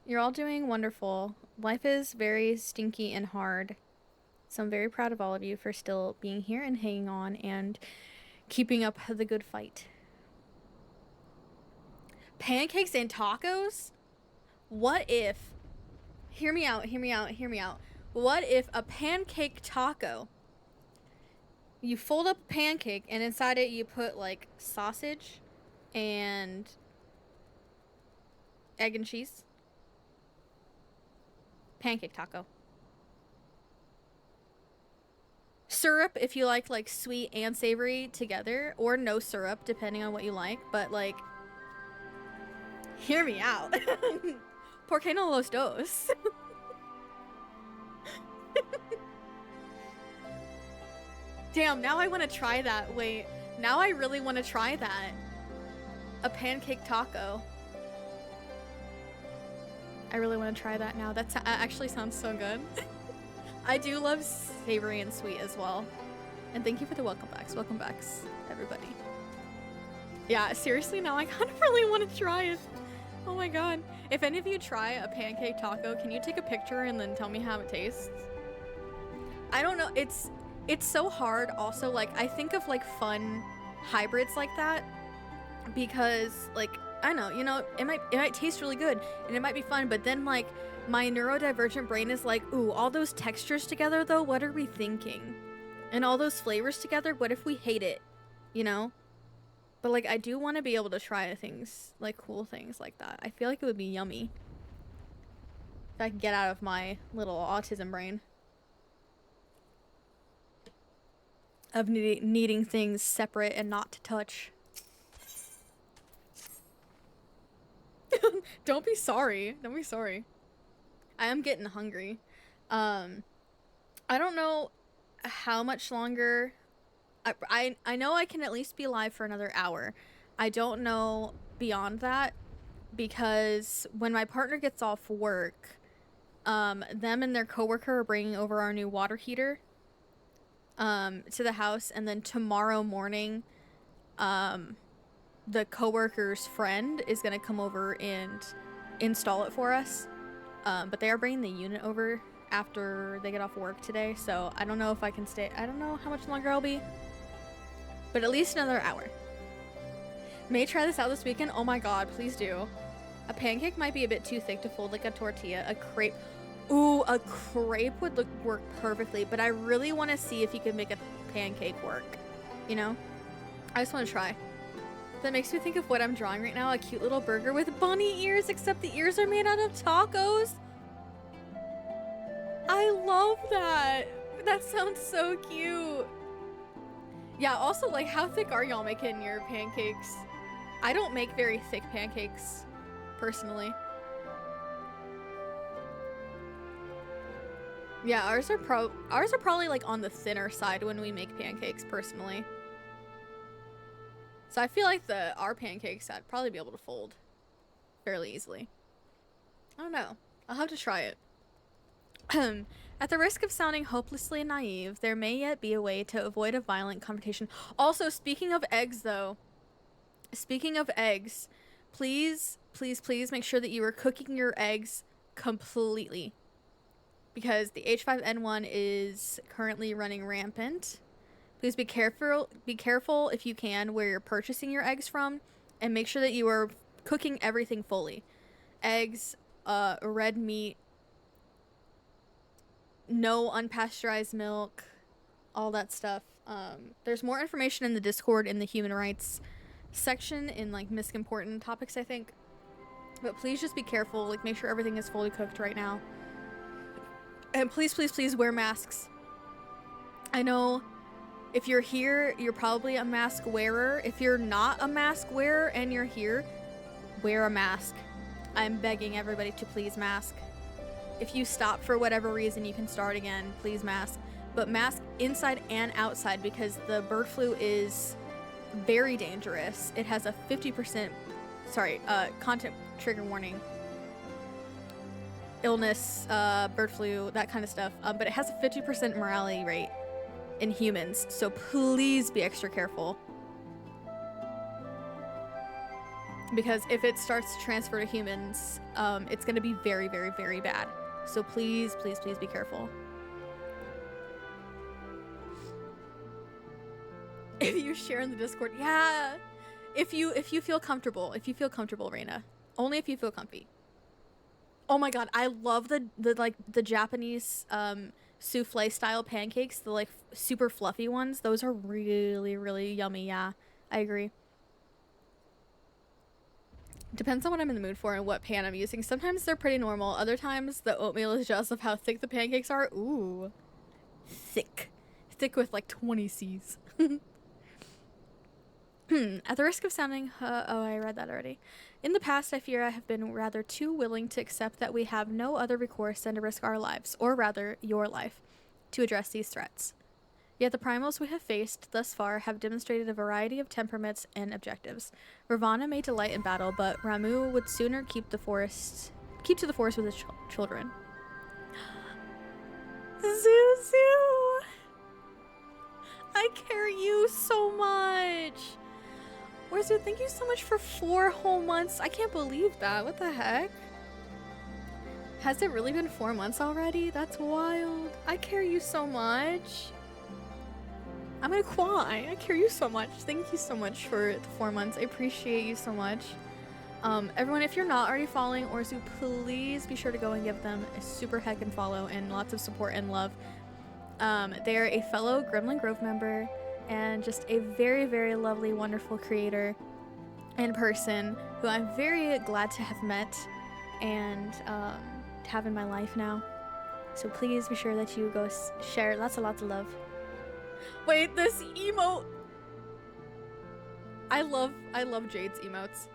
You're all doing wonderful. Life is very stinky and hard. So I'm very proud of all of you for still being here and hanging on and keeping up the good fight. Pancakes and tacos? What if... Hear me out, hear me out, hear me out. What if a pancake taco... You fold up a pancake and inside it you put like sausage and egg and cheese. Pancake taco. Syrup if you like sweet and savory together, or no syrup depending on what you like, but like hear me out. ¿Por qué no los dos? Damn, now I want to try that. Wait, now I really want to try that. A pancake taco. I really want to try that now. That actually sounds so good. I do love savory and sweet as well. And thank you for the welcome backs. Welcome backs, everybody. Yeah, seriously, now I kind of really want to try it. Oh my god. If any of you try a pancake taco, can you take a picture and then tell me how it tastes? I don't know. It's so hard also, like, I think of, like, fun hybrids like that because, like, I know, you know, it might taste really good and it might be fun, but then, like, my neurodivergent brain is like, ooh, all those textures together, though, what are we thinking? And all those flavors together, what if we hate it, you know? But, like, I do want to be able to try things, like, cool things like that. I feel like it would be yummy if I could get out of my little autism brain of needing things separate and not to touch. Don't be sorry. Don't be sorry. I am getting hungry. I don't know how much longer. I know I can at least be live for another hour. I don't know beyond that because when my partner gets off work, them and their coworker are bringing over our new water heater to the house, and then tomorrow morning the coworker's friend is gonna come over and install it for us, but they are bringing the unit over after they get off work today, so I don't know if I can stay. I don't know how much longer I'll be, but at least another hour. May try this out this weekend. Oh my god, please do. A pancake might be a bit too thick to fold like a tortilla. A crepe, ooh, a crepe would work perfectly, but I really want to see if you could make a pancake work, you know? I just want to try. That makes me think of what I'm drawing right now, a cute little burger with bunny ears, except the ears are made out of tacos. I love that. That sounds so cute. Yeah, also, like, how thick are y'all making your pancakes? I don't make very thick pancakes, personally. Yeah, ours are probably like on the thinner side when we make pancakes, personally. So I feel like our pancakes I'd probably be able to fold fairly easily. I don't know. I'll have to try it. At the risk of sounding hopelessly naive, there may yet be a way to avoid a violent confrontation. Also, speaking of eggs, though, please, please, please make sure that you are cooking your eggs completely, because the H5N1 is currently running rampant. Please be careful if you can where you're purchasing your eggs from, and make sure that you are cooking everything fully. Eggs, red meat, no unpasteurized milk, all that stuff. There's more information in the Discord in the human rights section in like Misc Important topics, I think. But please just be careful, like make sure everything is fully cooked right now. And please, please, please wear masks. I know if you're here, you're probably a mask wearer. If you're not a mask wearer and you're here, wear a mask. I'm begging everybody to please mask. If you stop for whatever reason, you can start again. Please mask. But mask inside and outside because the bird flu is very dangerous. It has a 50%, content trigger warning. Illness, bird flu, that kind of stuff. But it has a 50% mortality rate in humans. So please be extra careful. Because if it starts to transfer to humans, it's going to be very, very, very bad. So please, please, please be careful. If you share in the Discord, yeah. If you feel comfortable, Reina. Only if you feel comfy. Oh my god, I love the Japanese souffle style pancakes, the like super fluffy ones. Those are really, really yummy. Yeah, I agree. Depends on what I'm in the mood for and what pan I'm using. Sometimes they're pretty normal. Other times the oatmeal is just of how thick the pancakes are. Ooh. Thick. Thick with like 20 C's. At the risk of sounding... oh, I read that already. In the past, I fear I have been rather too willing to accept that we have no other recourse than to risk our lives, or rather, your life, to address these threats. Yet the primals we have faced thus far have demonstrated a variety of temperaments and objectives. Ravana may delight in battle, but Ramu would sooner keep to the forest with his children. Zuzu! I care you so much! Orzu, thank you so much for 4 whole months. I can't believe that. What the heck? Has it really been 4 months already? That's wild. I care you so much. I'm gonna cry. I care you so much. Thank you so much for the 4 months. I appreciate you so much. Everyone, if you're not already following Orzu, please be sure to go and give them a super heckin' follow and lots of support and love. They're a fellow Gremlin Grove member and just a very, very lovely, wonderful creator and person who I'm very glad to have met and to have in my life now. So please be sure that you go share lots of love. Wait, this emote! I love Jade's emotes.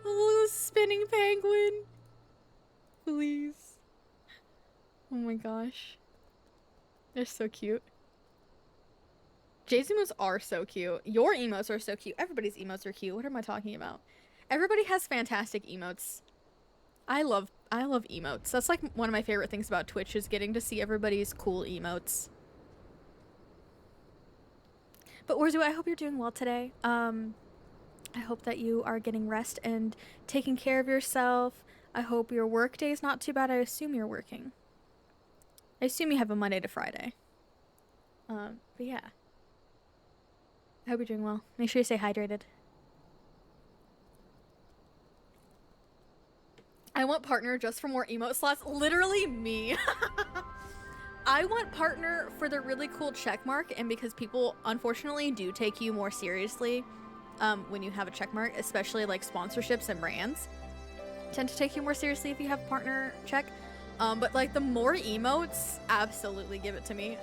Oh, spinning penguin! Please. Oh my gosh. They're so cute. Jade's emotes are so cute. Your emotes are so cute. Everybody's emotes are cute. What am I talking about? Everybody has fantastic emotes. I love emotes. That's like one of my favorite things about Twitch is getting to see everybody's cool emotes. But Orzu, I hope you're doing well today. I hope that you are getting rest and taking care of yourself. I hope your work day is not too bad. I assume you're working. I assume you have a Monday to Friday. But yeah. I hope you're doing well. Make sure you stay hydrated. I want partner just for more emote slots. Literally me. I want partner for the really cool check mark, and because people unfortunately do take you more seriously when you have a check mark, especially like sponsorships and brands tend to take you more seriously if you have partner check. But like the more emotes, absolutely give it to me.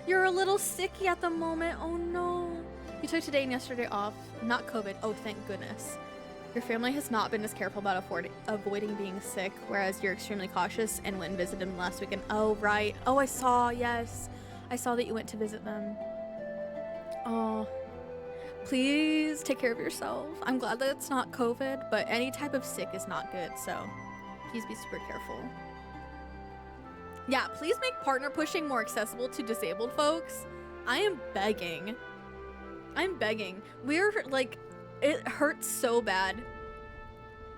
You're a little sicky at the moment. Oh no. You took today and yesterday off. Not COVID. Oh, thank goodness. Your family has not been as careful about avoiding being sick, whereas you're extremely cautious and went and visited them last weekend. Oh, right. Oh, I saw. Yes. I saw that you went to visit them. Oh. Please take care of yourself. I'm glad that it's not COVID, but any type of sick is not good, so please be super careful. Yeah, please make partner pushing more accessible to disabled folks. I am begging. I'm begging. We're like, it hurts so bad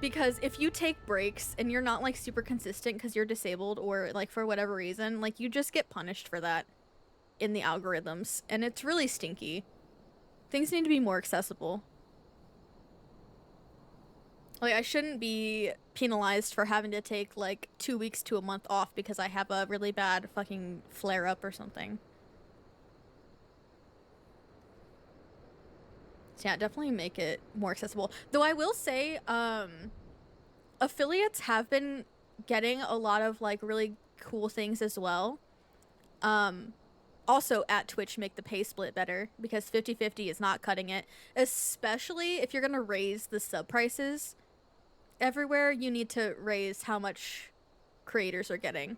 because if you take breaks and you're not like super consistent because you're disabled or like for whatever reason, like you just get punished for that in the algorithms, and it's really stinky. Things need to be more accessible. Like, I shouldn't be penalized for having to take, like, 2 weeks to a month off because I have a really bad fucking flare-up or something. So yeah, definitely make it more accessible. Though I will say, affiliates have been getting a lot of, like, really cool things as well. Also at Twitch make the pay split better, because 50-50 is not cutting it. Especially if you're gonna raise the sub prices everywhere, you need to raise how much creators are getting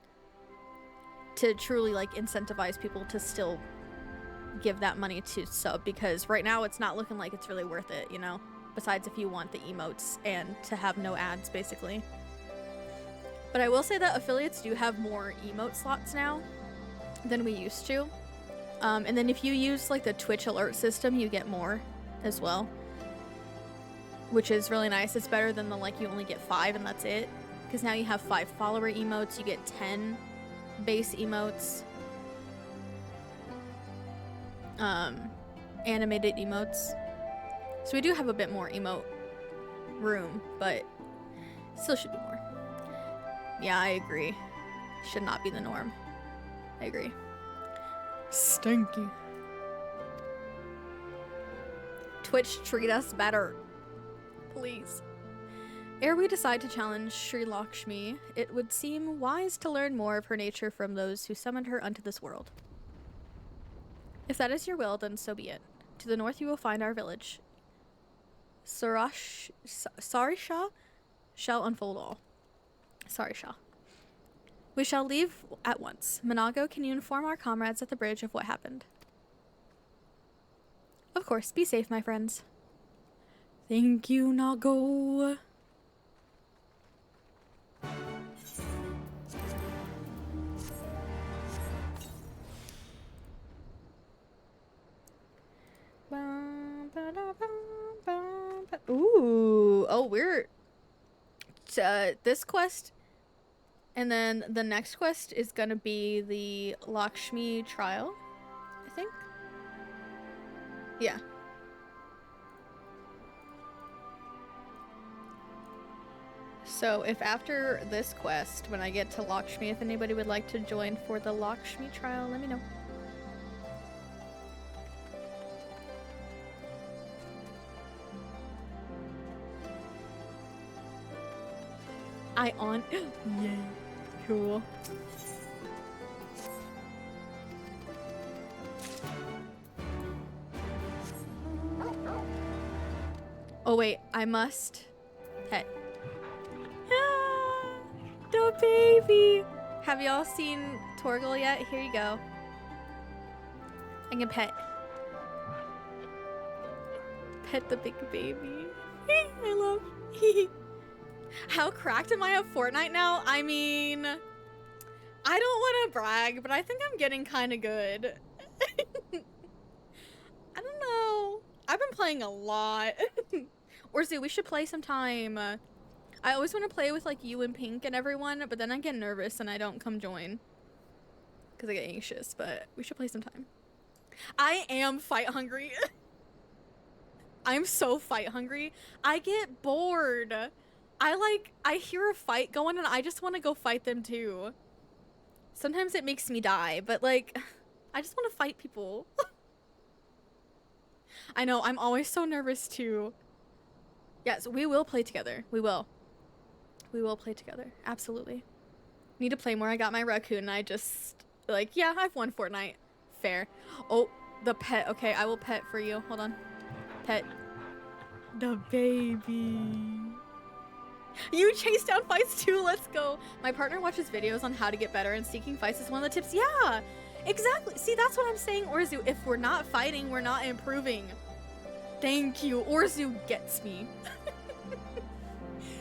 to truly like incentivize people to still give that money to sub, because right now it's not looking like it's really worth it, you know? Besides if you want the emotes and to have no ads, basically. But I will say that affiliates do have more emote slots now than we used to. And then if you use like the Twitch alert system, you get more as well, which is really nice. It's better than the like you only get 5 and that's it, because now you have 5 follower emotes, you get 10 base emotes, animated emotes. So we do have a bit more emote room, but still should be more. Yeah, I agree. Should not be the norm. I agree. Stinky. Twitch, treat us better. Please. Ere we decide to challenge Sri Lakshmi, it would seem wise to learn more of her nature from those who summoned her unto this world. If that is your will, then so be it. To the north you will find our village. Sarisha shall unfold all. Sarisha. We shall leave at once. Monago, can you inform our comrades at the bridge of what happened? Of course. Be safe, my friends. Thank you, Nago. Ooh. Oh, we're... this quest... And then the next quest is gonna be the Lakshmi trial, I think. Yeah. So if after this quest, when I get to Lakshmi, if anybody would like to join for the Lakshmi trial, let me know. Yay. Cool. Oh wait, I must pet. Ah, the baby. Have y'all seen Torgal yet? Here you go. I can pet. Pet the big baby. I love. How cracked am I at Fortnite now? I mean, I don't want to brag, but I think I'm getting kind of good. I don't know. I've been playing a lot. Orzu, we should play sometime. I always want to play with like you and Pink and everyone, but then I get nervous and I don't come join because I get anxious, but we should play sometime. I am fight hungry. I'm so fight hungry. I get bored. I hear a fight going and I just want to go fight them too. Sometimes it makes me die, but like, I just want to fight people. I know, I'm always so nervous too. Yes, we will play together. We will. We will play together. Absolutely. Need to play more. I got my raccoon and I just, like, yeah, I've won Fortnite. Fair. Oh, the pet. Okay, I will pet for you. Hold on. Pet. The baby. You chase down fights too, let's go. My partner watches videos on how to get better and seeking fights is one of the tips. Yeah, exactly. See, that's what I'm saying, Orzu. If we're not fighting, we're not improving. Thank you. Orzu gets me.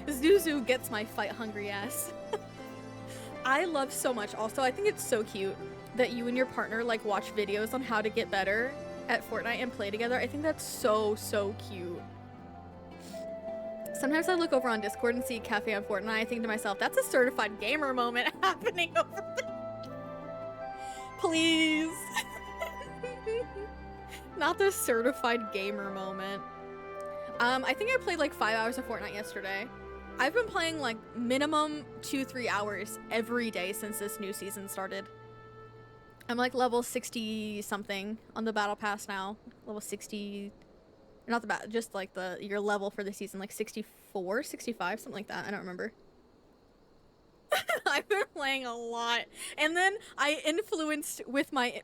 Zuzu gets my fight hungry ass. I love so much also. I think it's so cute that you and your partner like watch videos on how to get better at Fortnite and play together. I think that's so, so cute. Sometimes I look over on Discord and see Cafe on Fortnite. I think to myself, that's a certified gamer moment happening over there. Please. Not the certified gamer moment. I think I played like 5 hours of Fortnite yesterday. I've been playing like minimum 2-3 hours every day since this new season started. I'm like level 60 something on the battle pass now. Level 60. Not the bat, just like your level for the season, like 64, 65, something like that. I don't remember. I've been playing a lot, and then I influenced I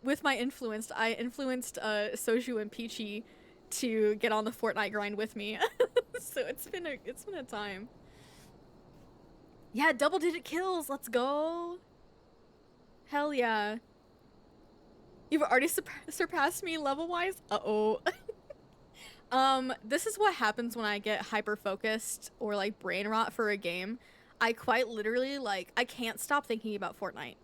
influenced Soju and Peachy to get on the Fortnite grind with me. So it's been a time. Yeah, double-digit kills. Let's go. Hell yeah. You've already surpassed me level-wise? Uh-oh. This is what happens when I get hyper-focused or, like, brain rot for a game. I quite literally, like, I can't stop thinking about Fortnite.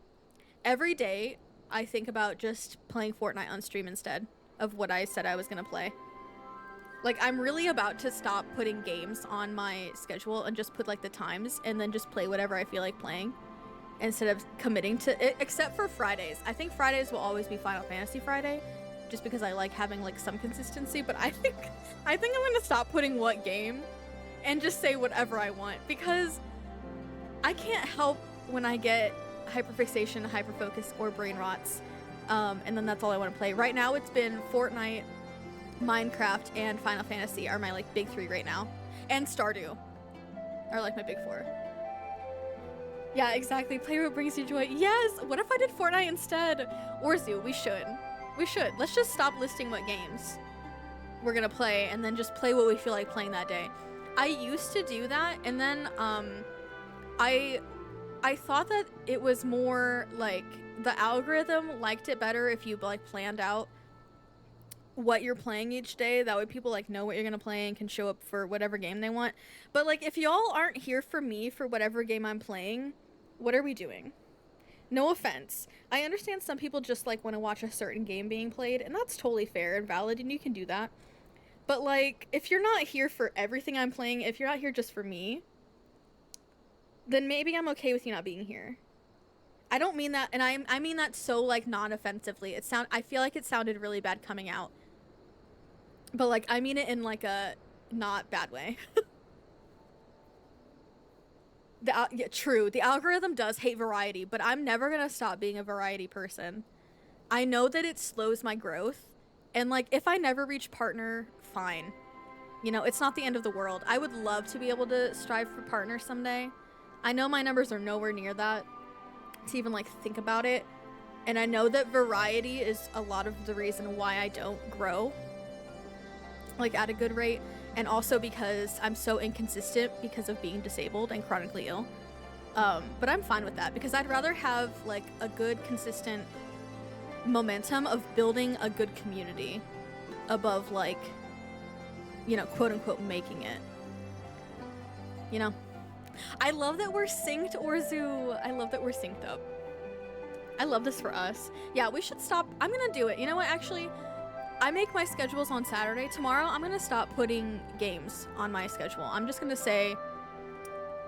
Every day, I think about just playing Fortnite on stream instead of what I said I was gonna play. Like, I'm really about to stop putting games on my schedule and just put, like, the times and then just play whatever I feel like playing instead of committing to it, except for Fridays. I think Fridays will always be Final Fantasy Friday, just because I like having, like, some consistency, but I think I'm gonna stop putting what game and just say whatever I want, because I can't help when I get hyperfixation, hyperfocus, or brain rots, and then that's all I want to play. Right now, it's been Fortnite, Minecraft, and Final Fantasy are my, like, big three right now. And Stardew are, like, my big four. Yeah, exactly. Play what brings you joy. Yes! What if I did Fortnite instead? Orzu, we should. We should. Let's just stop listing what games we're gonna play and then just play what we feel like playing that day. I used to do that, and then, I thought that it was more, like, the algorithm liked it better if you, like, planned out what you're playing each day. That way people, like, know what you're gonna play and can show up for whatever game they want. But, like, if y'all aren't here for me for whatever game I'm playing, what are we doing? No offense. I understand some people just, like, want to watch a certain game being played, and that's totally fair and valid, and you can do that. But, like, if you're not here for everything I'm playing, if you're not here just for me, then maybe I'm okay with you not being here. I don't mean that, and I mean that so, like, non-offensively. I feel like it sounded really bad coming out. But, like, I mean it in, like, a not bad way. Yeah, true. The algorithm does hate variety, but I'm never gonna stop being a variety person. I know that it slows my growth, and, like, if I never reach partner, fine. You know, it's not the end of the world. I would love to be able to strive for partner someday. I know my numbers are nowhere near that to even, like, think about it. And I know that variety is a lot of the reason why I don't grow, like, at a good rate. And also because I'm so inconsistent because of being disabled and chronically ill. But I'm fine with that because I'd rather have, like, a good, consistent momentum of building a good community above, like, you know, quote unquote making it. You know? I love that we're synced, Orzu. I love that we're synced up. I love this for us. Yeah, we should stop. I'm gonna do it. You know what, actually? I make my schedules on Saturday. Tomorrow, I'm gonna stop putting games on my schedule. I'm just gonna say,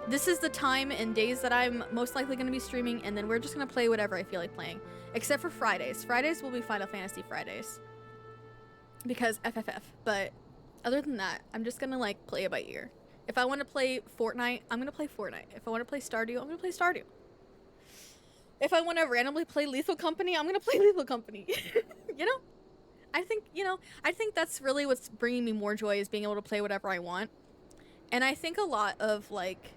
this is the time and days that I'm most likely gonna be streaming, and then we're just gonna play whatever I feel like playing. Except for Fridays. Fridays will be Final Fantasy Fridays. Because FFF. But other than that, I'm just gonna, like, play it by ear. If I want to play Fortnite, I'm gonna play Fortnite. If I want to play Stardew, I'm gonna play Stardew. If I want to randomly play Lethal Company, I'm gonna play Lethal Company. You know? I think that's really what's bringing me more joy, is being able to play whatever I want. And I think a lot of, like,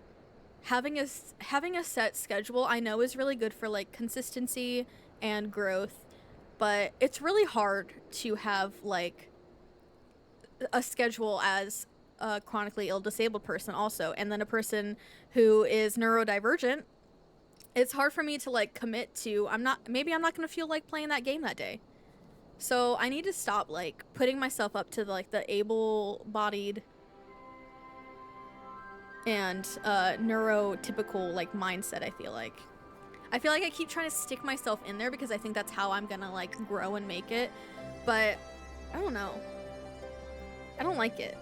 having a set schedule, I know, is really good for, like, consistency and growth, but it's really hard to have, like, a schedule as a chronically ill disabled person also, and then a person who is neurodivergent. It's hard for me to, like, commit to, maybe I'm not gonna feel like playing that game that day. So I need to stop, like, putting myself up to, like, the able-bodied and neurotypical, like, mindset, I feel like. I keep trying to stick myself in there because I think that's how I'm gonna, like, grow and make it. But I don't know. I don't like it.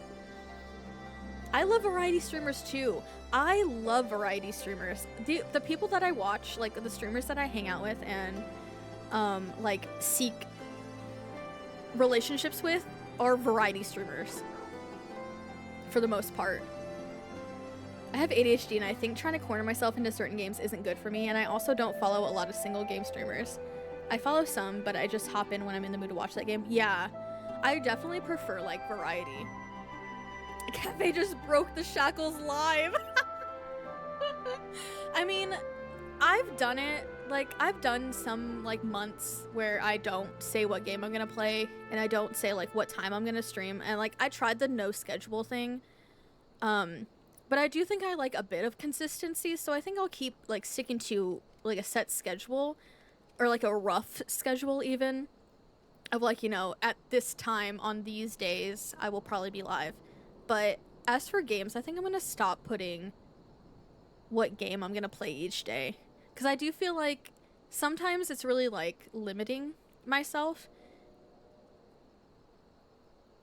I love variety streamers too. I love variety streamers. The people that I watch, like, the streamers that I hang out with and, like, seek relationships with are variety streamers for the most part. I have ADHD, and I think trying to corner myself into certain games isn't good for me, and I also don't follow a lot of single game streamers. I follow some, but I just hop in when I'm in the mood to watch that game. Yeah, I definitely prefer, like, variety. Cafe just broke the shackles live. I mean, I've done it. Like, I've done some, like, months where I don't say what game I'm gonna play, and I don't say, like, what time I'm gonna stream, and, like, I tried the no schedule thing, but I do think I like a bit of consistency, so I think I'll keep, like, sticking to, like, a set schedule, or, like, a rough schedule, even, of, like, you know, at this time, on these days, I will probably be live, but as for games, I think I'm gonna stop putting what game I'm gonna play each day. Because I do feel like sometimes it's really, like, limiting myself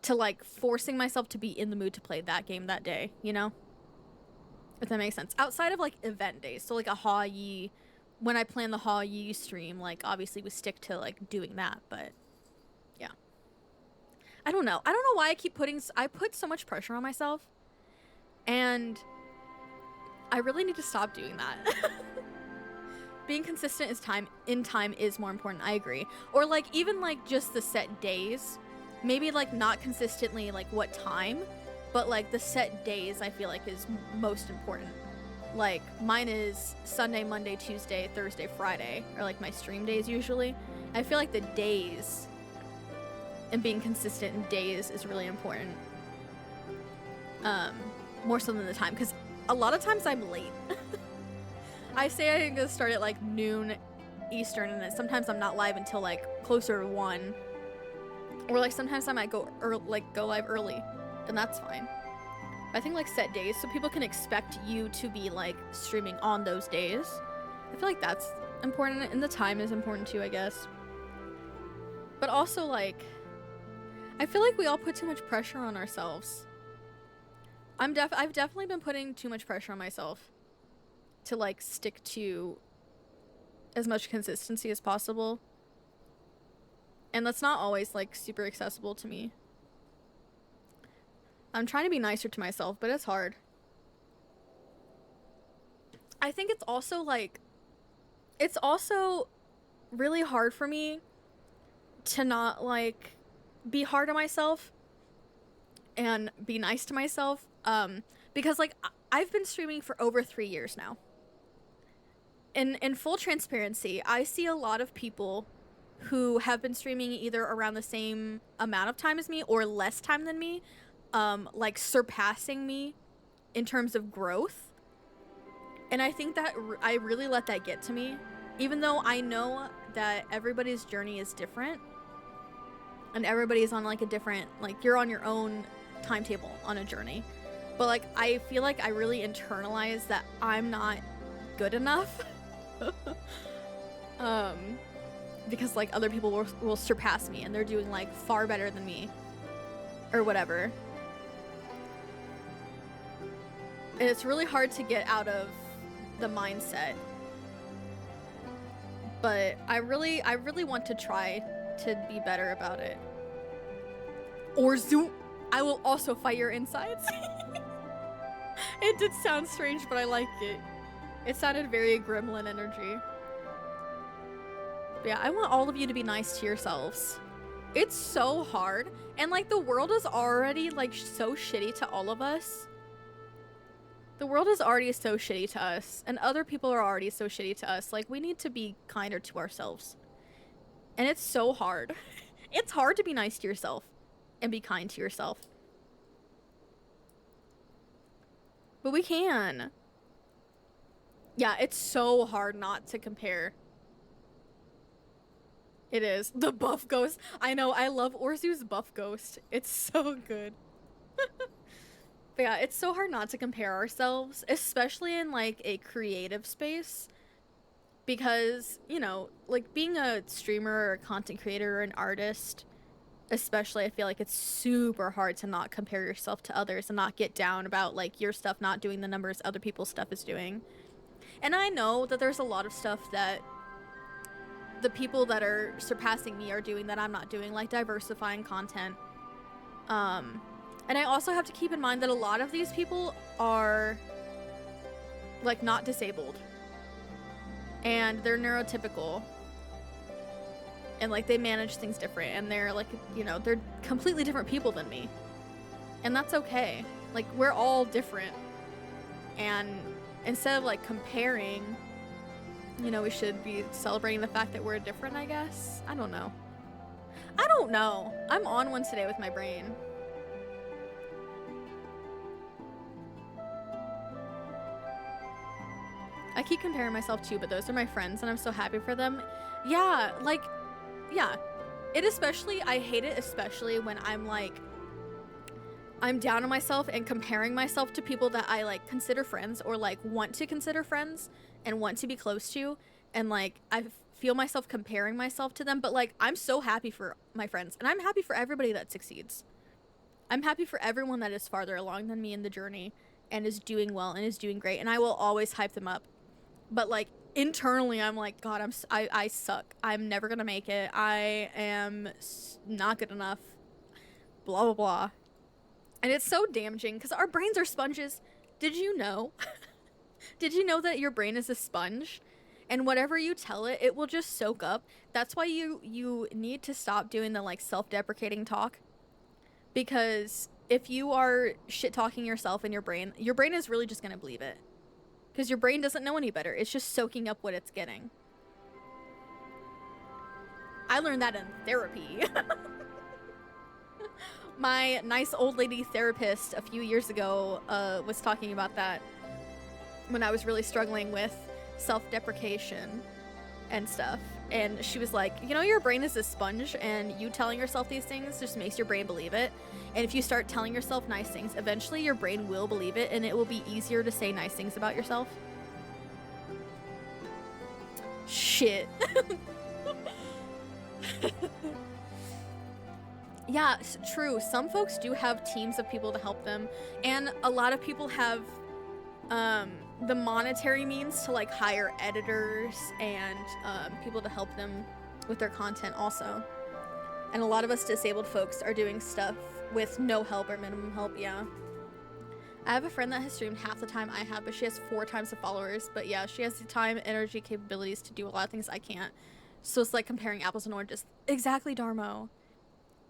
to, like, forcing myself to be in the mood to play that game that day, you know? If that makes sense. Outside of, like, event days. So, like, a Ha-Yi, when I plan the Ha-Yi stream, like, obviously we stick to, like, doing that, but yeah. I don't know. I don't know why I put so much pressure on myself, and I really need to stop doing that. Being consistent in time is more important. I agree. Or, like, even, like, just the set days. Maybe, like, not consistently, like, what time, but, like, the set days I feel like is most important. Like, mine is Sunday, Monday, Tuesday, Thursday, Friday, or, like, my stream days usually. I feel like the days and being consistent in days is really important. More so than the time, because a lot of times I'm late. I say I'm gonna start at, like, noon Eastern, and then sometimes I'm not live until, like, closer to 1. Or, like, sometimes I might go live early, and that's fine. I think, like, set days so people can expect you to be, like, streaming on those days. I feel like that's important, and the time is important too, I guess. But also, like, I feel like we all put too much pressure on ourselves. I've definitely been putting too much pressure on myself to, like, stick to as much consistency as possible. And that's not always, like, super accessible to me. I'm trying to be nicer to myself, but it's hard. I think it's also, like, it's also really hard for me to not, like, be hard on myself and be nice to myself. Because, like, I've been streaming for over 3 years now. In full transparency, I see a lot of people who have been streaming either around the same amount of time as me or less time than me, like, surpassing me in terms of growth. And I think that I really let that get to me, even though I know that everybody's journey is different and everybody's on, like, a different, like, you're on your own timetable on a journey. But, like, I feel like I really internalize that I'm not good enough. Because, like, other people will surpass me and they're doing, like, far better than me or whatever. And it's really hard to get out of the mindset. But I really want to try to be better about it. Or Zoo, I will also fight your insides. It did sound strange, but I liked it. It sounded very gremlin energy. But yeah, I want all of you to be nice to yourselves. It's so hard. And, like, the world is already, like, so shitty to all of us. The world is already so shitty to us. And other people are already so shitty to us. Like, we need to be kinder to ourselves. And it's so hard. It's hard to be nice to yourself and be kind to yourself. But we can. Yeah, it's so hard not to compare. It is. The buff ghost. I know, I love Orzu's buff ghost. It's so good. But yeah, it's so hard not to compare ourselves, especially in, like, a creative space. Because, you know, like, being a streamer or a content creator or an artist, especially, I feel like it's super hard to not compare yourself to others and not get down about, like, your stuff not doing the numbers other people's stuff is doing. And I know that there's a lot of stuff that the people that are surpassing me are doing that I'm not doing, like diversifying content. And I also have to keep in mind that a lot of these people are, like, not disabled. And they're neurotypical. And, like, they manage things different. And they're, like, you know, they're completely different people than me. And that's okay. Like, we're all different. And instead of, like, comparing you know, we should be celebrating the fact that we're different, I guess. I don't know. I don't know. I'm on one today with my brain. I keep comparing myself to, but those are my friends and I'm so happy for them. Yeah, like, yeah. I hate it especially when I'm like, I'm down on myself and comparing myself to people that I like consider friends or like want to consider friends and want to be close to. And like, I feel myself comparing myself to them, but like, I'm so happy for my friends and I'm happy for everybody that succeeds. I'm happy for everyone that is farther along than me in the journey and is doing well and is doing great. And I will always hype them up. But like internally, I'm like, God, I suck. I'm never gonna make it. I am not good enough. Blah, blah, blah. And it's so damaging because our brains are sponges. Did you know? Did you know that your brain is a sponge? And whatever you tell it, it will just soak up. That's why you need to stop doing the like self-deprecating talk. Because if you are shit-talking yourself in your brain is really just gonna believe it. Because your brain doesn't know any better. It's just soaking up what it's getting. I learned that in therapy. My nice old lady therapist a few years ago was talking about that when I was really struggling with self-deprecation and stuff. And she was like, you know, your brain is a sponge and you telling yourself these things just makes your brain believe it. And if you start telling yourself nice things, eventually your brain will believe it and it will be easier to say nice things about yourself. Shit. Yeah, true. Some folks do have teams of people to help them. And a lot of people have the monetary means to like hire editors and people to help them with their content also. And a lot of us disabled folks are doing stuff with no help or minimum help. Yeah, I have a friend that has streamed half the time I have, but she has 4 times the followers. But yeah, she has the time, energy, capabilities to do a lot of things I can't. So it's like comparing apples and oranges. Exactly, Darmo.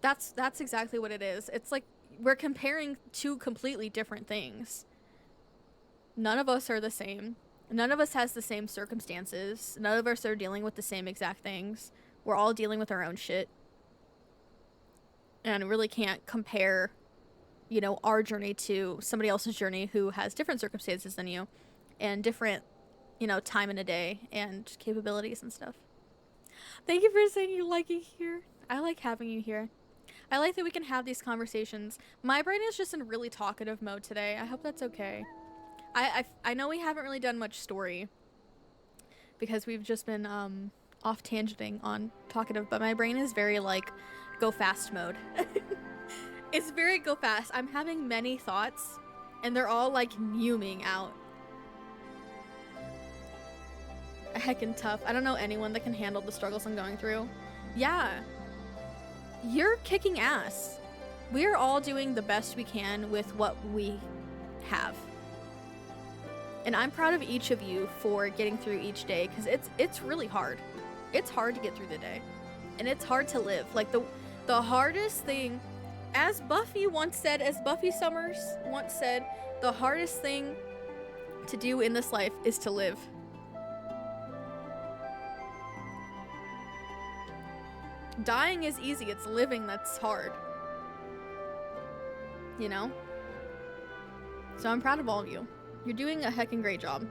That's exactly what it is. It's like we're comparing 2 completely different things. None of us are the same. None of us has the same circumstances. None of us are dealing with the same exact things. We're all dealing with our own shit. And really can't compare, you know, our journey to somebody else's journey who has different circumstances than you and different, you know, time in a day and capabilities and stuff. Thank you for saying you like it here. I like having you here. I like that we can have these conversations. My brain is just in really talkative mode today. I hope that's okay. I know we haven't really done much story because we've just been off tangenting on talkative, but my brain is very like go fast mode. It's very go fast. I'm having many thoughts and they're all like fuming out. Heckin' tough. I don't know anyone that can handle the struggles I'm going through. Yeah. You're kicking ass. We're all doing the best we can with what we have. And I'm proud of each of you for getting through each day because it's really hard. It's hard to get through the day. And it's hard to live. Like the hardest thing, as Buffy Summers once said, the hardest thing to do in this life is to live. Dying is easy, it's living that's hard. You know? So I'm proud of all of you. You're doing a heckin' great job.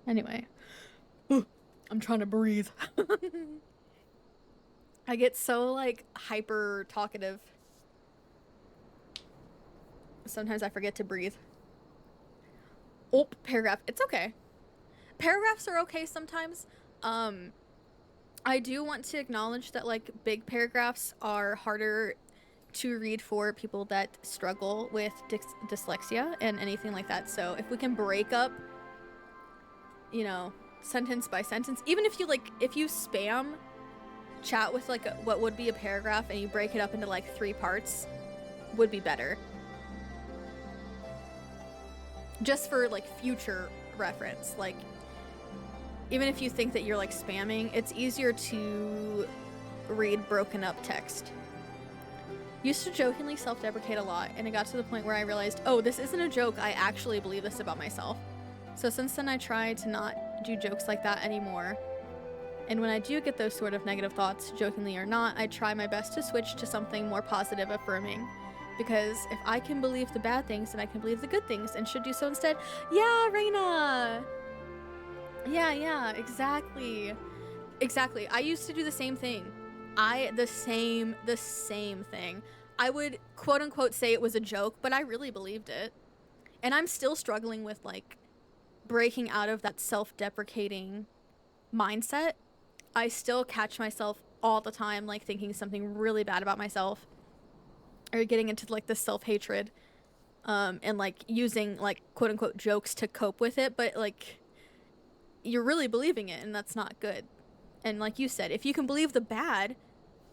Anyway. I'm trying to breathe. I get so like hyper talkative. Sometimes I forget to breathe. Oh, paragraph. It's okay. Paragraphs are okay sometimes. I do want to acknowledge that like big paragraphs are harder to read for people that struggle with dyslexia and anything like that. So if we can break up, you know, sentence by sentence, even if you like, if you spam chat with like what would be a paragraph and you break it up into like 3 parts would be better. Just for like future reference. Like, even if you think that you're like spamming, it's easier to read broken up text. Used to jokingly self-deprecate a lot, and it got to the point where I realized, oh, this isn't a joke, I actually believe this about myself. So since then I try to not do jokes like that anymore. And when I do get those sort of negative thoughts, jokingly or not, I try my best to switch to something more positive, affirming. Because if I can believe the bad things, then I can believe the good things, and should do so instead. Yeah, Reina! Yeah, exactly. Exactly. I used to do the same thing. The same thing. I would quote unquote say it was a joke, but I really believed it. And I'm still struggling with like breaking out of that self-deprecating mindset. I still catch myself all the time like thinking something really bad about myself, or getting into like the self-hatred, and like using like quote unquote jokes to cope with it, but like you're really believing it, and that's not good. And like you said, if you can believe the bad,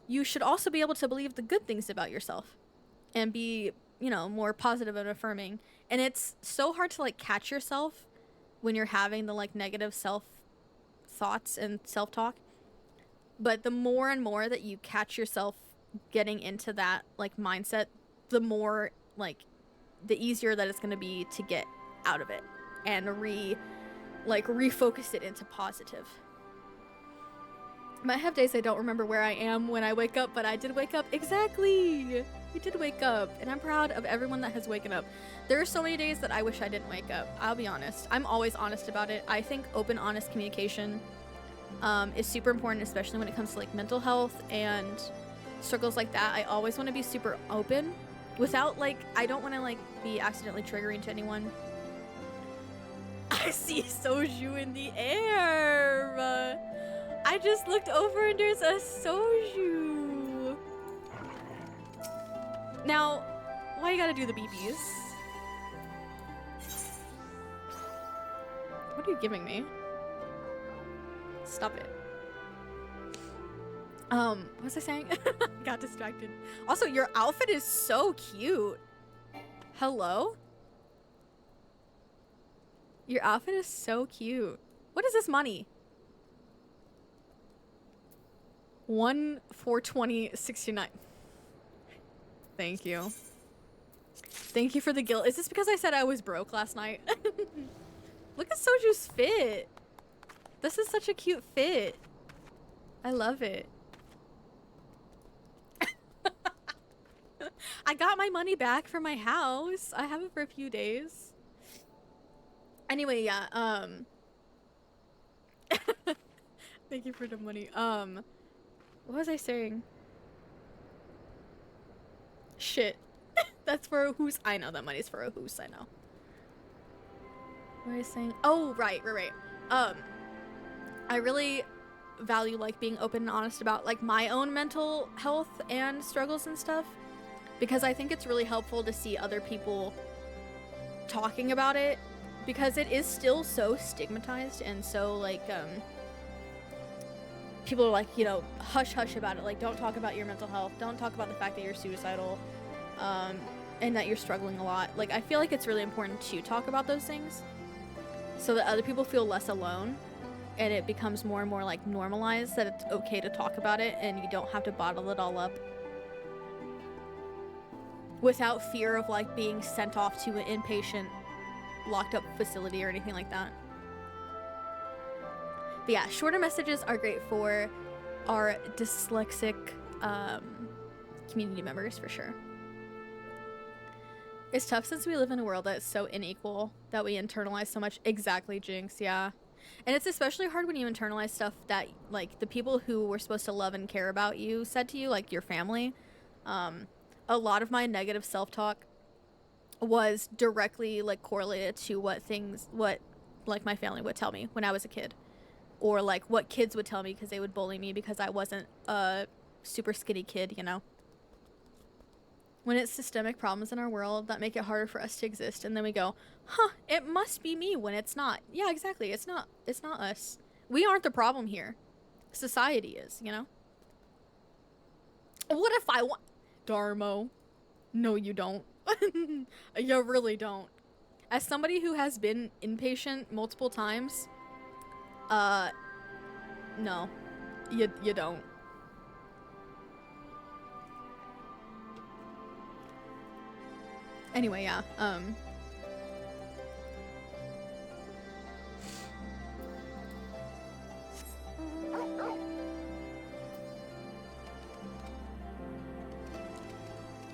you should also be able to believe the good things about yourself and be, you know, more positive and affirming. And it's so hard to like catch yourself when you're having the like negative self thoughts and self-talk. But the more and more that you catch yourself getting into that like mindset, the more like the easier that it's going to be to get out of it and refocus it into positive. Might have days I don't remember where I am when I wake up, but I did wake up. Exactly! We did wake up, and I'm proud of everyone that has waken up. There are so many days that I wish I didn't wake up. I'll be honest. I'm always honest about it. I think open, honest communication is super important, especially when it comes to like mental health and struggles like that. I always want to be super open without like, I don't want to like be accidentally triggering to anyone. I see soju in the air! I just looked over and there's a soju. Now, why you gotta do the BBs? What are you giving me? Stop it. What was I saying? Got distracted. Also, your outfit is so cute. Hello? Your outfit is so cute. What is this money? 1/4/20/69. Thank you. Thank you for the guilt. Is this because I said I was broke last night? Look at Soju's fit. This is such a cute fit. I love it. I got my money back from my house. I have it for a few days. Anyway, yeah, thank you for the money. What was I saying? Shit. That's for a who's. I know that money's for a who's, I know. What was I saying? Oh, right. I really value like being open and honest about like my own mental health and struggles and stuff, because I think it's really helpful to see other people talking about it, because it is still so stigmatized and so like people are like, you know, hush about it, like don't talk about your mental health, don't talk about the fact that you're suicidal, and that you're struggling a lot. Like I feel like it's really important to talk about those things so that other people feel less alone, and it becomes more and more like normalized that it's okay to talk about it and you don't have to bottle it all up without fear of like being sent off to an inpatient locked up facility or anything like that. But yeah, shorter messages are great for our dyslexic community members for sure. It's tough since we live in a world that's so unequal that we internalize so much. Exactly, Jinx, yeah. And it's especially hard when you internalize stuff that like the people who were supposed to love and care about you said to you, like your family. A lot of my negative self-talk was directly like correlated to what like my family would tell me when I was a kid, or like what kids would tell me because they would bully me because I wasn't a super skinny kid, you know. When it's systemic problems in our world that make it harder for us to exist, and then we go, huh, it must be me, when it's not. Yeah, exactly. It's not us. We aren't the problem here. Society is, you know. What if I want... Darmo. No, you don't. You really don't. As somebody who has been inpatient multiple times, no. You don't. Anyway, yeah,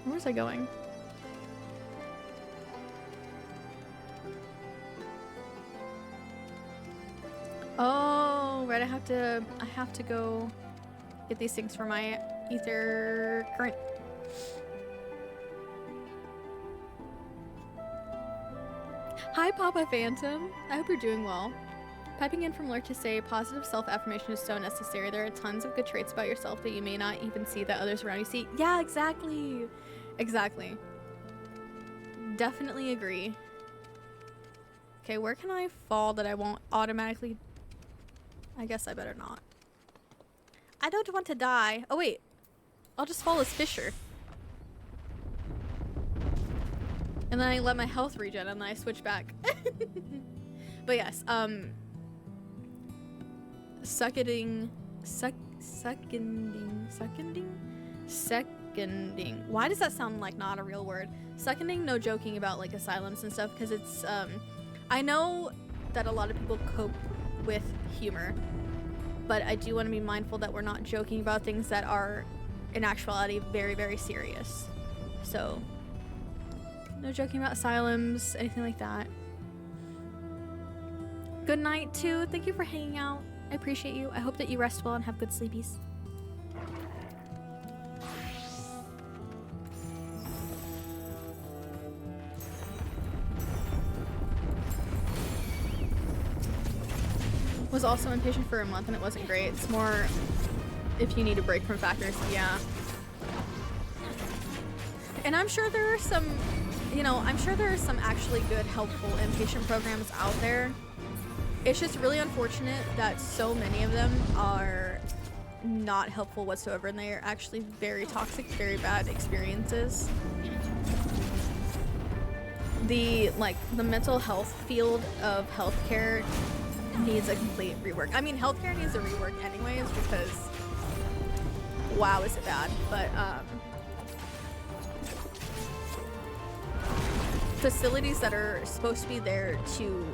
where was I going? Oh, right, I have to go get these things for my ether current. Hi, Papa Phantom. I hope you're doing well. Piping in from Lurk to say positive self-affirmation is so necessary. There are tons of good traits about yourself that you may not even see that others around you see. Yeah, exactly. Exactly. Definitely agree. Okay, where can I fall that I won't automatically... I guess I better not. I don't want to die. Oh, wait. I'll just fall as Fisher. And then I let my health regen and then I switch back. But yes, seconding. Why does that sound like not a real word? Seconding, no joking about like asylums and stuff, because it's, I know that a lot of people cope with humor, but I do want to be mindful that we're not joking about things that are in actuality very, very serious. So, no joking about asylums, anything like that. Good night, too. Thank you for hanging out. I appreciate you. I hope that you rest well and have good sleepies. Was also inpatient for a month and it wasn't great. It's more if you need a break from factors, yeah. And I'm sure there are some, you know, I'm sure there are some actually good, helpful inpatient programs out there. It's just really unfortunate that so many of them are not helpful whatsoever, and they are actually very toxic, very bad experiences. The mental health field of healthcare needs a complete rework. I mean, healthcare needs a rework anyways because wow, is it bad. But facilities that are supposed to be there to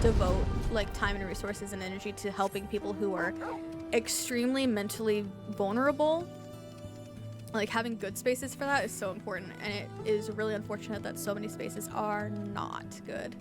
devote like time and resources and energy to helping people who are extremely mentally vulnerable, like having good spaces for that is so important, and it is really unfortunate that so many spaces are not good.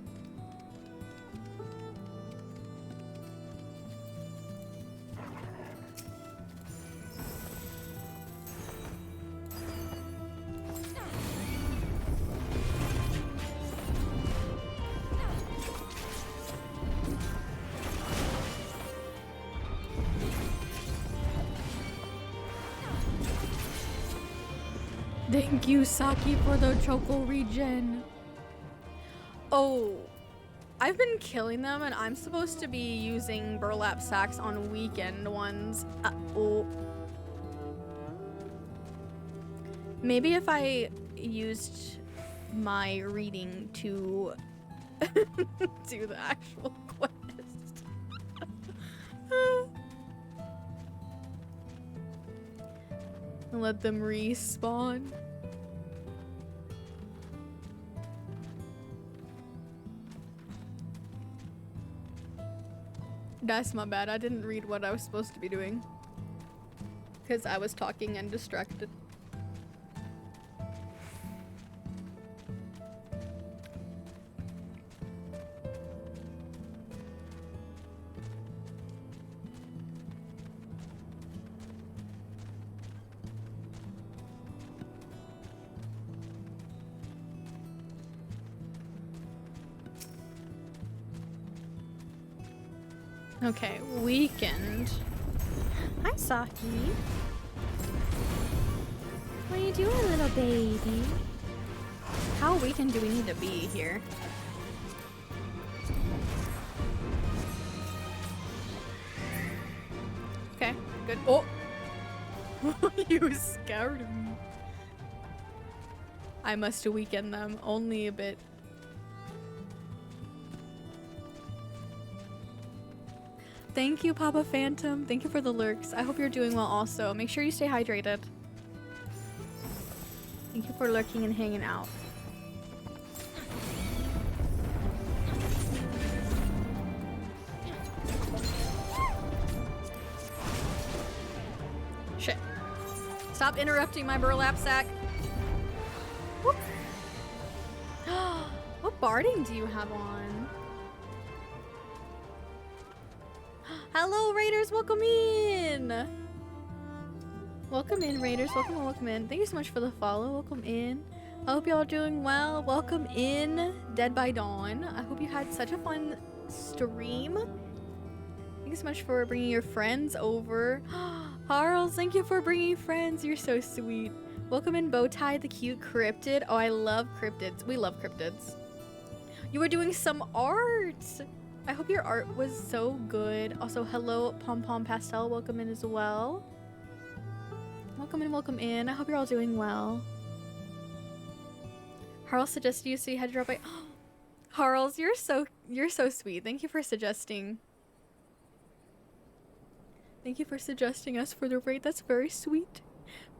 Thank you, Saki, for the choco regen. Oh, I've been killing them, and I'm supposed to be using burlap sacks on weekend ones. Oh. Maybe if I used my reading to do the actual quest. And let them respawn. That's my bad. I didn't read what I was supposed to be doing because I was talking and distracted. Okay, weekend. Hi, Saki. What are you doing, little baby? How weekend do we need to be here? Okay, good. Oh! You scared me. I must weaken them only a bit. Thank you, Papa Phantom. Thank you for the lurks. I hope you're doing well also. Make sure you stay hydrated. Thank you for lurking and hanging out. Shit. Stop interrupting my burlap sack. Whoop. What barding do you have on? Hello, Raiders. Welcome in. Welcome in, Raiders. Welcome in, welcome in. Thank you so much for the follow. Welcome in. I hope y'all doing well. Welcome in, Dead by Dawn. I hope you had such a fun stream. Thank you so much for bringing your friends over. Harls, thank you for bringing friends. You're so sweet. Welcome in, Bowtie, the cute cryptid. Oh, I love cryptids. We love cryptids. You were doing some art. I hope your art was so good. Also, hello, Pom Pom Pastel. Welcome in as well. Welcome in, welcome in. I hope you're all doing well. Harls suggested you, so you had to drop by. Harls, you're so sweet. Thank you for suggesting. Thank you for suggesting us for the raid. That's very sweet.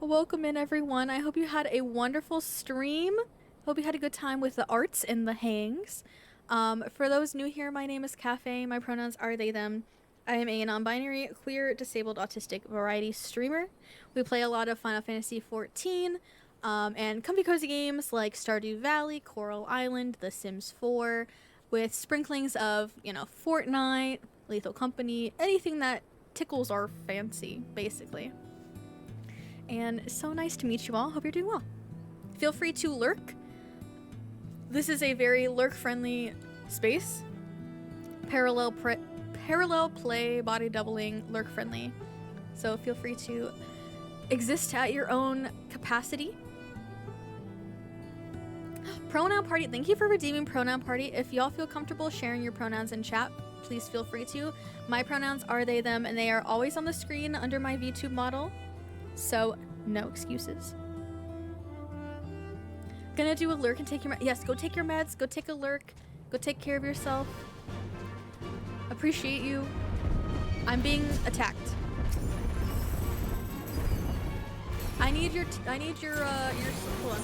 Well, welcome in, everyone. I hope you had a wonderful stream. Hope you had a good time with the arts and the hangs. For those new here, my name is Cafe. My pronouns are they, them. I am a non-binary, queer, disabled, autistic variety streamer. We play a lot of Final Fantasy XIV, and comfy cozy games like Stardew Valley, Coral Island, The Sims 4, with sprinklings of, you know, Fortnite, Lethal Company, anything that tickles our fancy, basically. And so nice to meet you all. Hope you're doing well. Feel free to lurk. This is a very lurk-friendly space. Parallel play, body doubling, lurk-friendly. So feel free to exist at your own capacity. Pronoun party. Thank you for redeeming pronoun party. If y'all feel comfortable sharing your pronouns in chat, please feel free to. My pronouns are they, them, and they are always on the screen under my VTube model. So no excuses. Gonna do a lurk and take your yes, go take your meds, go take a lurk, go take care of yourself. Appreciate you. I'm being attacked. I need your hold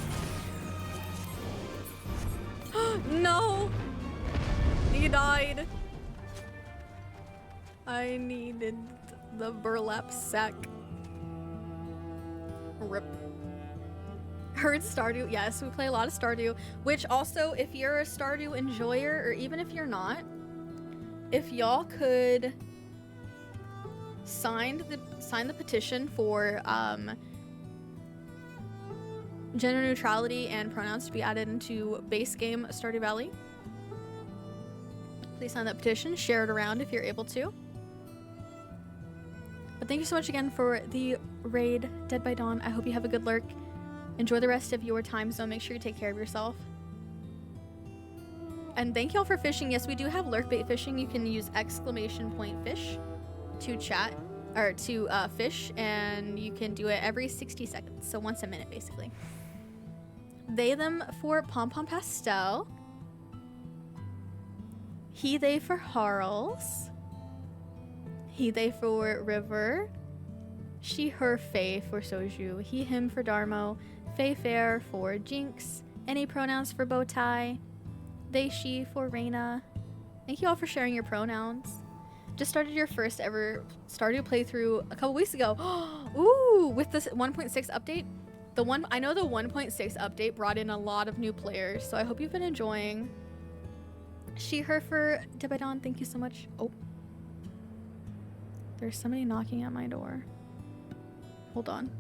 on. No! He died. I needed the burlap sack. Rip. Heard Stardew. Yes, we play a lot of Stardew, which also, if you're a Stardew enjoyer, or even if you're not, if y'all could sign the petition for gender neutrality and pronouns to be added into base game Stardew Valley, please sign that petition, share it around if you're able to. But thank you so much again for the raid, Dead by Dawn. I hope you have a good lurk. Enjoy the rest of your time zone. Make sure you take care of yourself. And thank y'all for fishing. Yes, we do have lurk bait fishing. You can use !fish to chat or to fish, and you can do it every 60 seconds. So once a minute, basically. They, them for Pom Pom Pastel. He, they for Harls. He, they for River. She, her, Faye for Soju. He, him for Darmo. Faye, fair for Jinx. Any pronouns for Bowtie. They, she for Reina. Thank you all for sharing your pronouns. Just started your first ever Stardew playthrough a couple weeks ago. Ooh, with this 1.6 update. I know the 1.6 update brought in a lot of new players, so I hope you've been enjoying. She, her for Debadon, thank you so much. Oh. There's somebody knocking at my door. Hold on.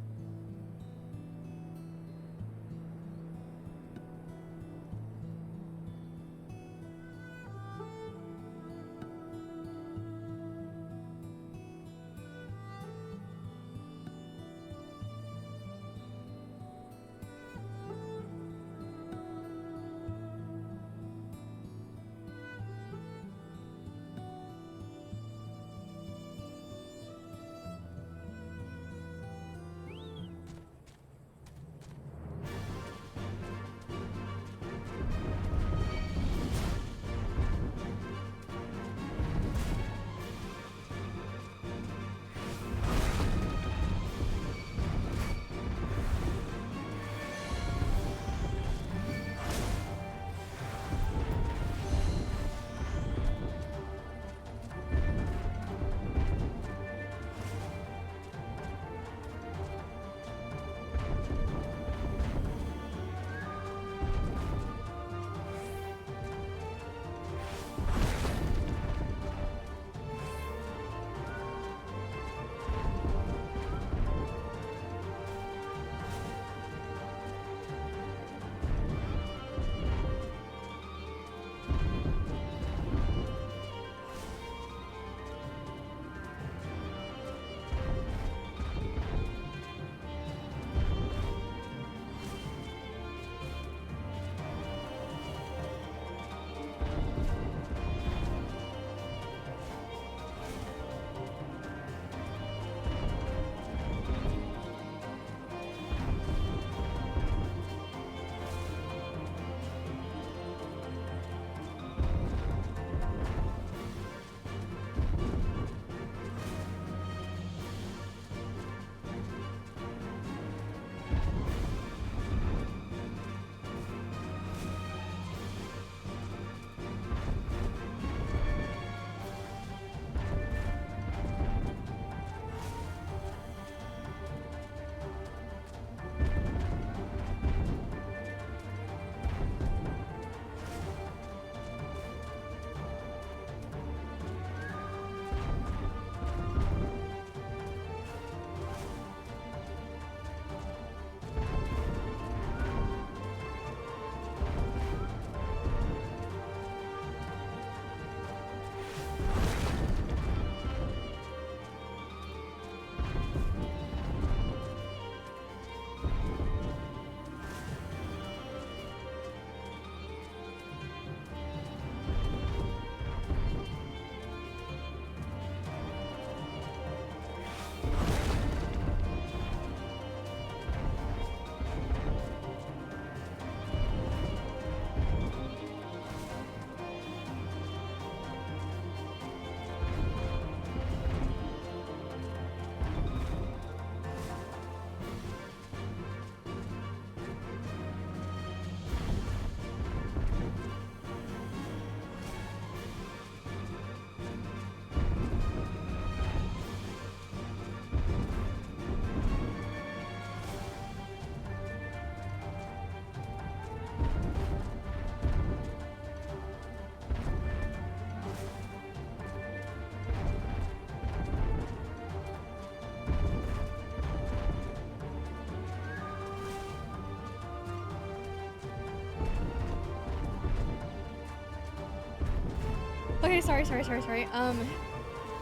Okay, sorry.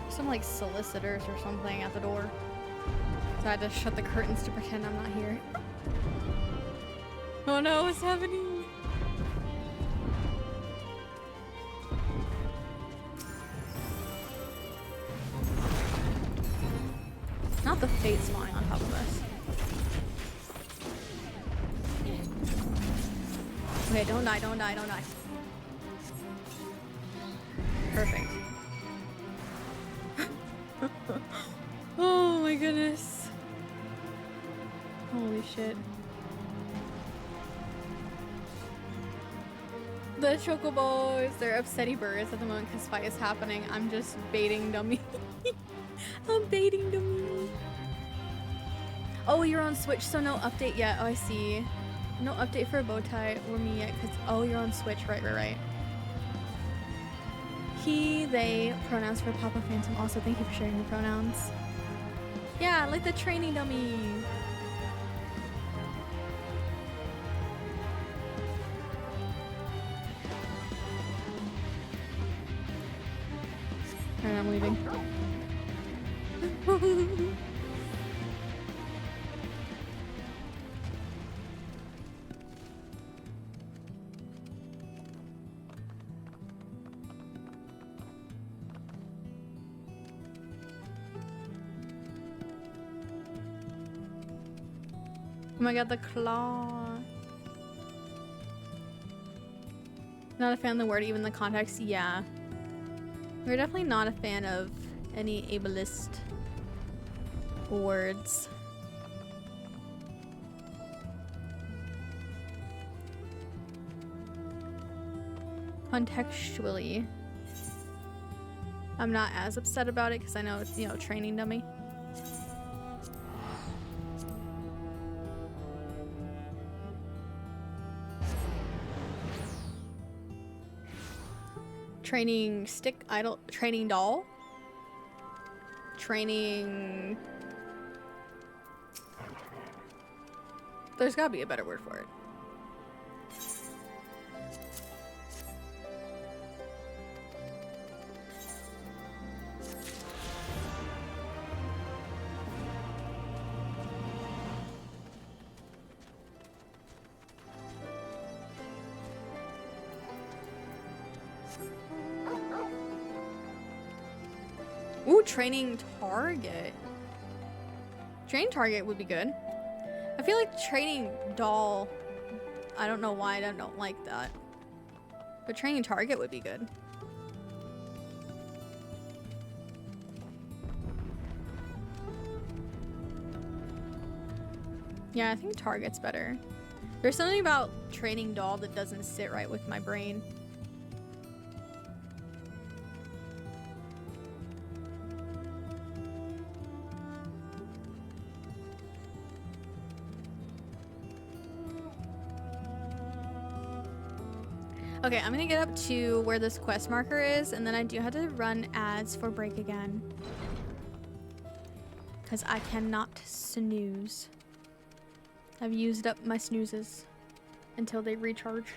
Some like solicitors or something at the door. So I had to shut the curtains to pretend I'm not here. Oh no, what's happening? Not the fate spawning on top of us. Okay, don't die. Perfect. Oh my goodness. Holy shit. The chocobos, they're upsetty birds at the moment because fight is happening. I'm just baiting dummy. I'm baiting dummy. Oh, you're on Switch, so no update yet. Oh, I see. No update for Bowtie or me yet because, oh, you're on Switch. Right. He, they, pronouns for Papa Phantom. Also, thank you for sharing your pronouns. Yeah, like the training dummy. Alright, I'm leaving. Oh my god, the claw. Not a fan of the word, even the context. Yeah. We're definitely not a fan of any ableist words. Contextually, I'm not as upset about it because I know it's, you know, training dummy. Training stick idle, training doll, training. There's gotta be a better word for it. Ooh, training target. Training target would be good. I feel like training doll, I don't know why I don't like that. But training target would be good. Yeah, I think target's better. There's something about training doll that doesn't sit right with my brain. Okay, I'm gonna get up to where this quest marker is, and then I do have to run ads for break again. Because I cannot snooze. I've used up my snoozes until they recharge.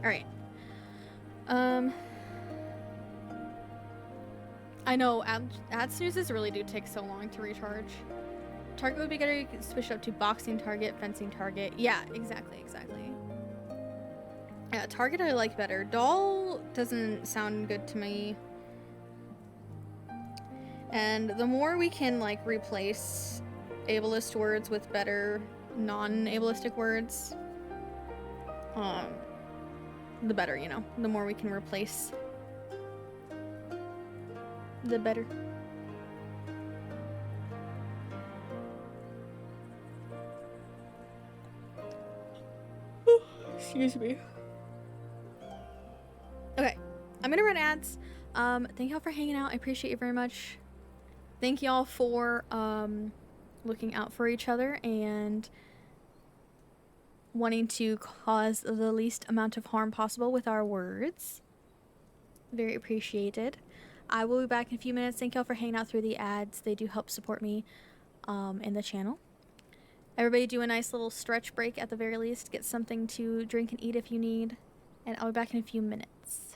Alright. I know, ad snoozes really do take so long to recharge. Target would be better, you can switch up to boxing target, fencing target. Yeah, exactly. Yeah, target I like better. Doll doesn't sound good to me. And the more we can like replace ableist words with better non-ableistic words, the better, you know. The more we can replace, the better. Excuse me. Okay, I'm gonna run ads. Thank y'all for hanging out. I appreciate you very much. Thank y'all for looking out for each other and wanting to cause the least amount of harm possible with our words. Very appreciated. I will be back in a few minutes. Thank y'all for hanging out through the ads. They do help support me in the channel. Everybody do a nice little stretch break at the very least. Get something to drink and eat if you need. And I'll be back in a few minutes.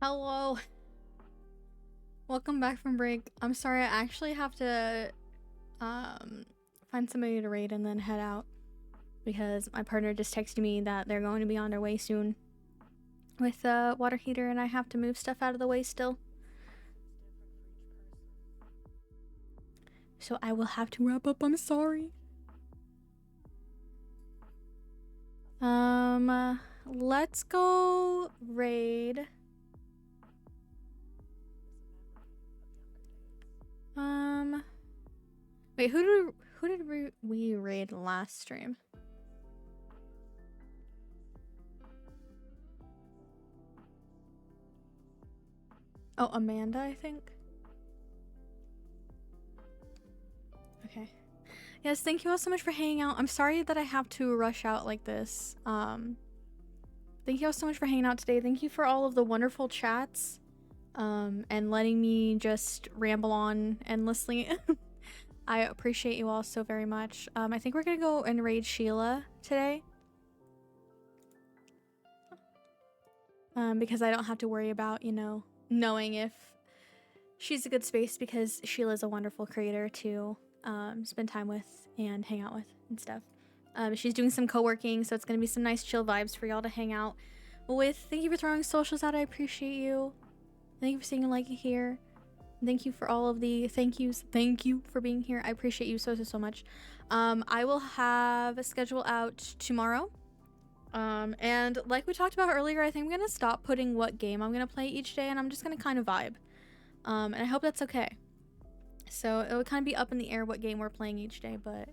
Hello. Welcome back from break. I'm sorry, I actually have to find somebody to raid and then head out because my partner just texted me that they're going to be on their way soon with a water heater and I have to move stuff out of the way still. So I will have to wrap up. I'm sorry. Let's go raid. Wait, who did we raid last stream? Oh, Amanda, I think. Okay. Yes, thank you all so much for hanging out. I'm sorry that I have to rush out like this. Thank you all so much for hanging out today. Thank you for all of the wonderful chats. And letting me just ramble on endlessly. I appreciate you all so very much. I think we're gonna go and raid Sheila today. Because I don't have to worry about, you know, knowing if she's a good space because Sheila's a wonderful creator to spend time with and hang out with and stuff. She's doing some co-working, so it's gonna be some nice chill vibes for y'all to hang out with. Thank you for throwing socials out. I appreciate you. Thank you for saying like it here. Thank you for all of the thank yous. Thank you for being here. I appreciate you so much. I will have a schedule out tomorrow. And like we talked about earlier, I think I'm gonna stop putting what game I'm gonna play each day and I'm just gonna kind of vibe. And I hope that's okay. So it'll kind of be up in the air what game we're playing each day, but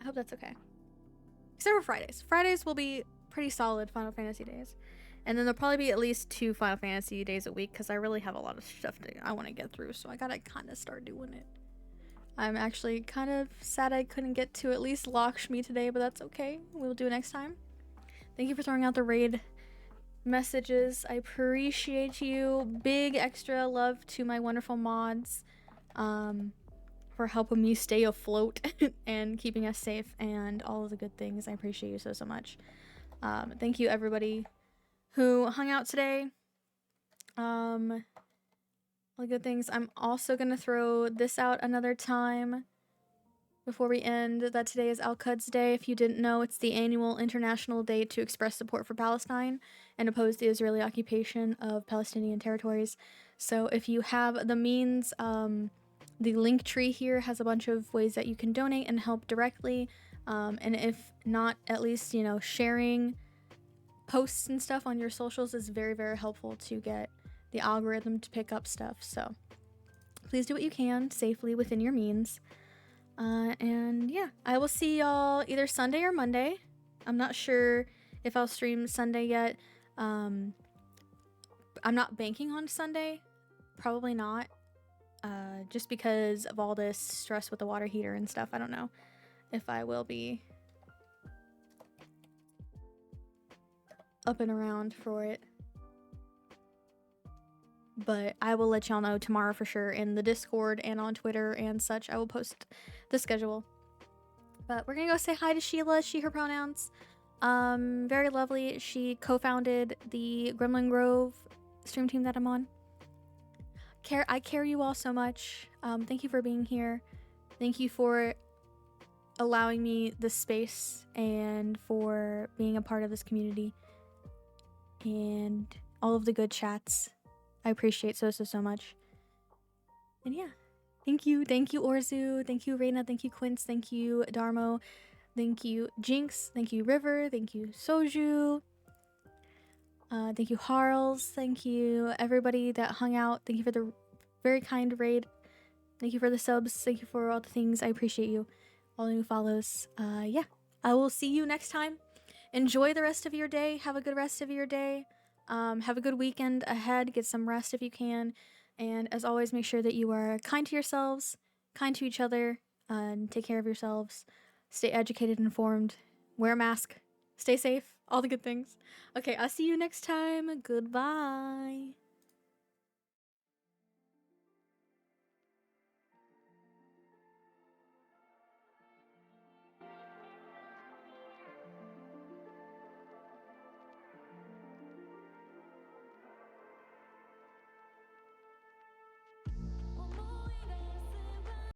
I hope that's okay. Except for Fridays. Fridays will be pretty solid Final Fantasy days. And then there'll probably be at least 2 Final Fantasy days a week because I really have a lot of stuff I want to get through, so I gotta kind of start doing it. I'm actually kind of sad I couldn't get to at least Lakshmi today, but that's okay. We'll do it next time. Thank you for throwing out the raid messages. I appreciate you. Big extra love to my wonderful mods for helping me stay afloat and keeping us safe and all of the good things. I appreciate you so much. Thank you everybody who hung out today. All the good things. I'm also gonna throw this out another time before we end, that today is Al-Quds Day. If you didn't know, it's the annual international day to express support for Palestine and oppose the Israeli occupation of Palestinian territories. So if you have the means, the link tree here has a bunch of ways that you can donate and help directly. And if not, at least, you know, sharing posts and stuff on your socials is very helpful to get the algorithm to pick up stuff. So please do what you can safely within your means. And yeah, I will see y'all either Sunday or Monday. I'm not sure if I'll stream Sunday yet. I'm not banking on Sunday. Probably not. Just because of all this stress with the water heater and stuff. I don't know if I will be up and around for it. But I will let y'all know tomorrow for sure in the Discord and on Twitter and such. I will post the schedule. But we're gonna go say hi to Sheila, she, her pronouns. Very lovely. She co-founded the Gremlin Grove stream team that I'm on. I care you all so much. Thank you for being here. Thank you for allowing me this space and for being a part of this community. And all of the good chats. I appreciate so much. And yeah, thank you Orzu, thank you Reina, thank you Quince, thank you Darmo, thank you Jinx, thank you River, thank you Soju, thank you Harls, thank you everybody that hung out, thank you for the very kind raid, thank you for the subs, thank you for all the things. I appreciate you, all the new follows. Yeah, I will see you next time. Enjoy the rest of your day. Have a good rest of your day. Have a good weekend ahead. Get some rest if you can. And as always, make sure that you are kind to yourselves, kind to each other, and take care of yourselves. Stay educated, informed, wear a mask, stay safe, all the good things. Okay, I'll see you next time. Goodbye.